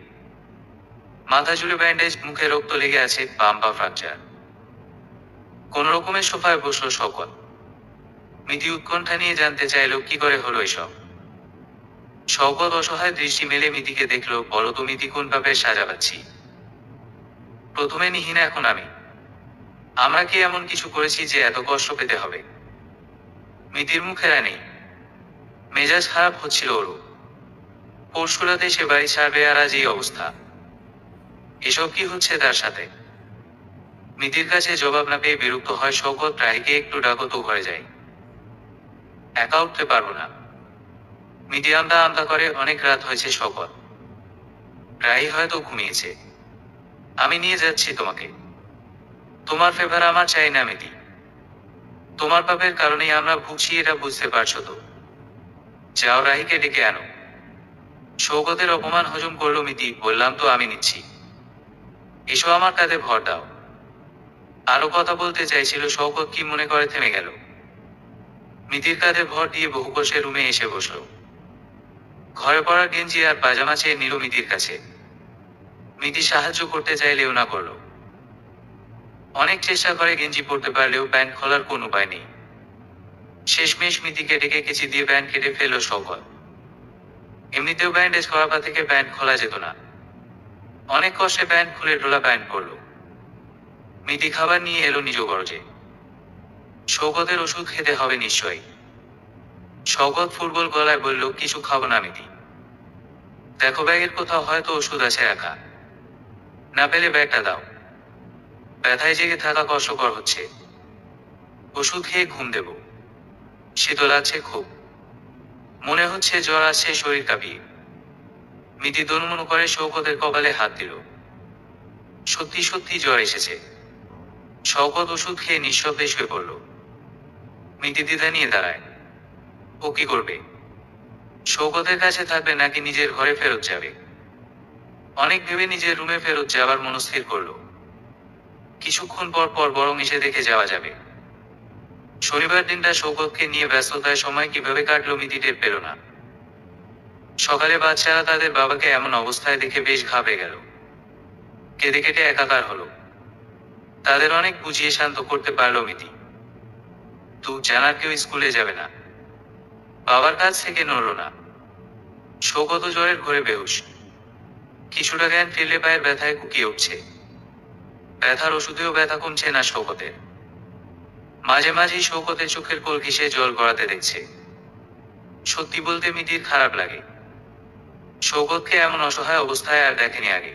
Speaker 1: মাথা জুড়ে ব্যান্ডেজ, মুখে রক্ত লেগে আছে, বাম পা ফ্র্যাকচার। কোন রকমের সোফায় বসলো শওকত। মিতি উৎকণ্ঠা নিয়ে জানতে চাইল কি করে হলো এসব। শওকত অসহায় দৃষ্টি মেলে মিতিকে দেখলো। বলো তো মিতি, কোন পাপের সাজা পাচ্ছি? প্রথমে নিহিন, এখন আমি। আমরা কি এমন কিছু করেছি যে এত কষ্ট পেতে হবে? মিতির মুখেরা নেই, মেজাজ খারাপ হচ্ছিল ওরও। পরশু রাতে সে বাড়ি ছাড়বে আর আজ এই অবস্থা। এসব কি হচ্ছে তার সাথে? মিতির কাছে জবাব না পেয়ে বিরক্ত হয় শওকত। রাহিকে একটু ডাকো তো, ঘরে যাই, একা উঠতে পারবো না। মিতি আমতা আমতা করে। অনেক রাত হয়েছে শওকত, রাহি হয়তো ঘুমিয়েছে। আমি নিয়ে যাচ্ছি তোমাকে। তোমার ফেভার আমার চাই না মিতি, তোমার পাপের কারণেই আমরা ভুগছি, এটা বুঝতে পারছো তো? যাও, রাহিকে ডেকে আনো। শওকতের অপমান হজম করলো মিতি। বললাম তো আমি নিচ্ছি, এসো আমার কাঁধে ভর দাও। আরো কথা বলতে চাইছিল শওকত, কি মনে করে থেমে গেল। মিতির কাঁধে ভর দিয়ে বহুকোষে রুমে এসে বসলো। ঘরে পড়া গেঞ্জি আর পাজামা চেয়ে নিল মিতির কাছে। মিতি সাহায্য করতে চাইলেও না করলো। অনেক চেষ্টা করে গেঞ্জি পরতে পারলেও প্যান্ট খোলার কোন উপায় নেই। শেষমেশ মিতিকে ডেকে কেচি দিয়ে প্যান্ট কেটে ফেলল শওকত। এমনিতেও ব্যান্ডেজ করা পা থেকে প্যান্ট খোলা যেত না। অনেক কষ্টে প্যান্ট খুলে ঢোলা প্যান্ট পরল। মিতি খাবার নিয়ে এলো নিজ গরজে। শওকতের ওষুধ খেতে হবে নিশ্চয়ই। শওকত ফুটবল গলায় বলল, কিছু খাবো না মিতি। দেখো ব্যাগের কোথাও হয়তো ওষুধ আছে রাখা, না পেলে ব্যাগটা দাও। ব্যথায় জেগে থাকা কষ্টকর হচ্ছে, ওষুধ খেয়ে ঘুম দেব। শীত লাগছে খুব, মনে হচ্ছে জ্বর আসছে শরীর কাঁপিয়ে। মিতি দনমন করে শওকতের কপালে হাত দিল। সত্যি সত্যি জ্বর এসেছে। শওকত ওষুধ খেয়ে নিঃশব্দে শুয়ে পড়ল। মিতি দ্বিধা নিয়ে দাঁড়ায়। ও কি করবে? শওকতের কাছে থাকবে নাকি নিজের ঘরে ফেরত যাবে? অনেক ভেবে নিজের রুমে ফেরত যাবার মনস্থির করল। কিছুক্ষণ পর পর বরং এসে দেখে যাওয়া যাবে। শনিবার দিনটা শওকতকে নিয়ে ব্যস্ততায় সময় কিভাবে কাটলো মিতি টের পেল না। সকালে বাচ্চারা তাদের বাবাকে এমন অবস্থায় দেখে বেশ ঘাবড়ে গেল। কেঁদে কেটে একাকার হলো। তাদের অনেক বুঝিয়ে শান্ত করতে পারল মিতি। তু জানার কেউ স্কুলে যাবে না। বাবার কাছ থেকে নড়ল না। শওকত জ্বরের ঘরে বেহুশ। কিছুটা জ্ঞান ফিরলে পায়ের ব্যথায় কুকিয়ে উঠছে। ব্যথার ওষুধেও ব্যথা কমছে না শওকতের। মাঝে মাঝেই শওকতের চোখের কোল ঘেঁষে জল গড়াতে দেখছে। সত্যি বলতে মিতির খারাপ লাগে। শওকতকে এমন অসহায় অবস্থায় আর দেখেনি আগে।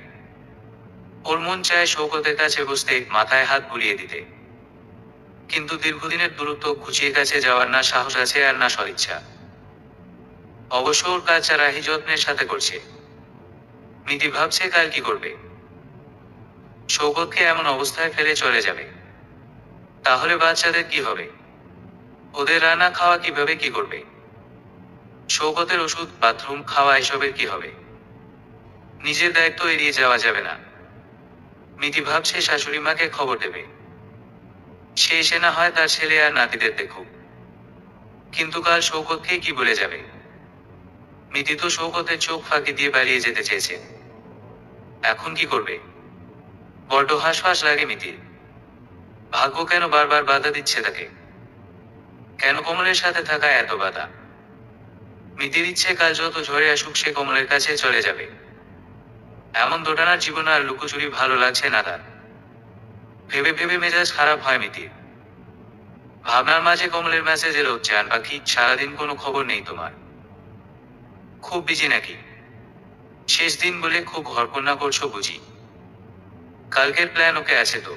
Speaker 1: ওর মন চায় শওকতের কাছে বসতে, মাথায় হাত বুলিয়ে দিতে। কিন্তু দীর্ঘদিনের দূরত্ব ঘুচিয়ে কাছে যাওয়ার না সাহস আছে আর না সদিচ্ছা। অবশ্য ওর কাজটা রাহি যত্নের সাথে করছে। মিতি ভাবছে কাল কি করবে। শওকতকে এমন অবস্থায় ফেলে চলে যাবে। তাহলে বাচ্চাদের কি হবে? ওদের রান্না খাওয়া কিভাবে কি করবে? শওকতের ওষুধ, বাথরুম, খাওয়া এসবের কি হবে? নিজের দায়িত্ব এড়িয়ে যাওয়া যাবে না। মিতি ভাবছে শাশুড়ি মাকে খবর দেবে। সে এসে না হয় তার ছেলে আর নাতিদের দেখুক। কিন্তু কাল শওকতকে কি বলে যাবে? মিতি তো শওকতের চোখ ফাঁকি দিয়ে পালিয়ে যেতে চেয়েছে। এখন কি করবে? বড্ড হাসফাস লাগে মিতির। ভাগ্য কেন বারবার বাধা দিচ্ছে তাকে? কেন কমলের সাথে থাকা এত বাধা? মিতির ইচ্ছে কাল যত ঝড়ে আসুক সে কমলের কাছে চলে যাবে। এমন দোটানার জীবন আর লুকোচুরি ভালো লাগছে না তার। ভেবে ভেবে মেজাজ খারাপ হয় মিতির। ভাবনার মাঝে কমলের মেসেজ এলো, জান পাখি, সারাদিন কোনো খবর নেই তোমার। খুব বিজি নাকি? শেষ দিন বলে খুব ঘরকন্না করছো বুঝি? কালকের প্ল্যান ওকে আছে তো?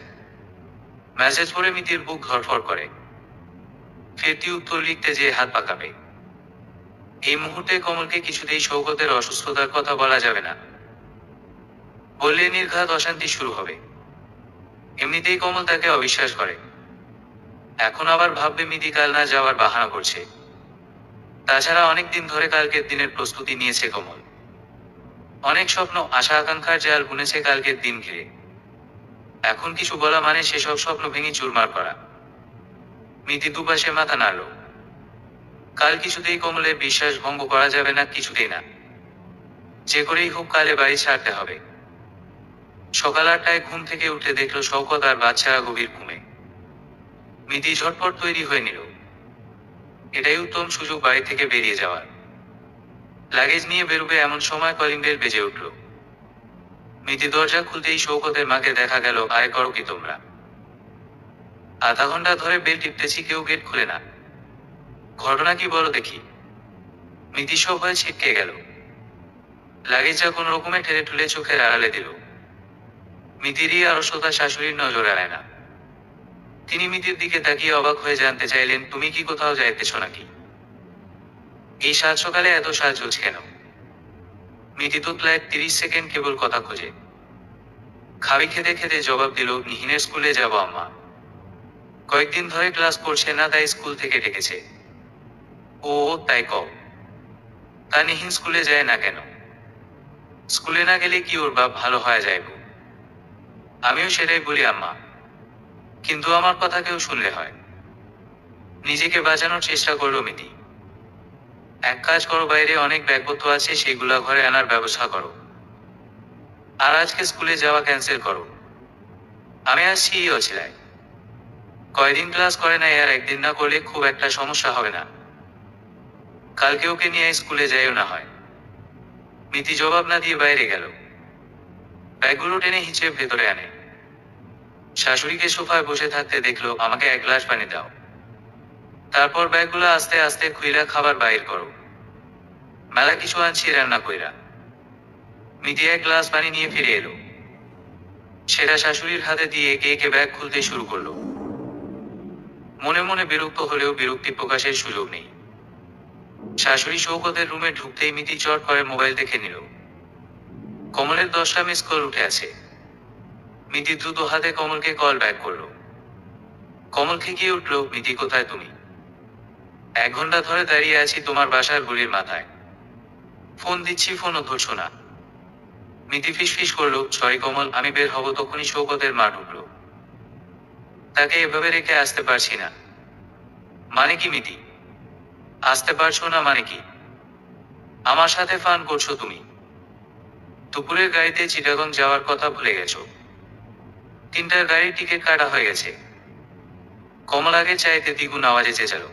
Speaker 1: মেসেজ পড়ে মিতির বুক ধড়ফড় করে। ফিরতি উত্তর লিখতে যেয়ে হাত পাকাবে। এই মুহূর্তে কমলকে কিছুতেই শওকতের অসুস্থতার কথা বলা যাবে না। বললে নির্ঘাত অশান্তি শুরু হবে। এমনিতেই কমল তাকে অবিশ্বাস করে। এখন আবার ভাববে মিতি কাল না যাওয়ার বাহানা করছে। তাছাড়া অনেকদিন ধরে কালকের দিনের প্রস্তুতি নিয়েছে কমল। অনেক স্বপ্ন, আশা আকাঙ্ক্ষার জাল বুনেছে কালকের দিন ঘিরে। এখন কিছু বলা মানে সেসব স্বপ্ন ভেঙে চুরমার করা। মিতি দুপাশে মাথা নাড়ল। কাল কিছুতেই কমলের বিশ্বাস ভঙ্গ করা যাবে না, কিছুতেই না। যে করেই হোক কালে বাড়ি ছাড়তে হবে। সকাল 8টায় ঘুম থেকে উঠে দেখল শওকত আর বাচ্চারা গভীর ঘুমে। মিতি ঝটপট তৈরি হয়ে নিল। এটাই উত্তম সুযোগ বাড়ি থেকে বেরিয়ে যাওয়ার। লাগেজ নিয়ে বেরোবে এমন সময় কলিং বেল বেজে উঠল। মিতি দরজা খুলতেই শওকতের মাকে দেখা গেল। আয় করো কি তোমরা? আধা ঘন্টা ধরে বেল টিপতেছি, কেউ গেট খুলে না। ঘটনা কি বলো দেখি? মিতি সব হয়ে ছিটকে গেল। লাগেজটা কোন রকমে ঠেলে ঠুলে চোখের আড়ালে দিল। মিতিরই আড়ষ্টতা শাশুড়ির নজর এড়ায় না। তিনি মিতির দিকে তাকিয়ে অবাক হয়ে জানতে চাইলেন, তুমি কি কোথাও যাইতেছ নাকি? এই সাত সকালে এত সাজগোজ কেন? মিতি তোতলায় 30 সেকেন্ড কেবল কথা খোঁজে। খাবি খেতে খেতে জবাব দিল, নিহিনের স্কুলে যাব আম্মা। কয়েকদিন ধরে ক্লাস করছে না, তাই স্কুল থেকে ডেকেছে। ও তাই কও? তা নিহিন স্কুলে যায় না কেন? স্কুলে না গেলে কি ওর বাপ ভালো হয়ে যাইব? আমিও সেটাই বলি আম্মা, কিন্তু আমার কথা কেউ শুনলে হয়। নিজেকে বাঁচানোর চেষ্টা করলো মিতি। এক কাজ করো, বাইরে অনেক ব্যাগপত্র আছে, সেগুলা ঘরে আনার ব্যবস্থা করো। আর আজকে স্কুলে যাওয়া ক্যান্সেল করো। আমি আসছি এই অছিলায়। কয়দিন ক্লাস করে না, আর একদিন না করলে খুব একটা সমস্যা হবে না। কালকে ওকে নিয়ে স্কুলে যাইও না হয়। মিতি জবাব না দিয়ে বাইরে গেল। ব্যাগগুলো টেনে হিঁচড়ে ভেতরে আনে। শাশুড়িকে সোফায় বসে থাকতে দেখলো। আমাকে এক গ্লাস পানি দাও। তারপর ব্যাগগুলো আস্তে আস্তে খুইরা খাবার বাইর করো। মেলা কিছু আনছি রান্না কইরা। মিতি এক গ্লাস পানি নিয়ে ফিরে এলো। সেটা শাশুড়ির হাতে দিয়ে একে একে ব্যাগ খুলতে শুরু করলো। মনে মনে বিরক্ত হলেও বিরক্তি প্রকাশের সুযোগ নেই। শাশুড়ি শওকতের রুমে ঢুকতেই মিতি চট করে মোবাইল দেখে নিল। কমলের 10টা মিস কল উঠে আছে। মিতি দ্রুত হাতে কমলকে কল ব্যাক করলো। কমল খেকিয়ে উঠল, মিতি কোথায় তুমি? 1 ঘন্টা ধরে দাঁড়িয়ে আছি তোমার বাসার গলির মাথায়, ফোন দিচ্ছি ফোনও ধরছো না। মিতি ফিসফিস করলো, সরি কমল, আমি বের হব তখনই শওকতের মা ঢুকলো। তাকে এভাবে রেখে আসতে পারছি না। মানে কি মিতি? আসতে পারছো না মানে কি? আমার সাথে ফান করছো তুমি? দুপুরের গাড়িতে চিটাগং যাওয়ার কথা ভুলে গেছো। 3টার গাড়ির টিকিট কাটা হয়ে গেছে। কমল আগে চাইতে দ্বিগুণ আওয়াজে চেঁচালো,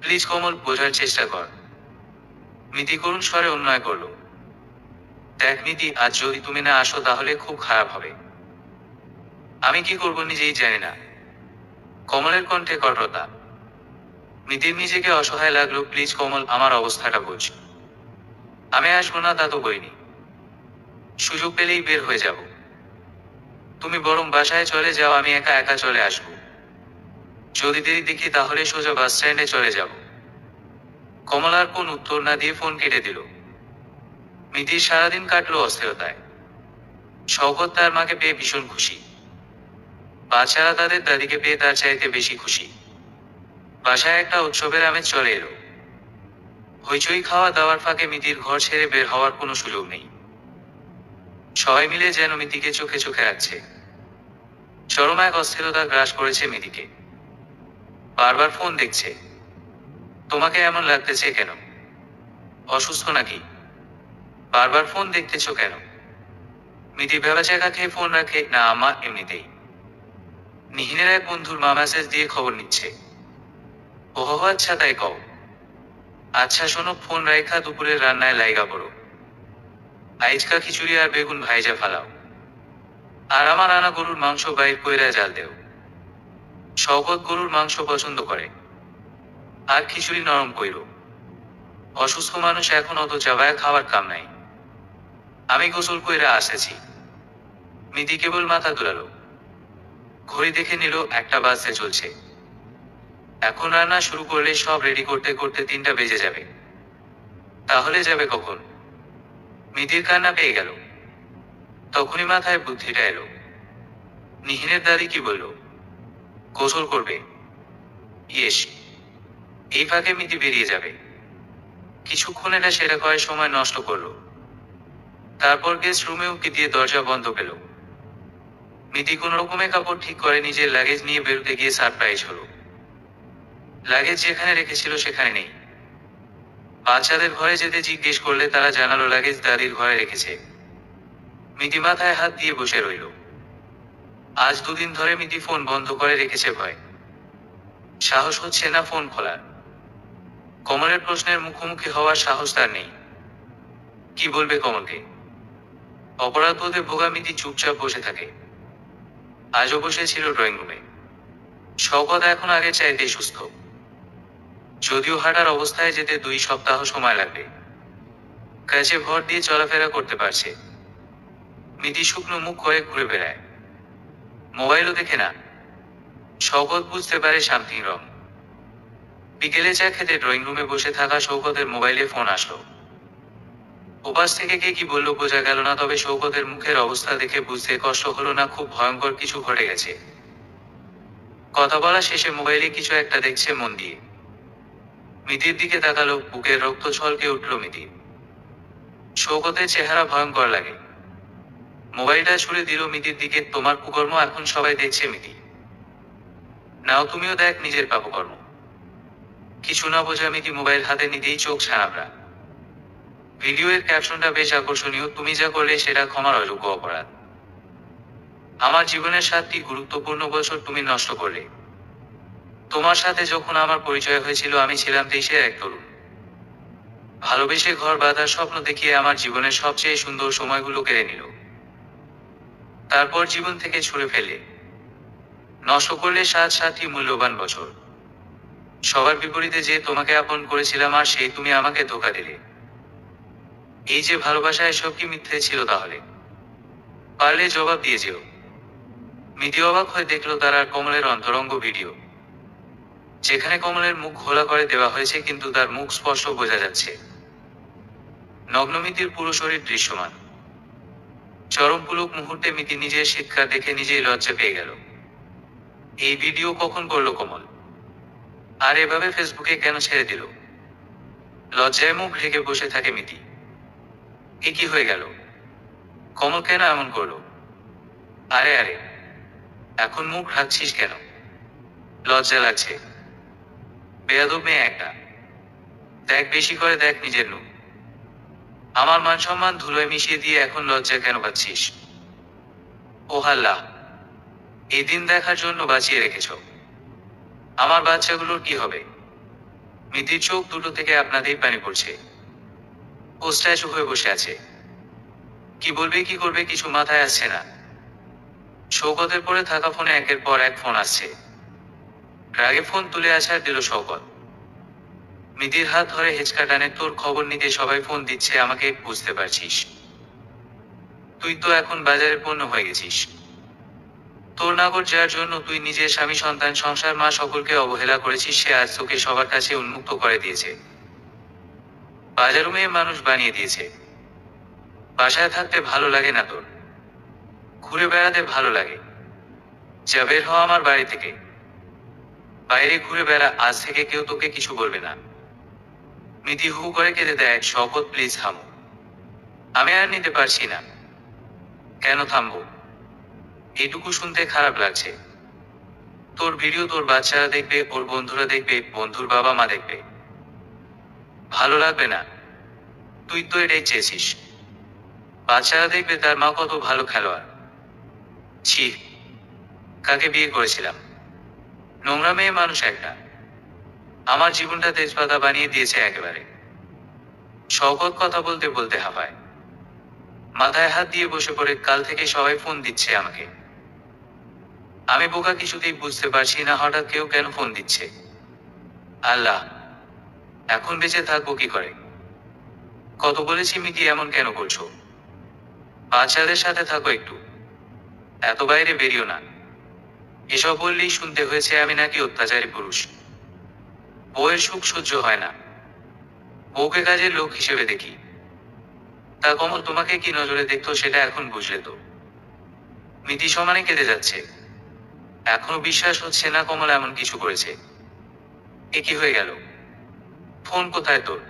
Speaker 1: প্লিজ কমল, বোঝার চেষ্টা কর। মিতি করুণ স্বরে অন্যায় করলো, দেখ মিতি, আজ যদি তুমি না আসো তাহলে খুব খারাপ হবে। আমি কি করব নিজেই জানি না। কমলের কণ্ঠে কঠোরতা। মিতির নিজেকে অসহায় লাগলো, প্লিজ কমল, আমার অবস্থাটা বোঝ। আমি আসবো না তা তো বলিনি, সুযোগ পেলেই বের হয়ে যাব। তুমি বরং বাসায় চলে যাও, আমি একা একা চলে আসব। যদি দেরি দেখি তাহলে সোজা বাস স্ট্যান্ডে চলে যাব। কমল আর কোন উত্তর না দিয়ে ফোন কেটে দিল। মিতির সারাদিন কাটলো অস্থিরতায়। শওকত তার মাকে পেয়ে ভীষণ খুশি। বাচ্চারা তাদের দাদিকে পেয়ে তার চাইতে বেশি খুশি। বাসায় একটা উৎসবের আমেজ চলে এলো। হইচই খাওয়া দাওয়ার ফাঁকে মিতির ঘর ছেড়ে বের হওয়ার কোনো সুযোগ নেই। সবাই মিলে যেন মিতিকে চোখে চোখে রাখছে। চরম এক অস্থিরতা গ্রাস করেছে মিতিকে। বারবার ফোন দেখছে। তোমাকে এমন লাগতেছে কেন? অসুস্থ নাকি? বারবার ফোন দেখতেছ কেন? মিতি ভেবাচাকা খেয়ে ফোন রাখে, না আম্মা, এমনিতেই। নিহিনের এক বন্ধুর মা মেসেজ দিয়ে খবর নিচ্ছে। ওহ আচ্ছা, তাই কও। আচ্ছা শোনো, ফোন রাইখা দুপুরের রান্নায় লাইগা পড়ো। আইজকা খিচুড়ি আর বেগুন ভাইজা ফালাও। আর আমার আনা গরুর মাংস বাইর কইরা জাল দেও। শওকত গরুর মাংস পছন্দ করে। আর খিচুড়ি নরম কইরো। অসুস্থ মানুষ এখন অত চাবায় খাওয়ার কাম নাই। আমি গোসল কইরা আসেছি। মিতি কেবল মাথা দুলালো। ঘড়ি দেখে নিল, 1টা বাজতে চলছে। এখন রান্না শুরু করলে সব রেডি করতে করতে 3টা বেজে যাবে। তাহলে যাবে কখন? মিতির কান্না পেয়ে গেল। তখনই মাথায় বুদ্ধিটা এলো। নিহিনের দাদি কি বলল? গোসল করবে। ইয়েস। এই ফাঁকে মিতি বেরিয়ে যাবে। কিছুক্ষণ এটা সেটা কয়ে সময় নষ্ট করলো। তারপর গেস্ট রুমে উকি দিয়ে দরজা বন্ধ পেল। মিতি কোন রকমে কাপড় ঠিক করে নিজের লাগেজ নিয়ে বেরোতে গিয়ে সারপ্রাইজ হলো। লাগেজ যেখানে রেখেছিল সেখানে নেই। বাচ্চাদের ঘরে যেতে জিজ্ঞেস করলে তারা জানালো লাগেজ দাদির ঘরে রেখেছে। মিতি মাথায় হাত দিয়ে বসে রইল। আজ 2 দিন ধরে মিতি ফোন বন্ধ করে রেখেছে ভয়। সাহস হচ্ছে না ফোন খোলার। কমলের প্রশ্নের মুখোমুখি হওয়ার সাহস তার নেই। কি বলবে কমলকে? অপরাধবোধে ভোগা মিতি চুপচাপ বসে থাকে। আজও বসেছিল ড্রয়িং রুমে। শওকত এখন আগের চাইতে সুস্থ। যদিও হাঁটার অবস্থায় যেতে 2 সপ্তাহ সময় লাগবে। কাছে ভর দিয়ে চলাফেরা করতে পারছে। মিতি শুকনো মুখ করে ঘুরে বেড়ায়। মোবাইলও দেখে না। শওকত বুঝতে পারে সামথিং রং। বিকেলে চা খেতে ড্রয়িং রুমে বসে থাকা শওকতের মোবাইলে ফোন আসলো। ওপাশ থেকে কে কি বলল বোঝা গেল না, তবে শওকতের মুখের অবস্থা দেখে বুঝতে কষ্ট হলো না খুব ভয়ঙ্কর কিছু ঘটে গেছে। কথা বলা শেষে মোবাইলে কিছু একটা দেখছে মন দিয়ে। মিতির দিকে তাকালো, বুকের রক্ত ছলকে উঠল মিতির। শওকতের চেহারা ভয়ঙ্কর লাগে। মোবাইলটা ছুড়ে দিল মিতির দিকে, তোমার কুকর্ম এখন সবাই দেখছে মিতি। নাও তুমিও দেখ নিজের পাপকর্ম। কিছু না বোঝা মিতি মোবাইল হাতে নিতেই চোখ ছানাবড়া। ভিডিওর ক্যাপশনটা বেশ আকর্ষণীয়, তুমি যা করলে সেটা ক্ষমার অযোগ্য অপরাধ। আমার জীবনের 7টি গুরুত্বপূর্ণ বছর তুমি নষ্ট করলে। তোমার সাথে যখন আমার পরিচয় হয়েছিল আমি ছিলাম 23-এর এক তরুণ। ভালোবেসে ঘর বাঁধার স্বপ্ন দেখিয়ে আমার জীবনের সবচেয়ে সুন্দর সময়গুলো কেড়ে নিল। তারপর জীবন থেকে ছুঁড়ে ফেলে নষ্ট করলে 7টি মূল্যবান বছর। সবার বিপরীতে যে তোমাকে আপন করেছিলাম আর সেই তুমি আমাকে ধোঁকা দিলে। এই যে ভালোবাসা, এসব কি মিথ্যে ছিল তাহলে? পারলে জবাব দিয়ে যেও। মিতি অবাক হয়ে দেখলো তার আর কমলের অন্তরঙ্গ ভিডিও, যেখানে কমলের মুখ খোলা করে দেওয়া হয়েছে কিন্তু তার মুখ স্পষ্ট বোঝা যাচ্ছে। নগ্ন মিতির পুরো শরীর দৃশ্যমান। চরম পুলক মুহূর্তে মিতি নিজের চিৎকার দেখে নিজেই লজ্জা পেয়ে গেল। এই ভিডিও কখন করলো কমল? আর এভাবে ফেসবুকে কেন ছেড়ে দিল? লজ্জায় মুখ ঢেকে বসে থাকে মিতি। এ কি হয়ে গেল? কমল কেন এমন করলো? আরে আরে, এখন মুখ ঢাকছিস কেন? লজ্জা লাগছে? বেয়াদব মেয়ে একটা। দেখ, বেশি করে দেখ নিজের মুখ। আমার মান সম্মান ধুলোয় মিশিয়ে দিয়ে এখন লজ্জা কেন পাচ্ছিস? ও আল্লাহ, এই দিন দেখার জন্য বাঁচিয়ে রেখেছ। আমার বাচ্চাগুলোর কি হবে? মিতির চোখ দুটো থেকে আপনাদেরই পানি পড়ছে। ও স্ট্যাচু হয়ে বসে আছে। কি বলবে কি করবে কিছু মাথায় আসছে না। শওকতের পরে থাকা ফোনে একের পর এক ফোন আসছে। রাগে ফোন তুলে আছাড় দিল শওকত। মিতির হাত ধরে হেঁচকা টানে, তোর খবর নিতে সবাই ফোন দিচ্ছে আমাকে, বুঝতে পারছিস? তুই তো এখন বাজারের পণ্য হয়ে গেছিস। তোর নাগর যার জন্য তুই নিজের স্বামী, সন্তান, সংসার, মা সকলকে অবহেলা করেছিস, সে আজ তোকে সবার কাছে উন্মুক্ত করে দিয়েছে। বাজারু মেয়ে মানুষ বানিয়ে দিয়েছে। বাসায় থাকতে ভালো লাগে না তোর? ঘুরে বেড়াতে ভালো লাগে? যা বের হ আমার বাড়ি থেকে। বাইরে ঘুরে বেড়া, আজ থেকে কেউ তোকে কিছু বলবে না। মিতি হু করে কেঁদে দেয়। শওকত, প্লিজ থামো, আমি আর নিতে পারছি না। কেন থামবো? এইটুকু শুনতে খারাপ লাগছে। তোর ভিডিও তোর বাচ্চারা দেখবে, ওর বন্ধুরা দেখবে, বন্ধুর বাবা মা দেখবে। ভালো লাগবে না? তুই তো এটাই চেয়েছিস। বাচ্চারা দেখবে তার মা কত ভালো খেলোয়াড়। ছি, কাকে বিয়ে করেছিলাম? নোংরা মেয়ে মানুষ একটা। আমার জীবনটা তেজপাতা বানিয়ে দিয়েছে একেবারে। শওকত কথা বলতে বলতে হাঁপায়। মাথায় হাত দিয়ে বসে পড়ে, কাল থেকে সবাই ফোন দিচ্ছে আমাকে। আমি বোকা, কিছুতেই বুঝতে পারছি না হঠাৎ কেউ কেন ফোন দিচ্ছে। আল্লাহ, এখন বেঁচে থাকবো কি করে? কত বলেছি মিতি, এমন কেন করছো? বাচ্চাদের সাথে থাকো একটু, এত বাইরে বেরিও না। এসব বললেই শুনতে হয়েছে আমি নাকি অত্যাচারী পুরুষ। বউয়ের সুখ সহ্য হয় না, বউকে কাজের লোক হিসেবে দেখি। তা কমল তোমাকে কি নজরে দেখতো সেটা এখন বুঝলে তো? মিতি সমানে কেঁদে যাচ্ছে। এখনো বিশ্বাস হচ্ছে না কমল এমন কিছু করেছে। এ কি হয়ে গেল? ফোন কোথায় তোর?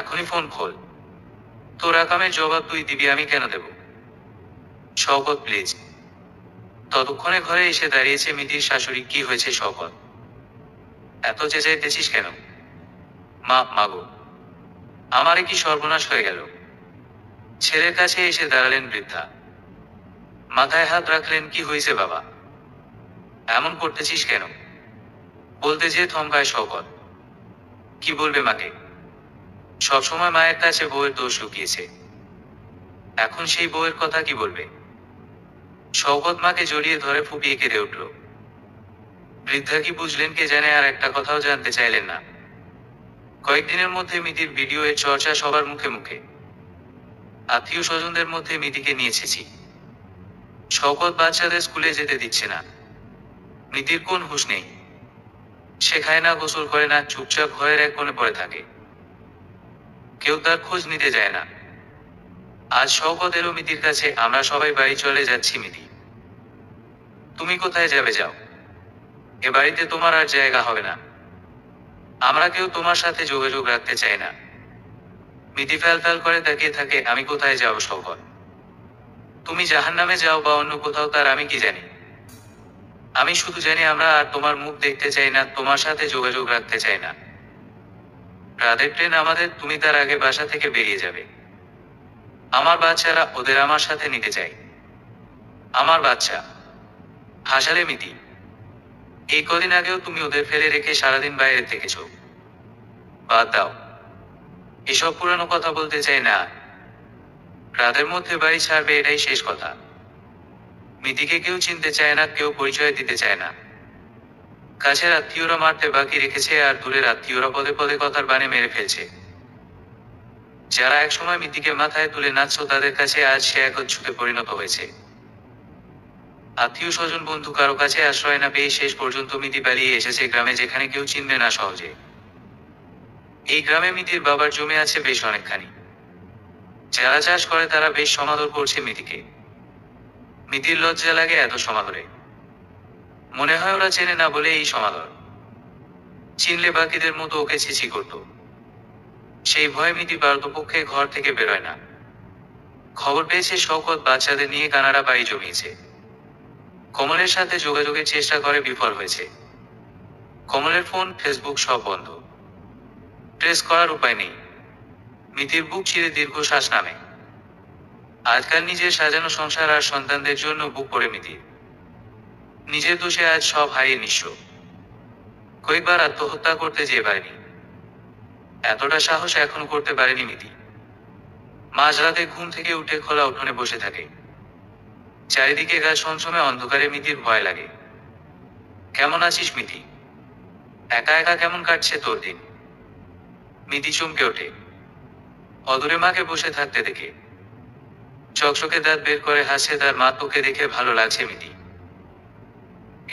Speaker 1: এখনই ফোন খোল। তোর আকামের জবাব তুই দিবি, আমি কেন দেব? শওকত, প্লিজ। ততক্ষণে ঘরে এসে দাঁড়িয়েছে মিতির শাশুড়ি। কি হয়েছে শওকত? এত চেঁচাইতেছিস কেন? মা, মাগো, আমারে কি সর্বনাশ হয়ে গেল? ছেলের কাছে এসে দাঁড়ালেন বৃদ্ধা। মাথায় হাত রাখলেন। কি হয়েছে বাবা? এমন করতেছিস কেন? বলতে যে থমকায় শওকত। কি বলবে মাকে? সবসময় মায়ের কাছে বউয়ের দোষ লুকিয়েছে, এখন সেই বউয়ের কথা কি বলবে? শওকত মাকে জড়িয়ে ধরে ফুপিয়ে কেঁদে উঠল। বৃদ্ধা কি বুঝলেন কে জানে, আর একটা কথাও জানতে চাইলেন না। কয়েকদিনের মধ্যে মিতির ভিডিও এর চর্চা সবার মুখে মুখে। আত্মীয় স্বজনদের মধ্যে মিতিকে নিয়ে এসেছি। শওকত বাচ্চাদের স্কুলে যেতে দিচ্ছে না। মিতির কোন হুঁশ নেই। সে খায় না, গোসল করে না, চুপচাপ ঘরের এক কোণে পড়ে থাকে। কেউ তার খোঁজ নিতে যায় না। আজ শওকত এলো মিতির কাছে। আমরা সবাই বাড়ি চলে যাচ্ছি। মিতি, তুমি কোথায় যাবে যাও, এ বাড়িতে তোমার আর জায়গা হবে না। আমরা কেউ তোমার সাথে যোগাযোগ রাখতে চাই না। মিতি ফ্যাল ফ্যাল করে তাকিয়ে থাকে। আমি কোথায় যাও শওকত? তুমি জাহান্নামে যাও বা অন্য কোথাও, তার আমি কি জানি? আমি শুধু জানি আমরা আর তোমার মুখ দেখতে চাই না, তোমার সাথে যোগাযোগ রাখতে চাই না। রাতের ট্রেন আমাদের, তুমি তার আগে বাসা থেকে বেরিয়ে যাবে। আমার বাচ্চারা, ওদের আমার সাথে নিতে চাই। আমার বাচ্চা। হাসালে মিতি। এই কদিন আগেও তুমি ওদের ফেলে রেখে সারাদিন বাইরে থেকেছো। বাদ দাও, এসব পুরানো কথা বলতে চাই না। রাতের মধ্যে বাড়ি ছাড়বে, এটাই শেষ কথা। মিতিকে কেউ চিনতে চায় না, কেউ পরিচয় দিতে চায় না। কাছের আত্মীয়রা মারতে বাকি রেখেছে, আর দূরের আত্মীয়রা পদে পদে কথার বানে মেরে ফেলছে। যারা একসময় মিতিকে মাথায় তুলে নাচছো, তাদের কাছে আজ সে একচ্ছুতে পরিণত হয়েছে। আত্মীয় স্বজন বন্ধু কারো কাছে আশ্রয় না পেয়ে শেষ পর্যন্ত মিতি পালিয়ে এসেছে গ্রামে, যেখানে কেউ চিনবে না সহজে। এই গ্রামে মিতির বাবার জমি আছে বেশ অনেকখানি। যারা চাষ করে তারা বেশ সমাদর করছে মিতিকে। মিতির লজ্জা লাগে এত সমাদরে। মনে হয় ওরা চেনে না বলে এই সমাদর। চিনলে বাকিদের মতো ওকে ছিছি করত। সেই ভয়ে মিতি পারতপক্ষে ঘর থেকে বেরোয় না। খবর পেয়েছে শওকত বাচ্চাদের নিয়ে কানাডা পাড়ি জমিয়েছে। কমলের সাথে যোগাযোগের চেষ্টা করে, বিফল হয়েছে। কমলের ফোন, ফেসবুক সব বন্ধ। ট্রেস করার উপায় নেই। মিতির বুক চিরে দীর্ঘশ্বাস নামে। আজকাল নিজের সাজানো সংসার আর সন্তানদের জন্য বুক পড়ে মিতির। নিজের দোষে আজ সব হারিয়ে নিঃস্ব। কয়েকবার আত্মহত্যা করতে যেয়ে পারেনি। এতটা সাহস এখনো করতে পারেনি মিতি। মাঝরাতে ঘুম থেকে উঠে খোলা উঠোনে বসে থাকে। চারিদিকে গা ছমছমে অন্ধকারে মিতির ভয় লাগে। কেমন আছিস মিতি? একা একা কেমন কাটছে তোর দিন? মিতি চমকে ওঠে অদূরে মাকে বসে থাকতে দেখে। চকচকে দাঁত বের করে হাসে তার মা। তোকে দেখে ভালো লাগছে মিতি।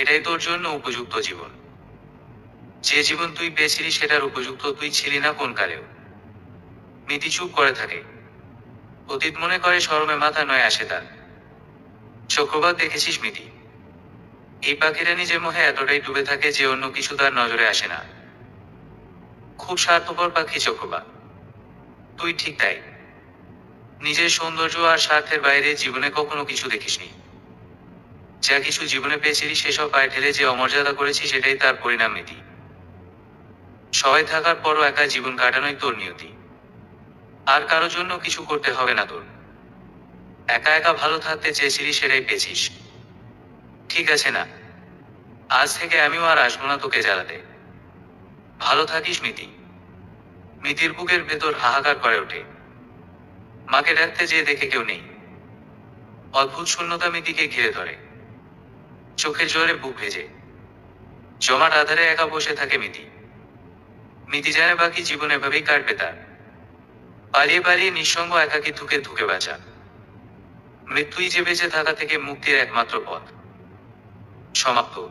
Speaker 1: এটাই তোর জন্য উপযুক্ত জীবন। যে জীবন তুই পেয়েছিলি সেটার উপযুক্ত তুই ছিলি না কোন কালেও। মিতি চুপ করে থাকে। অতীত মনে করে শরমে মাথা নয় আসে তার। চক্রবাত দেখেছিস মিতি? এই পাখিরা নিজের মোহে এতটাই ডুবে থাকে যে অন্য কিছু তার নজরে আসে না। খুব স্বার্থপর পাখি চক্রবাত। তুই ঠিক তাই। নিজের সৌন্দর্য আর স্বার্থের বাইরে জীবনে কখনো কিছু দেখিসনি। যা কিছু জীবনে পেয়েছিলি সেসব পায়ে ঠেলে যে অমর্যাদা করেছি সেটাই তার পরিণাম মিতি। সবাই থাকার পরও একা জীবন কাটানোই তোর নিয়তি। আর কারো জন্য কিছু করতে হবে না তোর। একা একা ভালো থাকতে চেয়েছিলি, সেটাই পেয়েছিস। ঠিক আছে না? আজ থেকে আমিও আর আসবো না তোকে জ্বালাতে। ভালো থাকিস মিতি। মিতির বুকের ভেতর হাহাকার করে ওঠে। মাকে ডাকতে যেয়ে দেখে কেউ নেই। অদ্ভুত শূন্যতা মিতিকে ঘিরে ধরে। চোখের জোরে বুক ভেজে। জমাট আধারে একা বসে থাকে মিতি। মিতি জানে বাকি জীবন এভাবেই কাটবে তার। পালিয়ে পালিয়ে নিঃসঙ্গ একাকী ধুকে ধুকে বাঁচা। মৃত্যুই যে বেঁচে থাকা থেকে মুক্তির একমাত্র পথ। সমাপ্ত।